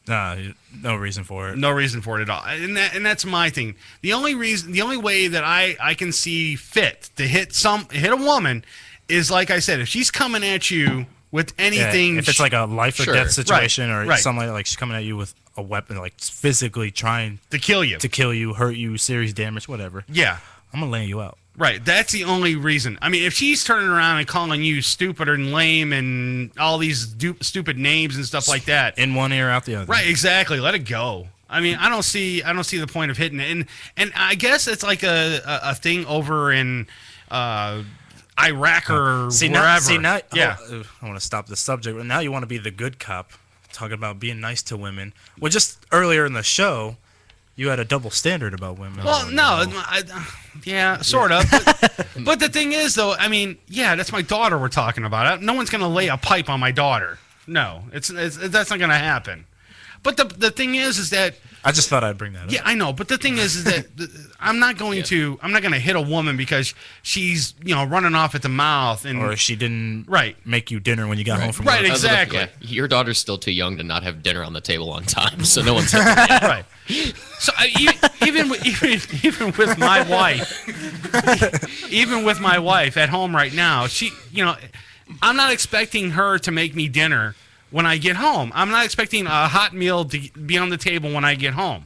[SPEAKER 5] No reason for it.
[SPEAKER 9] No reason for it at all. And that's my thing. The only way that I can see fit to hit a woman is, like I said, if she's coming at you with anything.
[SPEAKER 5] If it's like a life or death situation or something like she's coming at you with a weapon, like physically trying
[SPEAKER 9] to kill you,
[SPEAKER 5] hurt you, serious damage, whatever.
[SPEAKER 9] Yeah.
[SPEAKER 5] I'm going to lay you out.
[SPEAKER 9] Right. That's the only reason. I mean, if she's turning around and calling you stupid and lame and all these stupid names and stuff like that,
[SPEAKER 5] in one ear, out the other.
[SPEAKER 9] Right. Exactly. Let it go. I mean, I don't see the point of hitting it. And I guess it's like a thing over in Iraq or wherever.
[SPEAKER 5] Now,
[SPEAKER 9] yeah.
[SPEAKER 5] I want to stop the subject. But now you want to be the good cop, talking about being nice to women. Well, just earlier in the show, you had a double standard about women.
[SPEAKER 9] Well, no, yeah, sort of. But the thing is, though, I mean, yeah, that's my daughter we're talking about. No one's going to lay a pipe on my daughter. No, that's not going to happen. But the thing is that
[SPEAKER 5] I just thought I'd bring that up.
[SPEAKER 9] Yeah, I know. But the thing is that I'm not going to hit a woman because she's running off at the mouth or
[SPEAKER 5] she didn't make you dinner when you got home from
[SPEAKER 9] work.
[SPEAKER 5] work.
[SPEAKER 9] Exactly.
[SPEAKER 17] Yeah, your daughter's still too young to not have dinner on the table on time, so no one's right.
[SPEAKER 9] So even with my wife, at home right now, I'm not expecting her to make me dinner when I get home. I'm not expecting a hot meal to be on the table when I get home.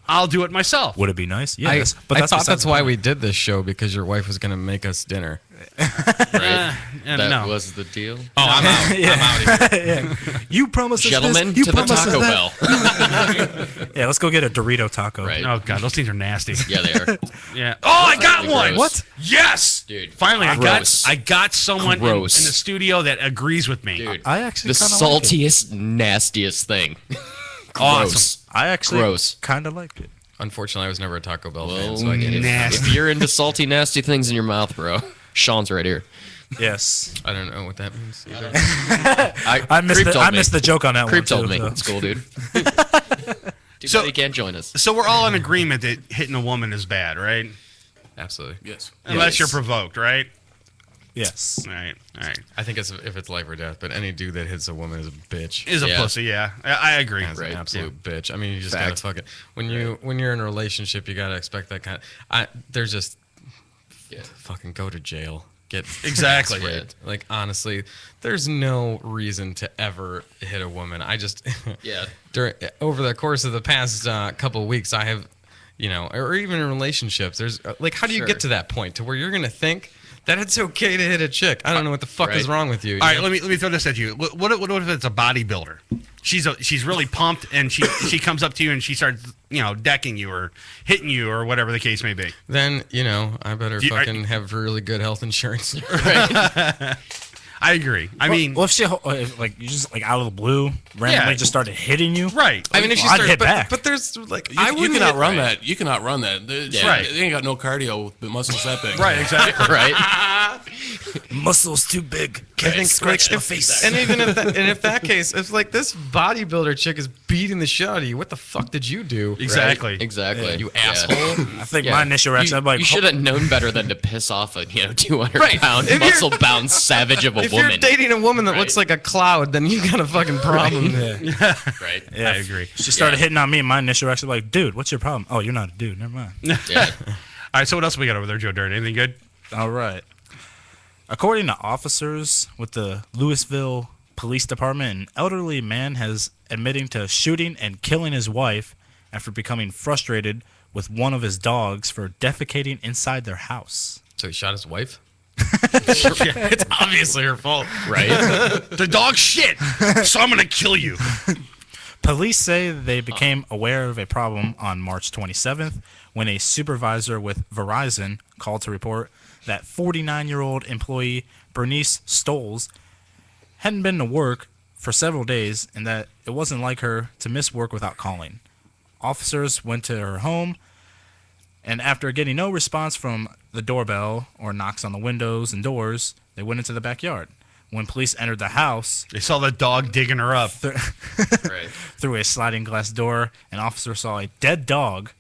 [SPEAKER 9] I'll do it myself.
[SPEAKER 5] Would it be nice?
[SPEAKER 20] Yes. I thought that's why we did this show, because your wife was going to make us dinner.
[SPEAKER 17] Right? That was the deal.
[SPEAKER 20] Oh, I'm out.
[SPEAKER 5] Yeah.
[SPEAKER 20] I'm out of here.
[SPEAKER 5] You promised us
[SPEAKER 17] Gentlemen,
[SPEAKER 5] this. You
[SPEAKER 17] to the
[SPEAKER 5] promised us
[SPEAKER 17] Taco
[SPEAKER 5] that.
[SPEAKER 17] Bell.
[SPEAKER 5] Yeah, let's go get a Dorito taco.
[SPEAKER 17] Right.
[SPEAKER 9] Oh, God, those things are nasty.
[SPEAKER 17] Yeah, they are.
[SPEAKER 9] Yeah. Oh, I got one.
[SPEAKER 5] What?
[SPEAKER 9] Yes.
[SPEAKER 17] Dude.
[SPEAKER 9] Finally,
[SPEAKER 17] Gross.
[SPEAKER 9] I got someone in the
[SPEAKER 17] Gross.
[SPEAKER 9] studio that agrees with me.
[SPEAKER 17] Dude,
[SPEAKER 5] I actually
[SPEAKER 17] the
[SPEAKER 5] kinda like it.
[SPEAKER 17] saltiest, nastiest thing.
[SPEAKER 9] Awesome.
[SPEAKER 5] I actually
[SPEAKER 17] Gross.
[SPEAKER 5] kind of liked it.
[SPEAKER 20] Unfortunately, I was never a Taco Bell fan,
[SPEAKER 17] Well,
[SPEAKER 20] so I get it.
[SPEAKER 9] nasty.
[SPEAKER 17] If you're into salty, nasty things in your mouth, bro, Sean's right here.
[SPEAKER 5] Yes.
[SPEAKER 20] I don't know what that means either.
[SPEAKER 5] I missed the joke on that
[SPEAKER 17] Creep
[SPEAKER 5] one, too.
[SPEAKER 17] told me.
[SPEAKER 5] So.
[SPEAKER 17] It's cool, dude. Too
[SPEAKER 9] So-
[SPEAKER 17] bad he can't join us.
[SPEAKER 9] So we're all in agreement that hitting a woman is bad, right?
[SPEAKER 20] Absolutely.
[SPEAKER 21] Yes.
[SPEAKER 9] Unless you're provoked, right?
[SPEAKER 5] Yes.
[SPEAKER 9] All right.
[SPEAKER 20] I think if it's life or death, but any dude that hits a woman is a bitch.
[SPEAKER 9] Is a pussy, yeah. I agree.
[SPEAKER 20] As an absolute bitch. I mean, you just gotta fuck it. When you're in a relationship, you gotta expect that kind of. There's just fucking go to jail. Get
[SPEAKER 9] Exactly.
[SPEAKER 20] arrested. Like honestly, there's no reason to ever hit a woman. I just over the course of the past couple of weeks, I have, or even in relationships, there's like, how do you get to that point to where you're gonna think that it's okay to hit a chick? I don't know what the fuck is wrong with you.
[SPEAKER 9] All right, let me throw this at you. What if it's a bodybuilder? She's really pumped and she comes up to you and she starts decking you or hitting you or whatever the case may be.
[SPEAKER 20] Then I better have really good health insurance.
[SPEAKER 9] I agree. I mean,
[SPEAKER 5] if she like you just like out of the blue randomly just started hitting you,
[SPEAKER 9] right?
[SPEAKER 20] I mean, if she
[SPEAKER 5] I'd
[SPEAKER 20] started,
[SPEAKER 5] hit back.
[SPEAKER 20] but there's like
[SPEAKER 21] You can outrun that. You can outrun that. They ain't got no cardio with muscles that big.
[SPEAKER 9] Right, exactly.
[SPEAKER 17] Right.
[SPEAKER 5] Muscles too big.
[SPEAKER 20] I think
[SPEAKER 5] Scratch my face.
[SPEAKER 20] And even if that case, if like this bodybuilder chick is beating the shit out of you, what the fuck did you do?
[SPEAKER 9] Exactly.
[SPEAKER 17] Right? Exactly.
[SPEAKER 20] You asshole.
[SPEAKER 5] I think my initial reaction, I'm like,
[SPEAKER 17] you should have known better than to piss off a 200-pound muscle-bound savage of a
[SPEAKER 20] if
[SPEAKER 17] woman.
[SPEAKER 20] you're dating a woman that looks like a cloud, then you got a fucking problem.
[SPEAKER 17] Right.
[SPEAKER 5] Yeah,
[SPEAKER 9] I agree.
[SPEAKER 5] She started hitting on me, and my initial reaction was like, dude, what's your problem? Oh, you're not a dude. Never mind.
[SPEAKER 17] Yeah.
[SPEAKER 9] All right, so what else we got over there, Joe Dirt? Anything good?
[SPEAKER 5] All right. According to officers with the Lewisville Police Department, an elderly man has admitting to shooting and killing his wife after becoming frustrated with one of his dogs for defecating inside their house.
[SPEAKER 20] So he shot his wife? It's obviously her fault.
[SPEAKER 17] Right?
[SPEAKER 9] The dog shit, so I'm going to kill you.
[SPEAKER 5] Police say they became aware of a problem on March 27th when a supervisor with Verizon called to report that 49-year-old employee Bernice Stoles hadn't been to work for several days and that it wasn't like her to miss work without calling. Officers went to her home, and after getting no response from the doorbell or knocks on the windows and doors, they went into the backyard. When police entered the house,
[SPEAKER 9] they saw the dog digging her up.
[SPEAKER 5] Through a sliding glass door, an officer saw a dead dog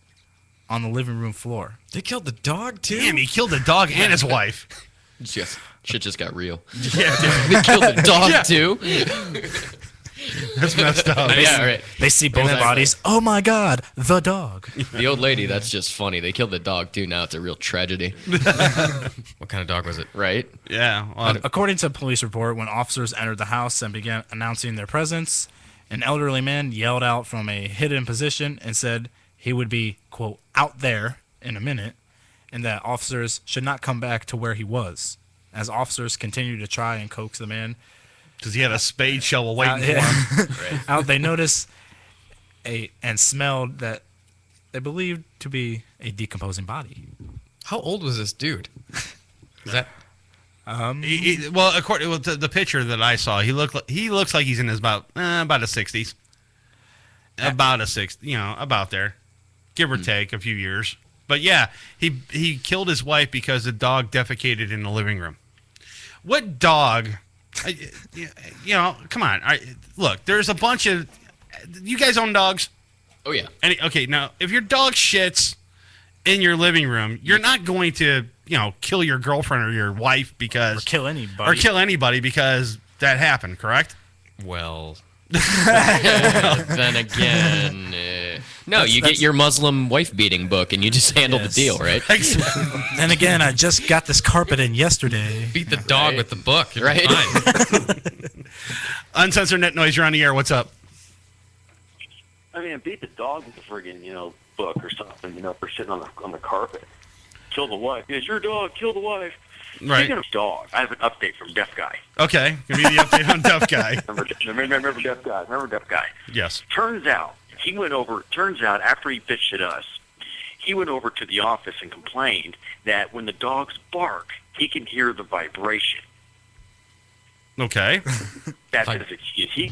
[SPEAKER 5] on the living room floor.
[SPEAKER 20] They killed the dog, too?
[SPEAKER 9] Damn, he killed the dog and his wife.
[SPEAKER 17] Yes. Shit just got real.
[SPEAKER 9] Yeah, dude.
[SPEAKER 17] They killed the dog, too?
[SPEAKER 9] That's messed up.
[SPEAKER 17] Yeah, right.
[SPEAKER 5] They see both bodies. Oh, my God, the dog.
[SPEAKER 17] The old lady, that's just funny. They killed the dog, too. Now it's a real tragedy.
[SPEAKER 20] What kind of dog was it?
[SPEAKER 17] Right?
[SPEAKER 9] Yeah. Well,
[SPEAKER 5] according to a police report, when officers entered the house and began announcing their presence, an elderly man yelled out from a hidden position and said he would be, quote, out there in a minute, and that officers should not come back to where he was. As officers continue to try and coax the man,
[SPEAKER 9] because he had a spade shovel waiting for him.
[SPEAKER 5] Out, they noticed and smelled that they believed to be a decomposing body.
[SPEAKER 20] How old was this dude? Is that?
[SPEAKER 9] Well, according to the picture that I saw, he looks like he's in his about the 60s. About a 60, about there, give or take a few years. But yeah, he killed his wife because the dog defecated in the living room. What dog? Come on. Look, there's a bunch of. You guys own dogs?
[SPEAKER 17] Oh yeah.
[SPEAKER 9] Okay, now if your dog shits in your living room, you're not going to kill your girlfriend or your wife because
[SPEAKER 5] kill anybody
[SPEAKER 9] because that happened. Correct?
[SPEAKER 20] Well.
[SPEAKER 17] Then again, no, you get your Muslim wife beating book and you just handle the deal, right?
[SPEAKER 5] Then again, I just got this carpet in yesterday.
[SPEAKER 20] Beat the dog with the book,
[SPEAKER 17] right?
[SPEAKER 9] Uncensored Net Noise, you're on the air. What's up?
[SPEAKER 3] I mean, beat the dog with a friggin' book or something, for sitting on the carpet. Kill the wife. It's your dog. Kill the wife.
[SPEAKER 9] Right.
[SPEAKER 3] Speaking of dog, I have an update from Deaf Guy.
[SPEAKER 9] Okay, give me the update on Deaf Guy.
[SPEAKER 3] Remember Deaf Guy? Remember Deaf Guy?
[SPEAKER 9] Yes.
[SPEAKER 3] Turns out after he bitched at us, he went over to the office and complained that when the dogs bark, he can hear the vibration.
[SPEAKER 9] Okay.
[SPEAKER 3] That's his excuse. He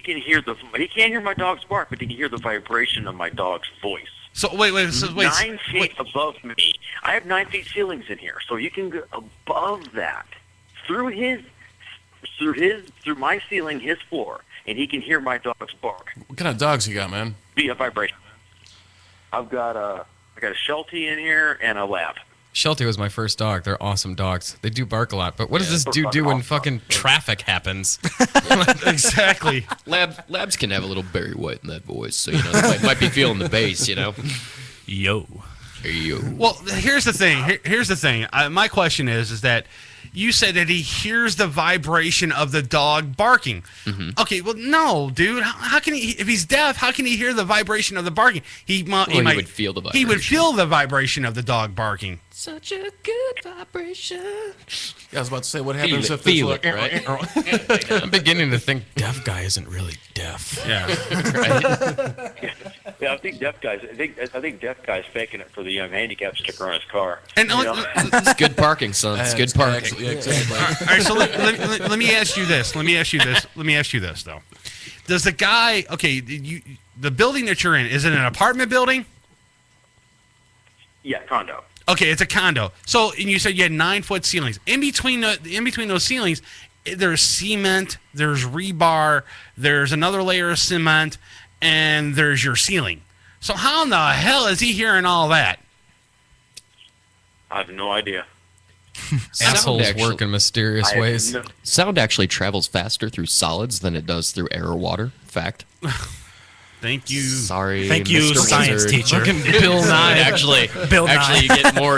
[SPEAKER 3] can't hear my dog's bark, but he can hear the vibration of my dog's voice.
[SPEAKER 9] So wait.
[SPEAKER 3] 9 feet above me. I have 9 feet ceilings in here, so you can go above that through my ceiling, his floor, and he can hear my dog's bark.
[SPEAKER 21] What kind of dogs you got, man?
[SPEAKER 3] Via vibration. I got a Sheltie in here and a Lab.
[SPEAKER 20] Sheltie was my first dog. They're awesome dogs. They do bark a lot, but what does this dude do when fucking traffic happens?
[SPEAKER 9] Exactly.
[SPEAKER 17] Labs can have a little Barry White in that voice, so they might be feeling the bass,
[SPEAKER 5] Yo.
[SPEAKER 9] Well, here's the thing. My question is that you said that he hears the vibration of the dog barking. Mm-hmm. Okay, well, no, dude. How can he? If he's deaf, how can he hear the vibration of the barking? He would
[SPEAKER 17] feel the vibration.
[SPEAKER 9] He would feel the vibration of the dog barking.
[SPEAKER 17] Such a good vibration.
[SPEAKER 21] Yeah, I was about to say, what happens if
[SPEAKER 17] feel it, right?
[SPEAKER 20] I'm beginning to think Deaf Guy isn't really deaf.
[SPEAKER 9] Yeah.
[SPEAKER 3] Yeah, I think Deaf Guy's faking it for the handicap sticker on his car.
[SPEAKER 9] And
[SPEAKER 17] it's good parking, son. It's good parking.
[SPEAKER 21] Yeah, exactly.
[SPEAKER 9] All right, so let me ask you this. Let me ask you this though. Does the guy? Okay, the building that you're in, is it an apartment building?
[SPEAKER 3] Yeah, condo.
[SPEAKER 9] Okay, it's a condo. So, and you said you had 9-foot ceilings. In between those ceilings, there's cement, there's rebar, there's another layer of cement, and there's your ceiling. So how in the hell is he hearing all that?
[SPEAKER 3] I have no idea.
[SPEAKER 20] Assholes work in mysterious ways.
[SPEAKER 17] Sound actually travels faster through solids than it does through air or water. Fact.
[SPEAKER 9] Thank you.
[SPEAKER 17] Sorry.
[SPEAKER 5] Thank you,
[SPEAKER 17] Mr.
[SPEAKER 5] science
[SPEAKER 17] Wizard.
[SPEAKER 5] teacher.
[SPEAKER 20] Bill Nye.
[SPEAKER 17] Actually,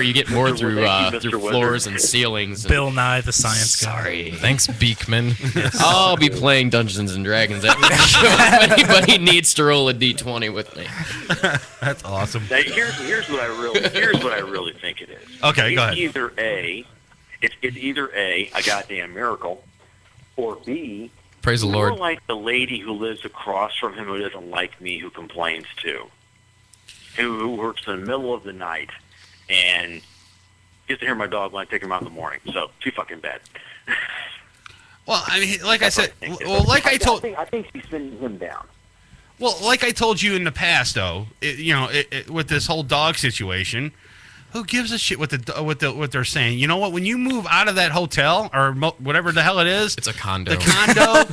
[SPEAKER 17] you get more through floors and ceilings.
[SPEAKER 5] Bill Nye, the science guy.
[SPEAKER 17] Sorry.
[SPEAKER 20] Thanks, Beekman.
[SPEAKER 17] I'll be playing Dungeons and Dragons after the show. If anybody needs to roll a d20 with me.
[SPEAKER 9] That's awesome.
[SPEAKER 3] Now, here's what I really think it is.
[SPEAKER 9] Okay, go ahead.
[SPEAKER 3] It's either A, a goddamn miracle, or B,
[SPEAKER 20] praise the Lord.
[SPEAKER 3] More like the lady who lives across from him who doesn't like me, who complains too, who works in the middle of the night and gets to hear my dog when I take him out in the morning. So too fucking bad.
[SPEAKER 9] Well, I mean, like I said,
[SPEAKER 3] I think she's sending him down.
[SPEAKER 9] Well, like I told you in the past, though, with this whole dog situation, who gives a shit what they're saying? You know what? When you move out of that hotel or whatever the hell it is,
[SPEAKER 20] it's a condo.
[SPEAKER 9] The condo,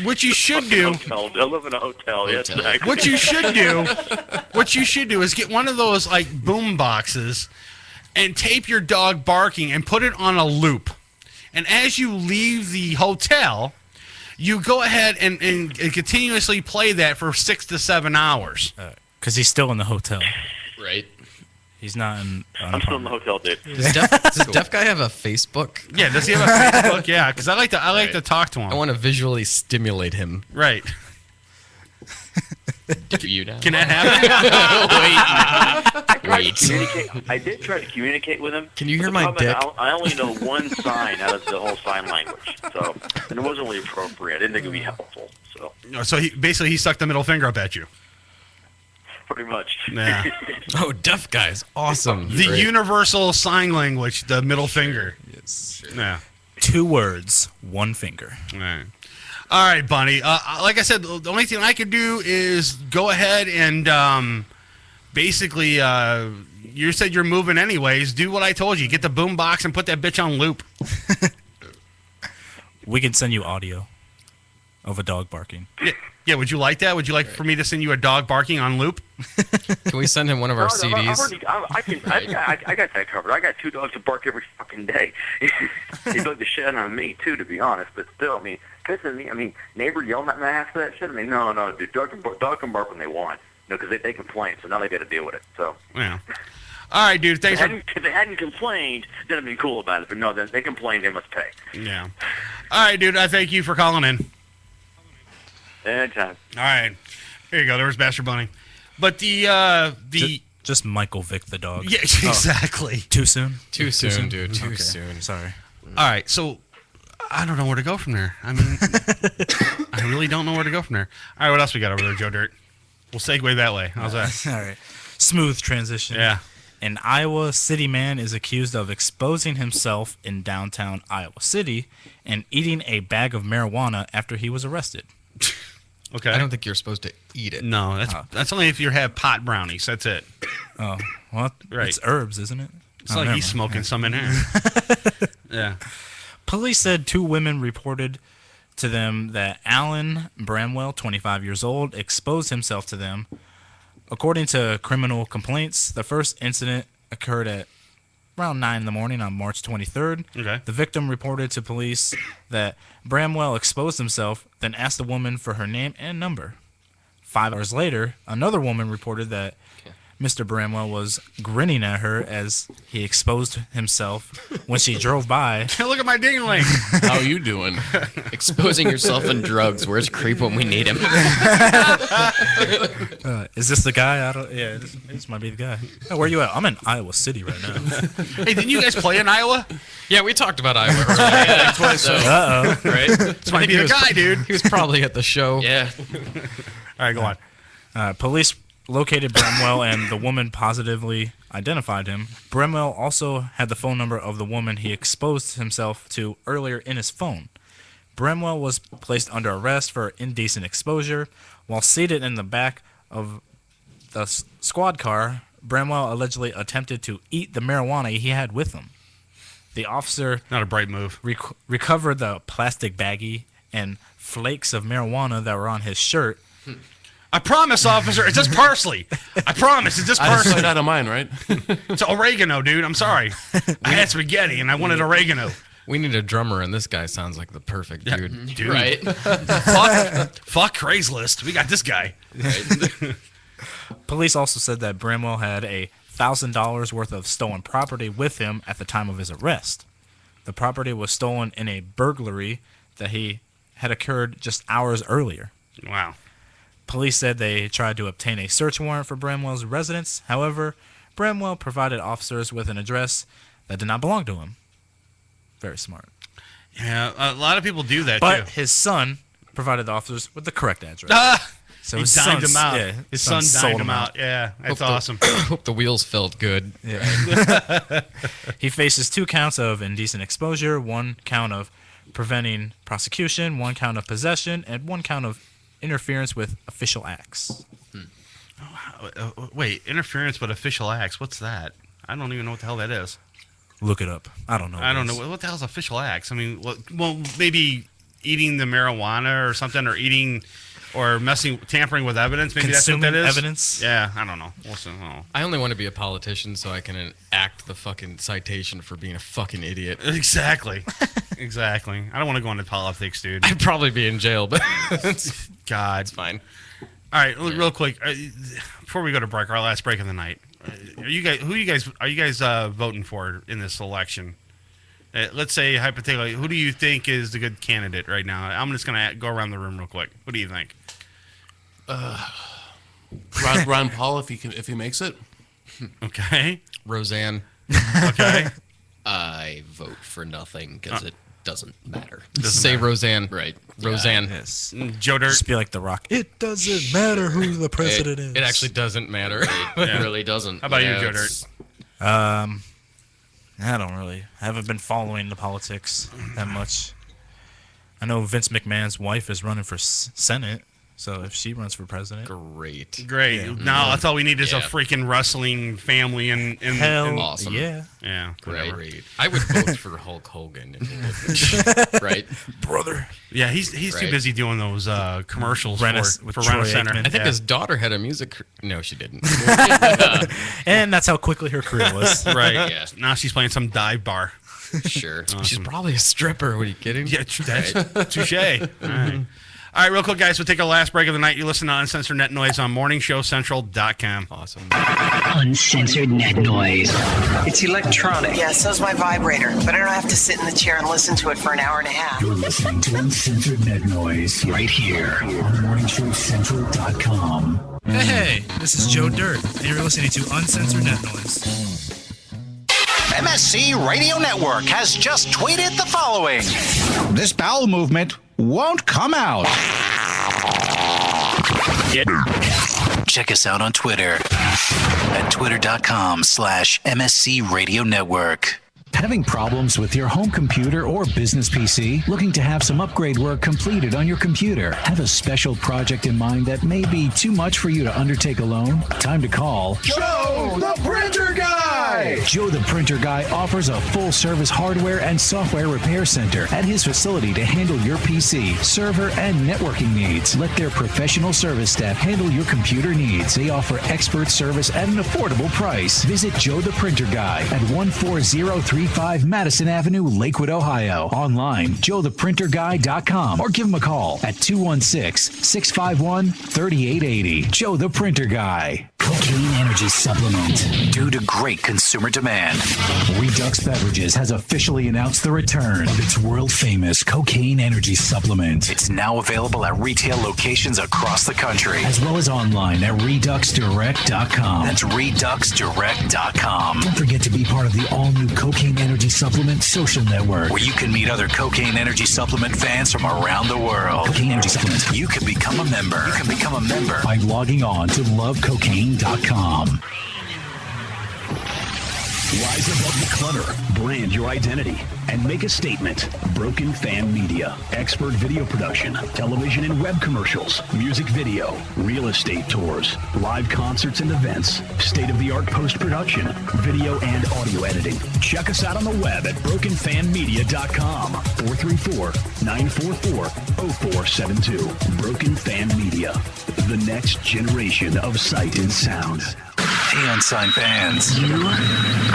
[SPEAKER 9] what you should do.
[SPEAKER 3] I live in a hotel. Yes, exactly.
[SPEAKER 9] What you should do is get one of those like boom boxes and tape your dog barking and put it on a loop. And as you leave the hotel, you go ahead and continuously play that for 6 to 7 hours.
[SPEAKER 5] Because he's still in the hotel.
[SPEAKER 17] Right.
[SPEAKER 5] He's not in...
[SPEAKER 3] I'm still in the hotel, dude.
[SPEAKER 20] Does Deaf Guy have a Facebook?
[SPEAKER 9] Yeah, does he have a Facebook? Yeah, because I like to talk to him.
[SPEAKER 20] I want to visually stimulate him.
[SPEAKER 9] Right.
[SPEAKER 17] Do you now?
[SPEAKER 9] Can that happen?
[SPEAKER 17] Wait.
[SPEAKER 3] I did try to communicate with him.
[SPEAKER 20] Can you hear
[SPEAKER 3] but the
[SPEAKER 20] my
[SPEAKER 3] problem is
[SPEAKER 20] dick?
[SPEAKER 3] I only know one sign out of the whole sign language, so and it wasn't really appropriate. I didn't think it would be helpful.
[SPEAKER 9] So he stuck the middle finger up at you.
[SPEAKER 3] Pretty much.
[SPEAKER 9] Yeah.
[SPEAKER 20] Oh, deaf guys, awesome.
[SPEAKER 9] The universal sign language, the middle finger.
[SPEAKER 5] Yes.
[SPEAKER 9] Yeah.
[SPEAKER 5] 2 words, 1 finger.
[SPEAKER 9] All right, Bunny. Like I said, the only thing I could do is go ahead and basically, you said you're moving anyways. Do what I told you. Get the boom box and put that bitch on loop.
[SPEAKER 5] We can send you audio of a dog barking.
[SPEAKER 9] Yeah, would you like that? Would you like for me to send you a dog barking on loop?
[SPEAKER 20] Can we send him one of our CDs?
[SPEAKER 3] I got that covered. I got 2 dogs that bark every fucking day. They dug the shit on me too, to be honest. But still, I mean, pissing me. I mean, neighbor yelling at my ass for that shit. I mean, no, dude, dog can bark when they want. Because they complain, so now they got to deal with it. So.
[SPEAKER 9] Yeah. All right, dude. Thanks.
[SPEAKER 3] If they hadn't complained, then I'd be cool about it. But no, they complained. They must pay.
[SPEAKER 9] Yeah. All right, dude. I thank you for calling in.
[SPEAKER 3] Anytime.
[SPEAKER 9] All right. Here you go. There was Bastard Bunny. But the
[SPEAKER 5] just Michael Vick the dog.
[SPEAKER 9] Yeah, exactly.
[SPEAKER 5] Too soon?
[SPEAKER 20] Too soon, dude. Too
[SPEAKER 5] Okay.
[SPEAKER 20] soon.
[SPEAKER 5] Sorry.
[SPEAKER 9] All right. So I don't know where to go from there. I mean, I really don't know where to go from there. All right. What else we got over there, Joe Dirt? We'll segue that way. How's that?
[SPEAKER 5] All right. Smooth transition.
[SPEAKER 9] Yeah.
[SPEAKER 5] An Iowa City man is accused of exposing himself in downtown Iowa City and eating a bag of marijuana after he was arrested.
[SPEAKER 9] Okay.
[SPEAKER 20] I don't think you're supposed to eat it.
[SPEAKER 9] No, that's only if you have pot brownies. That's it.
[SPEAKER 5] Oh, well,
[SPEAKER 9] Right.
[SPEAKER 5] it's herbs, isn't it?
[SPEAKER 9] It's like he's smoking some in there. Yeah.
[SPEAKER 5] Police said 2 women reported to them that Alan Bramwell, 25 years old, exposed himself to them. According to criminal complaints, the first incident occurred at around 9 in the morning on March 23rd.
[SPEAKER 9] Okay.
[SPEAKER 5] The victim reported to police that Bramwell exposed himself, then asked the woman for her name and number. 5 hours later, another woman reported that Mr. Bramwell was grinning at her as he exposed himself when she drove by.
[SPEAKER 9] Look at my ding-a-ling.
[SPEAKER 21] How you doing?
[SPEAKER 17] Exposing yourself in drugs. Where's Creep when we need him?
[SPEAKER 5] Is this the guy? Yeah, this might be the guy. Oh, where you at? I'm in Iowa City right now.
[SPEAKER 9] Hey, didn't you guys play in Iowa?
[SPEAKER 20] Yeah, we talked about Iowa earlier. That's why. So,
[SPEAKER 5] Uh-oh.
[SPEAKER 20] Right?
[SPEAKER 9] This might be the guy, dude.
[SPEAKER 20] He was probably at the show.
[SPEAKER 17] Yeah.
[SPEAKER 9] All right, go on.
[SPEAKER 5] Police located Bramwell and the woman positively identified him. Bramwell also had the phone number of the woman he exposed himself to earlier in his phone. Bramwell was placed under arrest for indecent exposure. While seated in the back of the squad car, Bramwell allegedly attempted to eat the marijuana he had with him. The officer
[SPEAKER 9] Not a bright move.
[SPEAKER 5] recovered the plastic baggie and flakes of marijuana that were on his shirt.
[SPEAKER 9] I promise, officer, it's just parsley. I promise, it's just
[SPEAKER 21] I just
[SPEAKER 9] parsley.
[SPEAKER 21] out of mine, right?
[SPEAKER 9] It's oregano, dude. I'm sorry. I had spaghetti and I wanted oregano.
[SPEAKER 20] We need a drummer, and this guy sounds like the perfect dude.
[SPEAKER 9] Dude.
[SPEAKER 17] Right.
[SPEAKER 9] Fuck Craigslist. We got this guy.
[SPEAKER 5] Police also said that Bramwell had $1,000 worth of stolen property with him at the time of his arrest. The property was stolen in a burglary that had occurred just hours earlier.
[SPEAKER 9] Wow.
[SPEAKER 5] Police said they tried to obtain a search warrant for Bramwell's residence. However, Bramwell provided officers with an address that did not belong to him. Very smart.
[SPEAKER 9] Yeah, a lot of people do that,
[SPEAKER 5] But
[SPEAKER 9] too.
[SPEAKER 5] his son provided the officers with the correct address. So
[SPEAKER 9] he
[SPEAKER 5] his
[SPEAKER 9] dined him out.
[SPEAKER 5] Yeah,
[SPEAKER 9] his son dined him out. Yeah, that's awesome.
[SPEAKER 20] Hope the wheels felt good.
[SPEAKER 5] Yeah. He faces 2 counts of indecent exposure, 1 count of preventing prosecution, 1 count of possession, and 1 count of interference with official acts.
[SPEAKER 9] Wait, interference with official acts. What's that? I don't even know what the hell that is.
[SPEAKER 5] Look it up. I don't know.
[SPEAKER 9] I don't know. What the hell's official acts? I mean, well, maybe eating the marijuana or something, or eating, or tampering with evidence. Maybe
[SPEAKER 5] Consuming
[SPEAKER 9] that's what that is.
[SPEAKER 5] evidence.
[SPEAKER 9] Yeah, I don't know.
[SPEAKER 20] I only want to be a politician so I can act the fucking citation for being a fucking idiot.
[SPEAKER 9] Exactly. Exactly. I don't want to go into politics, dude.
[SPEAKER 20] I'd probably be in jail, but
[SPEAKER 9] God,
[SPEAKER 20] it's fine.
[SPEAKER 9] All right, real quick, before we go to break, our last break of the night. Are you guys voting for in this election? Let's say hypothetically, who do you think is the good candidate right now? I'm just gonna go around the room real quick. What do you think?
[SPEAKER 21] Ron Paul, if he makes it.
[SPEAKER 9] Okay.
[SPEAKER 20] Roseanne.
[SPEAKER 9] Okay.
[SPEAKER 17] I vote for nothing because it doesn't matter.
[SPEAKER 20] Say Roseanne.
[SPEAKER 17] Right.
[SPEAKER 20] Roseanne.
[SPEAKER 5] Yes.
[SPEAKER 9] Joe Dirt.
[SPEAKER 5] Just be like The Rock. It doesn't matter who the president is.
[SPEAKER 20] It actually doesn't matter.
[SPEAKER 17] It really doesn't.
[SPEAKER 9] How about you, Joe Dirt?
[SPEAKER 5] I haven't been following the politics that much. I know Vince McMahon's wife is running for Senate, so if she runs for president,
[SPEAKER 17] great.
[SPEAKER 9] Yeah. Now that's all we need is a freaking wrestling family and
[SPEAKER 5] hell,
[SPEAKER 17] awesome.
[SPEAKER 5] Yeah.
[SPEAKER 17] Great.
[SPEAKER 20] I would vote for Hulk Hogan.
[SPEAKER 17] Right,
[SPEAKER 5] brother.
[SPEAKER 9] Yeah, he's too busy doing those commercials for
[SPEAKER 5] Troy
[SPEAKER 9] Center.
[SPEAKER 5] Aikman.
[SPEAKER 20] I think his daughter had a music. No, she didn't.
[SPEAKER 5] And that's how quickly her career was.
[SPEAKER 9] Right.
[SPEAKER 17] Yeah.
[SPEAKER 9] Now she's playing some dive bar.
[SPEAKER 17] Sure.
[SPEAKER 9] Awesome.
[SPEAKER 20] She's probably a stripper. What are you kidding?
[SPEAKER 9] Yeah, that's touche. All right, real quick, guys. We'll take our last break of the night. You listen to Uncensored Net Noise on MorningShowCentral.com.
[SPEAKER 20] Awesome.
[SPEAKER 4] Uncensored Net Noise.
[SPEAKER 12] It's electronic. Yeah, so's my vibrator. But I don't have to sit in the chair and listen to it for an hour and a half.
[SPEAKER 4] You're listening to Uncensored Net Noise right here on MorningShowCentral.com.
[SPEAKER 5] Hey, this is Joe Dirt, and you're listening to Uncensored Net Noise.
[SPEAKER 6] MSC Radio Network has just tweeted the following. This bowel movement won't come out. Check us out on Twitter at twitter.com/MSC Radio Network. Having problems with your home computer or business PC? Looking to have some upgrade work completed on your computer? Have a special project in mind that may be too much for you to undertake alone? Time to call
[SPEAKER 11] Joe the Printer Guy!
[SPEAKER 6] Joe the Printer Guy offers a full-service hardware and software repair center at his facility to handle your PC, server, and networking needs. Let their professional service staff handle your computer needs. They offer expert service at an affordable price. Visit Joe the Printer Guy at 14035 Madison Avenue, Lakewood, Ohio. Online, joetheprinterguy.com, or give him a call at 216-651-3880. Joe the Printer Guy.
[SPEAKER 4] Cocaine Energy Supplement.
[SPEAKER 6] Due to great consumer demand,
[SPEAKER 4] Redux Beverages has officially announced the return of its world-famous Cocaine Energy Supplement.
[SPEAKER 6] It's now available at retail locations across the country,
[SPEAKER 4] as well as online at ReduxDirect.com.
[SPEAKER 6] That's ReduxDirect.com.
[SPEAKER 4] Don't forget to be part of the all-new Cocaine Energy Supplement social network,
[SPEAKER 6] where you can meet other Cocaine Energy Supplement fans from around the world.
[SPEAKER 4] Cocaine Energy Supplement.
[SPEAKER 6] You can become a member. You can become a member
[SPEAKER 4] by logging on to lovecocaine.com.
[SPEAKER 13] Rise above the clutter, brand your identity, and make a statement. Broken Fan Media. Expert video production, television and web commercials, music video, real estate tours, live concerts and events, state-of-the-art post-production, video and audio editing. Check us out on the web at brokenfanmedia.com. 434-944-0472. Broken Fan Media. The next generation of sight and sound.
[SPEAKER 6] Hey, Unsigned Fans.
[SPEAKER 14] You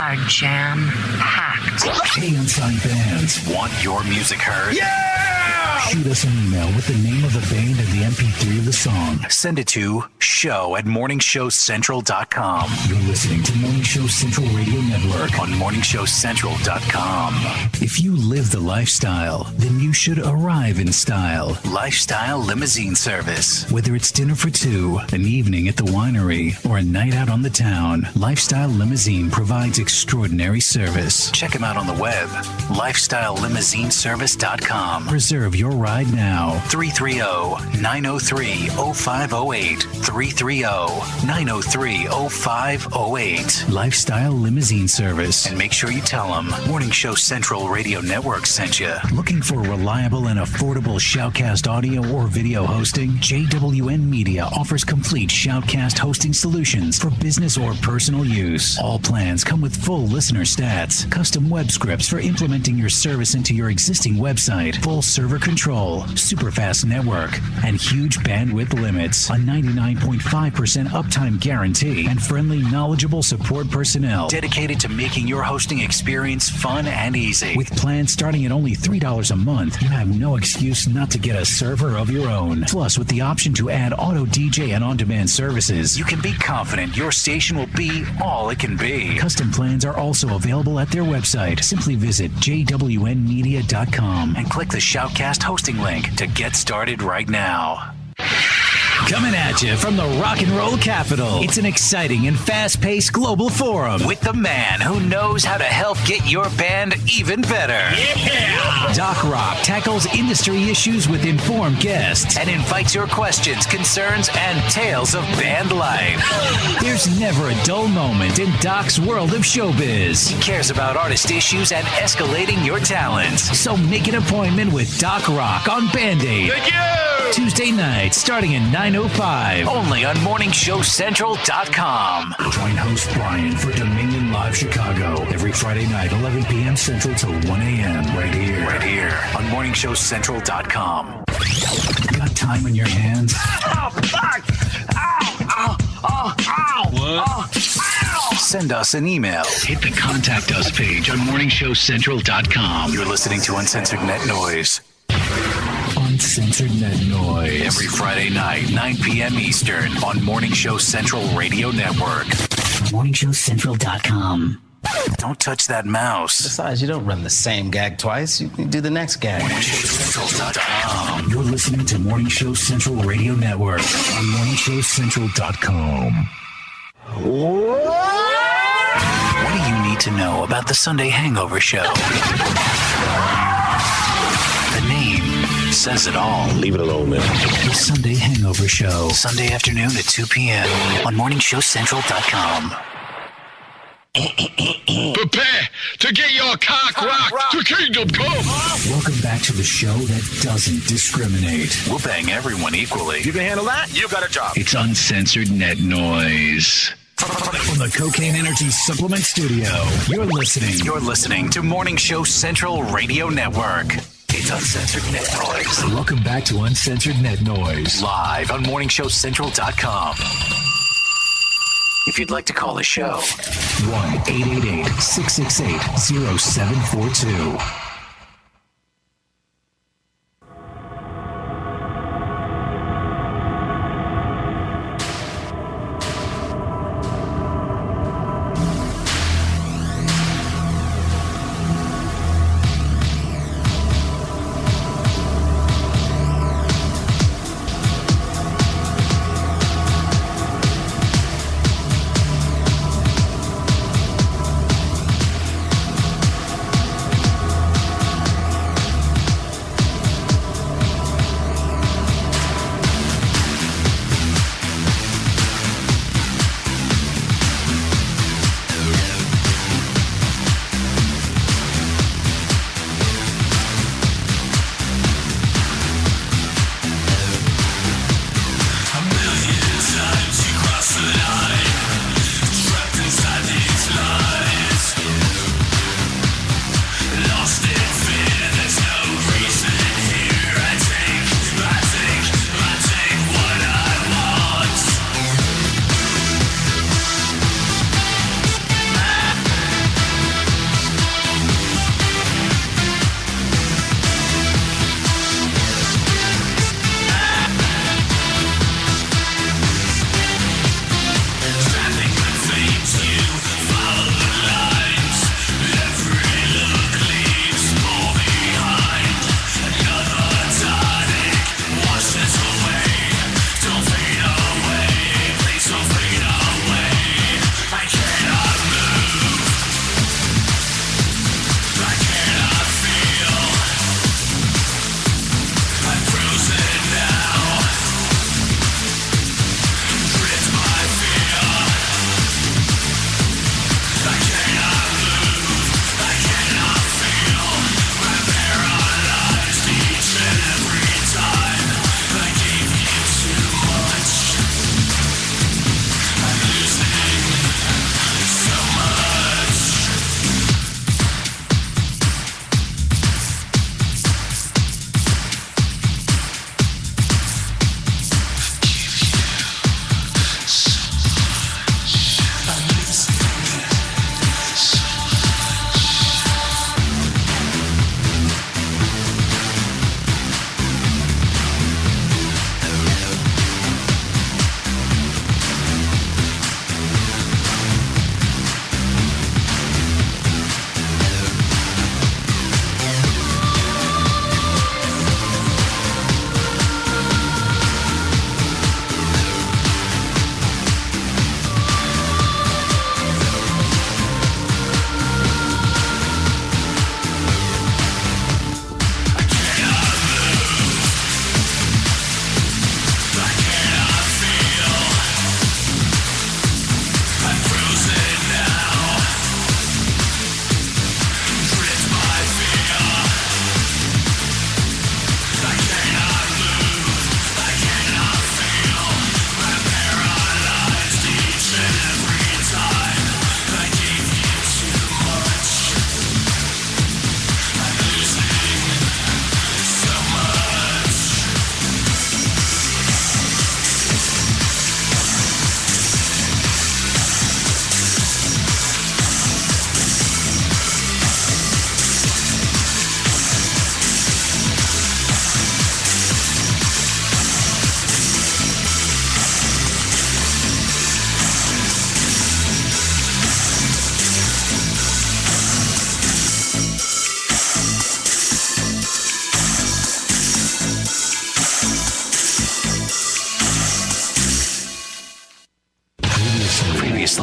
[SPEAKER 14] are jam-packed.
[SPEAKER 4] Hey, Unsigned Fans.
[SPEAKER 6] Want your music heard?
[SPEAKER 4] Yeah! Shoot us an email with the name of the band and the MP3 of the song.
[SPEAKER 6] Send it to show@morningshowcentral.com.
[SPEAKER 4] You're listening to Morning Show Central Radio Network
[SPEAKER 6] on morningshowcentral.com.
[SPEAKER 4] If you live the lifestyle, then you should arrive in style.
[SPEAKER 6] Lifestyle Limousine Service.
[SPEAKER 4] Whether it's dinner for two, an evening at the winery, or a night out on the town, Lifestyle Limousine provides extraordinary service.
[SPEAKER 6] Check them out on the web, lifestylelimousineservice.com.
[SPEAKER 4] Reserve your ride now.
[SPEAKER 6] 330-903-0508. 330-903-0508.
[SPEAKER 4] Lifestyle Limousine Service.
[SPEAKER 6] And make sure you tell them Morning Show Central Radio Network sent you.
[SPEAKER 4] Looking for reliable and affordable Shoutcast audio or video hosting? JWN Media offers complete Shoutcast hosting solutions for business or personal use. All plans come with full listener stats, custom web scripts for implementing your service into your existing website, full server control, super fast network, and huge bandwidth limits, a 99.5% uptime guarantee, and friendly, knowledgeable support personnel
[SPEAKER 6] dedicated to making your hosting experience fun and easy.
[SPEAKER 4] With plans starting at only $3 a month, you have no excuse not to get a server of your own. Plus, with the option to add auto DJ and on-demand services,
[SPEAKER 6] you can be confident your station will be all it can be.
[SPEAKER 4] Custom plans are also available at their website. Simply visit jwnmedia.com
[SPEAKER 6] and click the Shoutcast hosting link to get started right now. Coming at you from the rock and roll capital, it's an exciting and fast-paced global forum with the man who knows how to help get your band even better. Yeah! Doc Rock tackles industry issues with informed guests and invites your questions, concerns, and tales of band life. There's never a dull moment in Doc's world of showbiz. He cares about artist issues and escalating your talents. So make an appointment with Doc Rock on Band-Aid.
[SPEAKER 11] Thank you!
[SPEAKER 6] Tuesday night, starting at 9:05. Only on MorningShowCentral.com. Join host Brian for Dominion Live Chicago every Friday night, 11 p.m. Central to 1 a.m. Right here on MorningShowCentral.com. Got time on your hands?
[SPEAKER 11] Oh, fuck! Ow! Ow! Ow!
[SPEAKER 6] What?
[SPEAKER 11] Ow!
[SPEAKER 6] Send us an email.
[SPEAKER 13] Hit the Contact Us page on MorningShowCentral.com.
[SPEAKER 6] You're listening to Uncensored Net Noise. Uncensored Net Noise. Every Friday night, 9 p.m. Eastern on Morning Show Central Radio Network.
[SPEAKER 18] MorningShowCentral.com.
[SPEAKER 6] Don't touch that mouse.
[SPEAKER 18] Besides, you don't run the same gag twice. You do the next gag.
[SPEAKER 6] MorningShowCentral.com. You're listening to Morning Show Central Radio Network on MorningShowCentral.com. What do you need to know about the Sunday Hangover Show? The name says it all.
[SPEAKER 13] Leave it alone, man.
[SPEAKER 6] The Sunday Hangover Show. Sunday afternoon at 2 p.m. on MorningShowCentral.com.
[SPEAKER 8] Prepare to get your cock rocked to kingdom come.
[SPEAKER 6] Welcome back to the show that doesn't discriminate. We'll bang everyone equally.
[SPEAKER 8] You can handle that? You got a job.
[SPEAKER 13] It's Uncensored Net Noise.
[SPEAKER 6] From the Cocaine Energy Supplement Studio, you're listening to Morning Show Central Radio Network. It's Uncensored Net Noise. Welcome back to Uncensored Net Noise. Live on MorningShowCentral.com. If you'd like to call the show, 1-888-668-0742.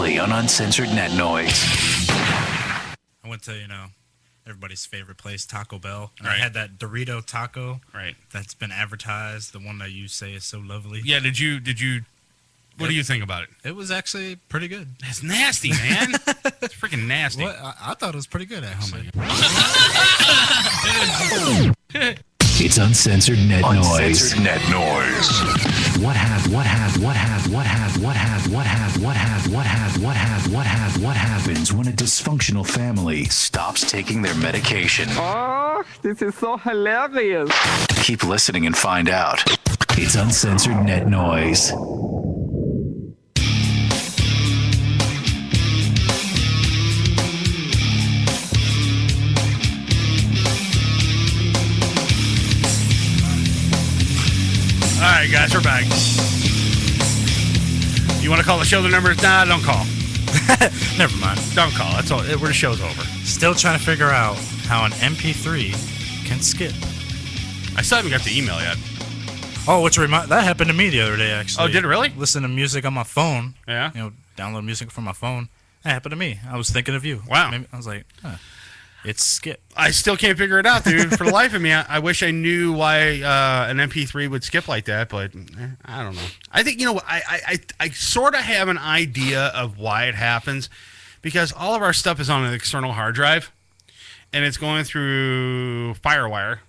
[SPEAKER 6] only on Uncensored Net Noise.
[SPEAKER 5] I went to, everybody's favorite place, Taco Bell. And I had that Dorito taco.
[SPEAKER 9] Right.
[SPEAKER 5] That's been advertised, the one that you say is so lovely.
[SPEAKER 9] Yeah, did you what do you think about it?
[SPEAKER 5] It was actually pretty good.
[SPEAKER 9] It's nasty, man. It's freaking nasty.
[SPEAKER 5] What? I thought it was pretty good, actually.
[SPEAKER 6] It's Uncensored Net Noise.
[SPEAKER 4] Uncensored Net Noise.
[SPEAKER 6] What happens when a dysfunctional family stops taking their medication?
[SPEAKER 2] Oh, this is so hilarious.
[SPEAKER 6] Keep listening and find out. It's Uncensored Net Noise.
[SPEAKER 9] All right, guys, we're back. You want to call the show? The number is don't call.
[SPEAKER 5] Never mind.
[SPEAKER 9] Don't call. That's all. The show's over.
[SPEAKER 5] Still trying to figure out how an MP3 can skip.
[SPEAKER 9] I still haven't got the email yet.
[SPEAKER 5] Oh, that happened to me the other day, actually.
[SPEAKER 9] Oh, did it really?
[SPEAKER 5] Listen to music on my phone.
[SPEAKER 9] Yeah.
[SPEAKER 5] Download music from my phone. That happened to me. I was thinking of you.
[SPEAKER 9] Wow.
[SPEAKER 5] Maybe, I was like, it's skip.
[SPEAKER 9] I still can't figure it out, dude. For the life of me, I wish I knew why an MP3 would skip like that, but I don't know. I think, I sort of have an idea of why it happens, because all of our stuff is on an external hard drive, and it's going through FireWire.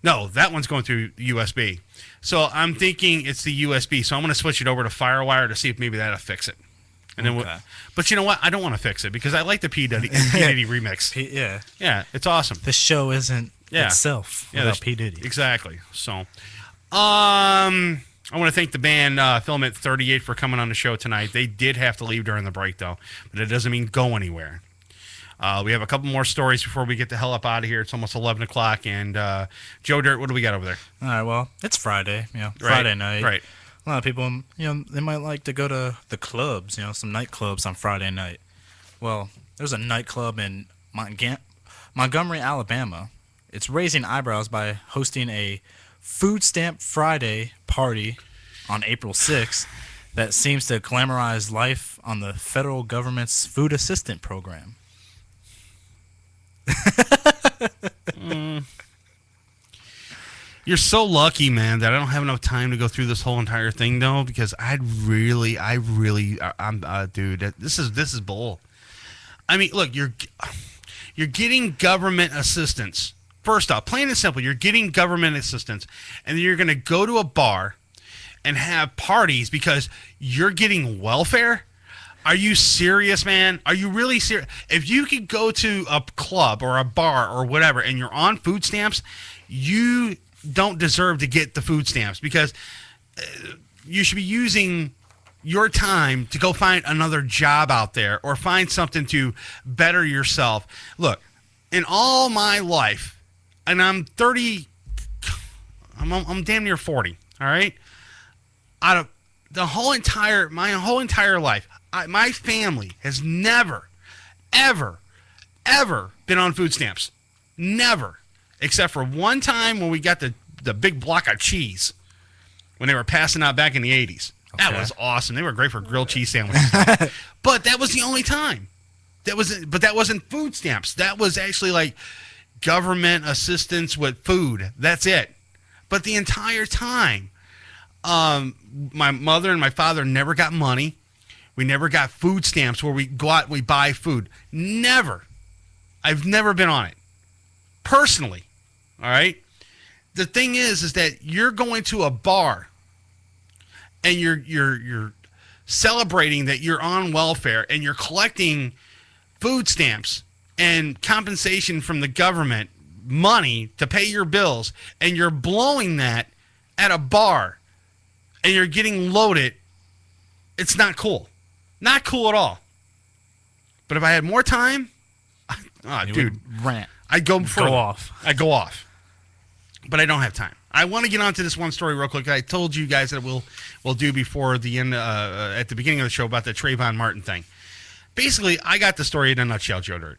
[SPEAKER 9] No, that one's going through USB. So I'm thinking it's the USB, so I'm going to switch it over to FireWire to see if maybe that'll fix it. And then, but you know what? I don't want to fix it because I like the P. Diddy remix. Yeah, it's awesome.
[SPEAKER 5] This show isn't itself without P. Diddy.
[SPEAKER 9] Exactly. So, I want to thank the band Filament 38 for coming on the show tonight. They did have to leave during the break, though, but it doesn't mean go anywhere. We have a couple more stories before we get the hell up out of here. It's almost 11 o'clock. And Joe Dirt, what do we got over there?
[SPEAKER 5] All right, well, it's Friday. Friday night.
[SPEAKER 9] Right.
[SPEAKER 5] A lot of people, they might like to go to the clubs, some nightclubs on Friday night. Well, there's a nightclub in Montgomery, Alabama. It's raising eyebrows by hosting a Food Stamp Friday party on April 6th that seems to glamorize life on the federal government's food assistant program.
[SPEAKER 9] You're so lucky, man, that I don't have enough time to go through this whole entire thing, though, because dude, this is bull. I mean, look, you're getting government assistance. First off, plain and simple, you're getting government assistance, and then you're going to go to a bar and have parties because you're getting welfare. Are you serious, man? Are you really serious? If you could go to a club or a bar or whatever, and you're on food stamps, you don't deserve to get the food stamps because you should be using your time to go find another job out there or find something to better yourself. Look, in all my life, and I'm 30, I'm damn near 40, all right? Out of my whole entire life, my family has never, ever, ever been on food stamps. Never. Except for one time when we got the big block of cheese when they were passing out back in the 80s. Okay. That was awesome. They were great for grilled cheese sandwiches. But that was the only time. That wasn't food stamps. That was actually like government assistance with food. That's it. But the entire time, my mother and my father never got money. We never got food stamps where we go out and we buy food. Never. I've never been on it. Personally. All right? The thing is that you're going to a bar and you're celebrating that you're on welfare and you're collecting food stamps and compensation from the government, money to pay your bills, and you're blowing that at a bar and you're getting loaded. It's not cool. Not cool at all. But if I had more time, dude,
[SPEAKER 5] rant.
[SPEAKER 9] I'd go
[SPEAKER 5] off.
[SPEAKER 9] I'd go off. But I don't have time. I want to get onto this one story real quick. I told you guys that we'll do before the end, at the beginning of the show about the Trayvon Martin thing. Basically, I got the story in a nutshell, Joe Dirt.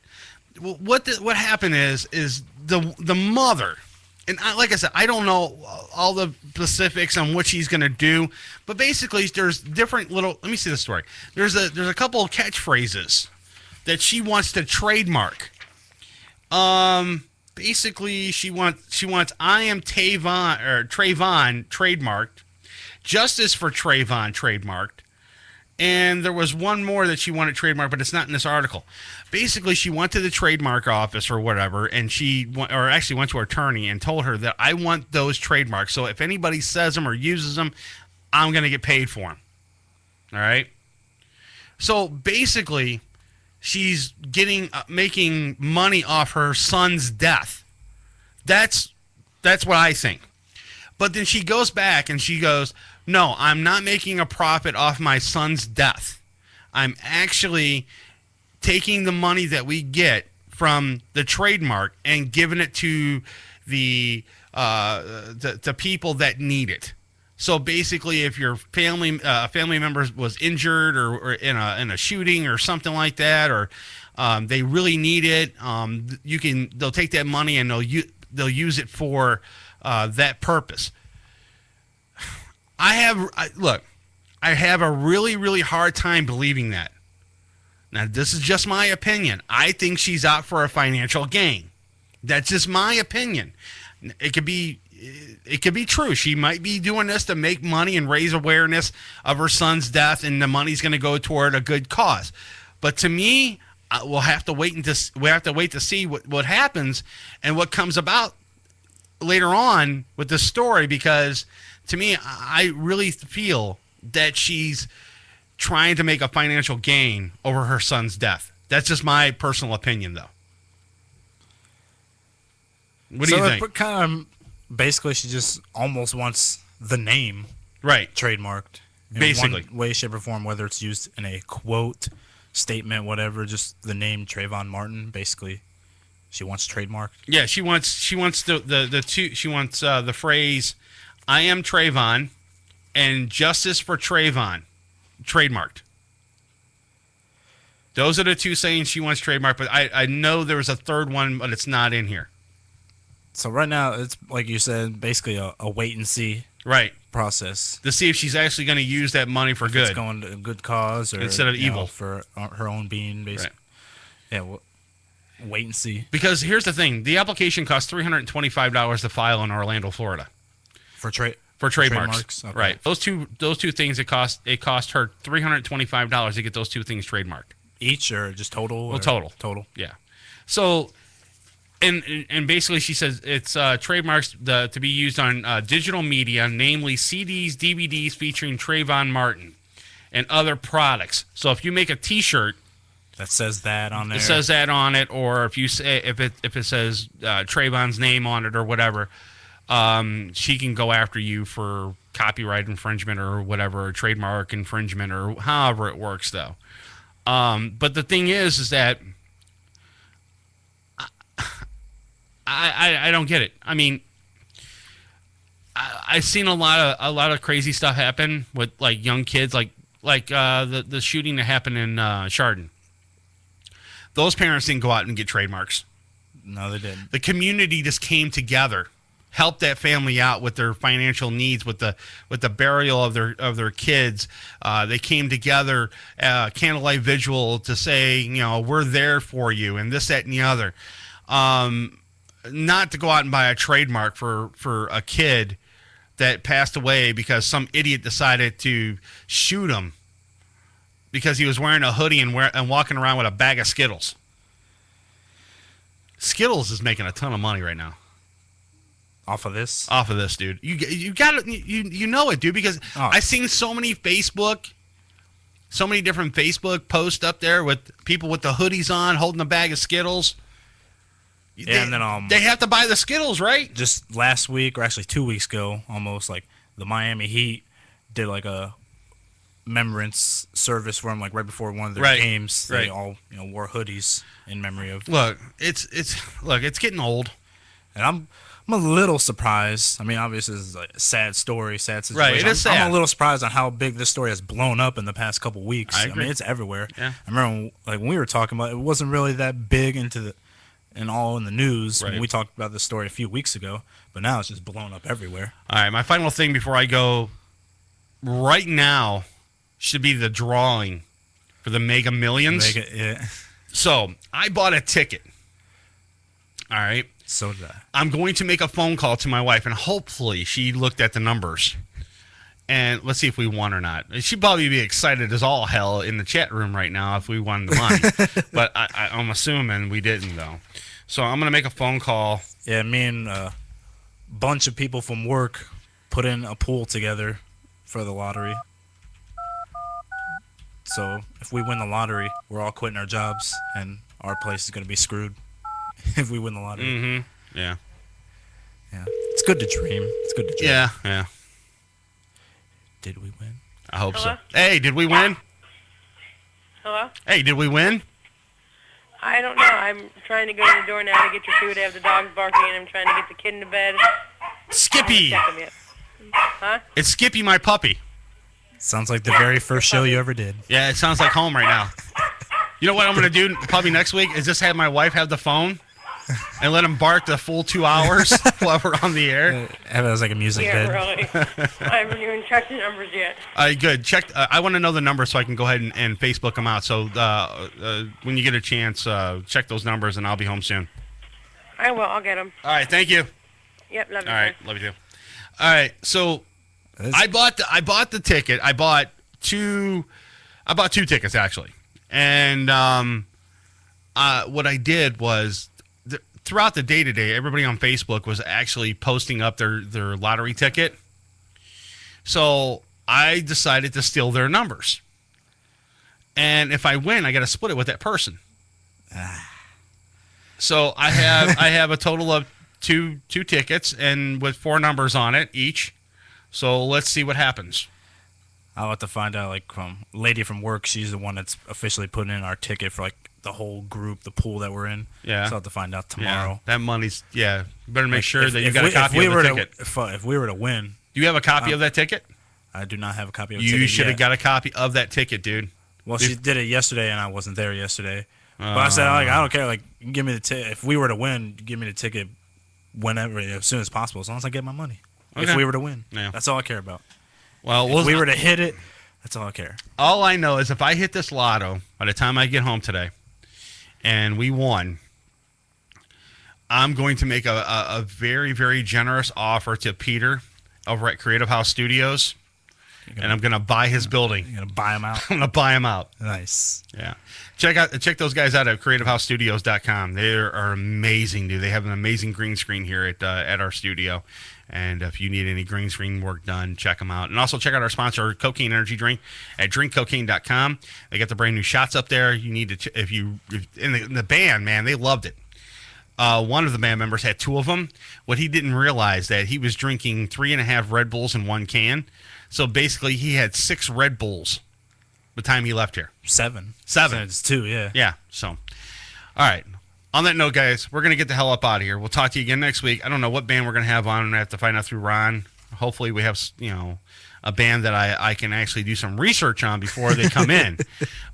[SPEAKER 9] What happened is the mother and like I said, I don't know all the specifics on what she's going to do, but basically there's different little, let me see the story. There's a couple of catchphrases that she wants to trademark. Basically she wants I am Trayvon trademarked, Justice for Trayvon trademarked, and there was one more that she wanted trademarked, but it's not in this article. Basically, she went to the trademark office or whatever, and went to her attorney and told her that I want those trademarks. So if anybody says them or uses them, I'm going to get paid for them. All right? So basically, she's making money off her son's death. That's what I think. But then she goes back and she goes, no, I'm not making a profit off my son's death. I'm actually taking the money that we get from the trademark and giving it to the people that need it. So basically, if your family member was injured or in a shooting or something like that, or they really need it, they'll take that money and they'll use it for that purpose. I have a really, really hard time believing that. Now, this is just my opinion. I think she's out for a financial gain. That's just my opinion. It could be true. She might be doing this to make money and raise awareness of her son's death, and the money's going to go toward a good cause. But to me, we'll have to wait to see what happens and what comes about later on with the story, because to me, I really feel that she's trying to make a financial gain over her son's death. That's just my personal opinion, though. What do you think?
[SPEAKER 5] Basically, she just almost wants the name trademarked.
[SPEAKER 9] Basically.
[SPEAKER 5] In one way, shape, or form, whether it's used in a quote, statement, whatever, just the name Trayvon Martin, basically. She wants trademarked.
[SPEAKER 9] Yeah, she wants the phrase I am Trayvon and Justice for Trayvon trademarked. Those are the two sayings she wants trademarked, but I know there was a third one, but it's not in here.
[SPEAKER 5] So right now, it's like you said, basically a wait and see process
[SPEAKER 9] to see if she's actually going to use that money for good.
[SPEAKER 5] It's going to a good cause or
[SPEAKER 9] instead of evil
[SPEAKER 5] for her own being, basically. Right. Yeah. Wait and see.
[SPEAKER 9] Because here's the thing: the application costs $325 to file in Orlando, Florida,
[SPEAKER 5] for trademarks.
[SPEAKER 9] Trademarks.
[SPEAKER 5] Okay.
[SPEAKER 9] Right. Those two things it cost her $325 to get those two things trademarked.
[SPEAKER 5] Each or just total?
[SPEAKER 9] Well, total.
[SPEAKER 5] Total.
[SPEAKER 9] Yeah. So, and basically she says it's trademarks to be used on digital media, namely CDs, DVDs featuring Trayvon Martin, and other products. So if you make a T-shirt
[SPEAKER 5] that says that on there,
[SPEAKER 9] it says that on it, or if you say if it says Trayvon's name on it or whatever, she can go after you for copyright infringement or whatever, or trademark infringement, or however it works, though. But the thing is that I don't get it. I mean, I've seen a lot of crazy stuff happen with like young kids, like the shooting that happened in Chardon. Those parents didn't go out and get trademarks.
[SPEAKER 5] No, they didn't.
[SPEAKER 9] The community just came together, helped that family out with their financial needs, with the burial of their kids. They came together, candlelight vigil, to say, we're there for you, and this, that, and the other. Not to go out and buy a trademark for a kid that passed away because some idiot decided to shoot him because he was wearing a hoodie and walking around with a bag of Skittles. Skittles is making a ton of money right now.
[SPEAKER 5] Off of this,
[SPEAKER 9] dude. You got it. You know it, dude. Because I've seen so many different Facebook posts up there with people with the hoodies on, holding a bag of Skittles.
[SPEAKER 5] Yeah, and then
[SPEAKER 9] they have to buy the Skittles, right?
[SPEAKER 5] Just last week, or actually 2 weeks ago, almost, like the Miami Heat did like a remembrance service for them, like right before one of their games. They all wore hoodies in memory of.
[SPEAKER 9] Look, it's getting old,
[SPEAKER 5] and I'm a little surprised. I mean, obviously, this is a sad story, sad situation.
[SPEAKER 9] Right, it is sad.
[SPEAKER 5] I'm a little surprised on how big this story has blown up in the past couple weeks.
[SPEAKER 9] I agree.
[SPEAKER 5] mean, it's everywhere.
[SPEAKER 9] Yeah.
[SPEAKER 5] I remember, like, when we were talking about it, wasn't really that big into and all in the news. Right. We talked about this story a few weeks ago, but now it's just blown up everywhere.
[SPEAKER 9] All right, my final thing before I go right now should be the drawing for the Mega Millions.
[SPEAKER 5] Yeah.
[SPEAKER 9] So I bought a ticket. All right.
[SPEAKER 5] So did I.
[SPEAKER 9] I'm going to make a phone call to my wife, and hopefully she looked at the numbers. And let's see if we won or not. She'd probably be excited as all hell in the chat room right now if we won the money. But I'm assuming we didn't, though. So I'm going to make a phone call.
[SPEAKER 5] Yeah, me and a bunch of people from work put in a pool together for the lottery. So if we win the lottery, we're all quitting our jobs, and our place is going to be screwed if we win the lottery.
[SPEAKER 9] Mm-hmm. Yeah.
[SPEAKER 5] Yeah. It's good to dream. It's good to dream.
[SPEAKER 9] Yeah.
[SPEAKER 5] Did we win?
[SPEAKER 9] I hope so. Hey, did we win?
[SPEAKER 7] Hello?
[SPEAKER 9] Hey, did we win?
[SPEAKER 7] I don't know. I'm trying to go to the door now to get your food. I have the dogs barking, and I'm trying to get the kid into bed.
[SPEAKER 9] Skippy!
[SPEAKER 7] Huh?
[SPEAKER 9] It's Skippy, my puppy.
[SPEAKER 5] Sounds like the very first show you ever did.
[SPEAKER 9] Yeah, it sounds like home right now. You know what I'm going to do probably next week is just have my wife have the phone and let him bark the full 2 hours while we're on the air.
[SPEAKER 5] Have it as like a music bed.
[SPEAKER 7] Really. I haven't even checked the numbers yet.
[SPEAKER 9] Good. Check. I want to know the numbers so I can go ahead and Facebook them out. So when you get a chance, check those numbers, and I'll be home soon.
[SPEAKER 7] I will. I'll get them.
[SPEAKER 9] All right. Thank you.
[SPEAKER 7] Yep. Love you.
[SPEAKER 9] All right. Love you too. All right. So I bought the ticket. I bought two tickets actually, and what I did was. Throughout the day today, everybody on Facebook was actually posting up their lottery ticket. So I decided to steal their numbers. And if I win, I got to split it with that person. So I have a total of two tickets and with 4 numbers on it each. So let's see what happens.
[SPEAKER 5] I'll have to find out, like, from a lady from work. She's the one that's officially putting in our ticket for, like, the whole group, the pool that we're in.
[SPEAKER 9] Yeah.
[SPEAKER 5] So I'll have to find out tomorrow.
[SPEAKER 9] Yeah. That money's, you better make sure that you got a copy of the ticket.
[SPEAKER 5] If we were to win.
[SPEAKER 9] Do you have a copy of that ticket?
[SPEAKER 5] I do not have a copy of the ticket.
[SPEAKER 9] You should have got a copy of that ticket, dude.
[SPEAKER 5] Well, she did it yesterday, and I wasn't there yesterday. But I said, like, I don't care. Like, give me the ticket. If we were to win, give me the ticket whenever, as soon as possible, as long as I get my money. Okay. If we were to win. Yeah. That's all I care about.
[SPEAKER 9] Well,
[SPEAKER 5] if we were to hit it, that's all I care.
[SPEAKER 9] All I know is if I hit this lotto by the time I get home today and we won, I'm going to make a very, very generous offer to Peter over at Creative House Studios, and I'm going to buy his building.
[SPEAKER 5] You're going to buy him out?
[SPEAKER 9] I'm going to buy him out.
[SPEAKER 5] Nice.
[SPEAKER 9] Yeah. Check those guys out at creativehousestudios.com. They are amazing, dude. They have an amazing green screen here at our studio. And if you need any green screen work done, check them out. And also check out our sponsor, Cocaine Energy Drink, at drinkcocaine.com. They got the brand new shots up there. You need to, if in the band, man, they loved it. One of the band members had 2 of them. What he didn't realize that he was drinking 3.5 Red Bulls in 1 can. So basically, he had 6 Red Bulls by the time he left here.
[SPEAKER 5] 7.
[SPEAKER 9] So
[SPEAKER 5] it's 2, yeah.
[SPEAKER 9] Yeah. So, all right. On that note, guys, we're going to get the hell up out of here. We'll talk to you again next week. I don't know what band we're going to have on. I'm going to have to find out through Ron. Hopefully we have, a band that I can actually do some research on before they come in.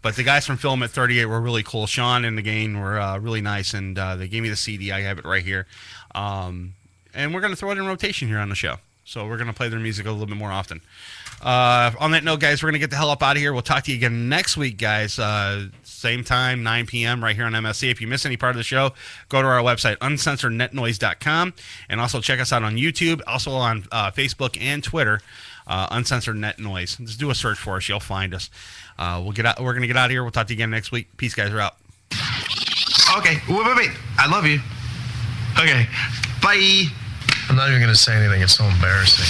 [SPEAKER 9] But the guys from Filament 38 were really cool. Sean and the gang were really nice, and they gave me the CD. I have it right here. And we're going to throw it in rotation here on the show. So we're going to play their music a little bit more often. On that note, guys, we're going to get the hell up out of here. We'll talk to you again next week, guys. Same time, 9 p.m. right here on MSC. If you miss any part of the show, go to our website, uncensorednetnoise.com, and also check us out on YouTube, also on Facebook and Twitter, Uncensored Net Noise. Just do a search for us. You'll find us. We're going to get out of here. We'll talk to you again next week. Peace, guys. We're out.
[SPEAKER 1] Okay. Wait. I love you. Okay. Bye.
[SPEAKER 10] I'm not even going to say anything. It's so embarrassing.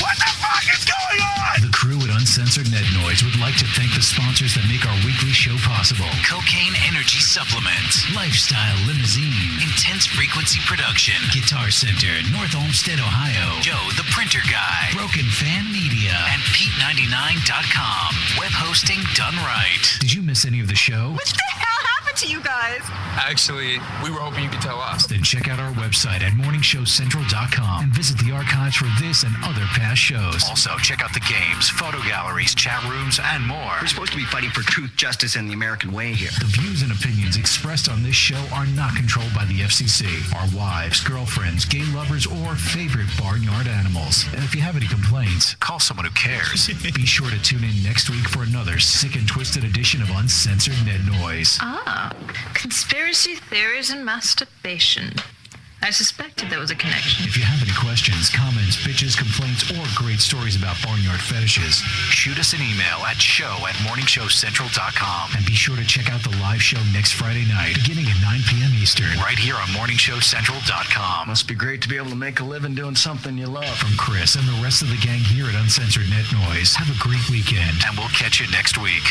[SPEAKER 1] What the fuck is going on?
[SPEAKER 4] The crew at Uncensored Net Noise would like to thank the sponsors that make our weekly show possible. Cocaine Energy Supplement, Lifestyle Limousine, Intense Frequency Production, Guitar Center, North Olmsted, Ohio, Joe the Printer Guy, Broken Fan Media, and Pete99.com. Web hosting done right. Did you miss any of the show?
[SPEAKER 15] What the hell happened to you guys.
[SPEAKER 19] Actually, we were hoping you could tell us.
[SPEAKER 6] Then check out our website at morningshowcentral.com and visit the archives for this and other past shows. Also, check out the games, photo galleries, chat rooms, and more.
[SPEAKER 18] We're supposed to be fighting for truth, justice, and the American way here.
[SPEAKER 6] The views and opinions expressed on this show are not controlled by the FCC, our wives, girlfriends, gay lovers, or favorite barnyard animals. And if you have any complaints, call someone who cares. Be sure to tune in next week for another sick and twisted edition of Uncensored Net Noise.
[SPEAKER 15] Ah, conspiracy theories and masturbation. I suspected there was a connection.
[SPEAKER 6] If you have any questions, comments, bitches, complaints, or great stories about barnyard fetishes, shoot us an email at show@morningshowcentral.com. And be sure to check out the live show next Friday night, beginning at 9 p.m. Eastern, right here on morningshowcentral.com.
[SPEAKER 18] Must be great to be able to make a living doing something you love.
[SPEAKER 6] From Chris and the rest of the gang here at Uncensored Net Noise, have a great weekend, and we'll catch you next week.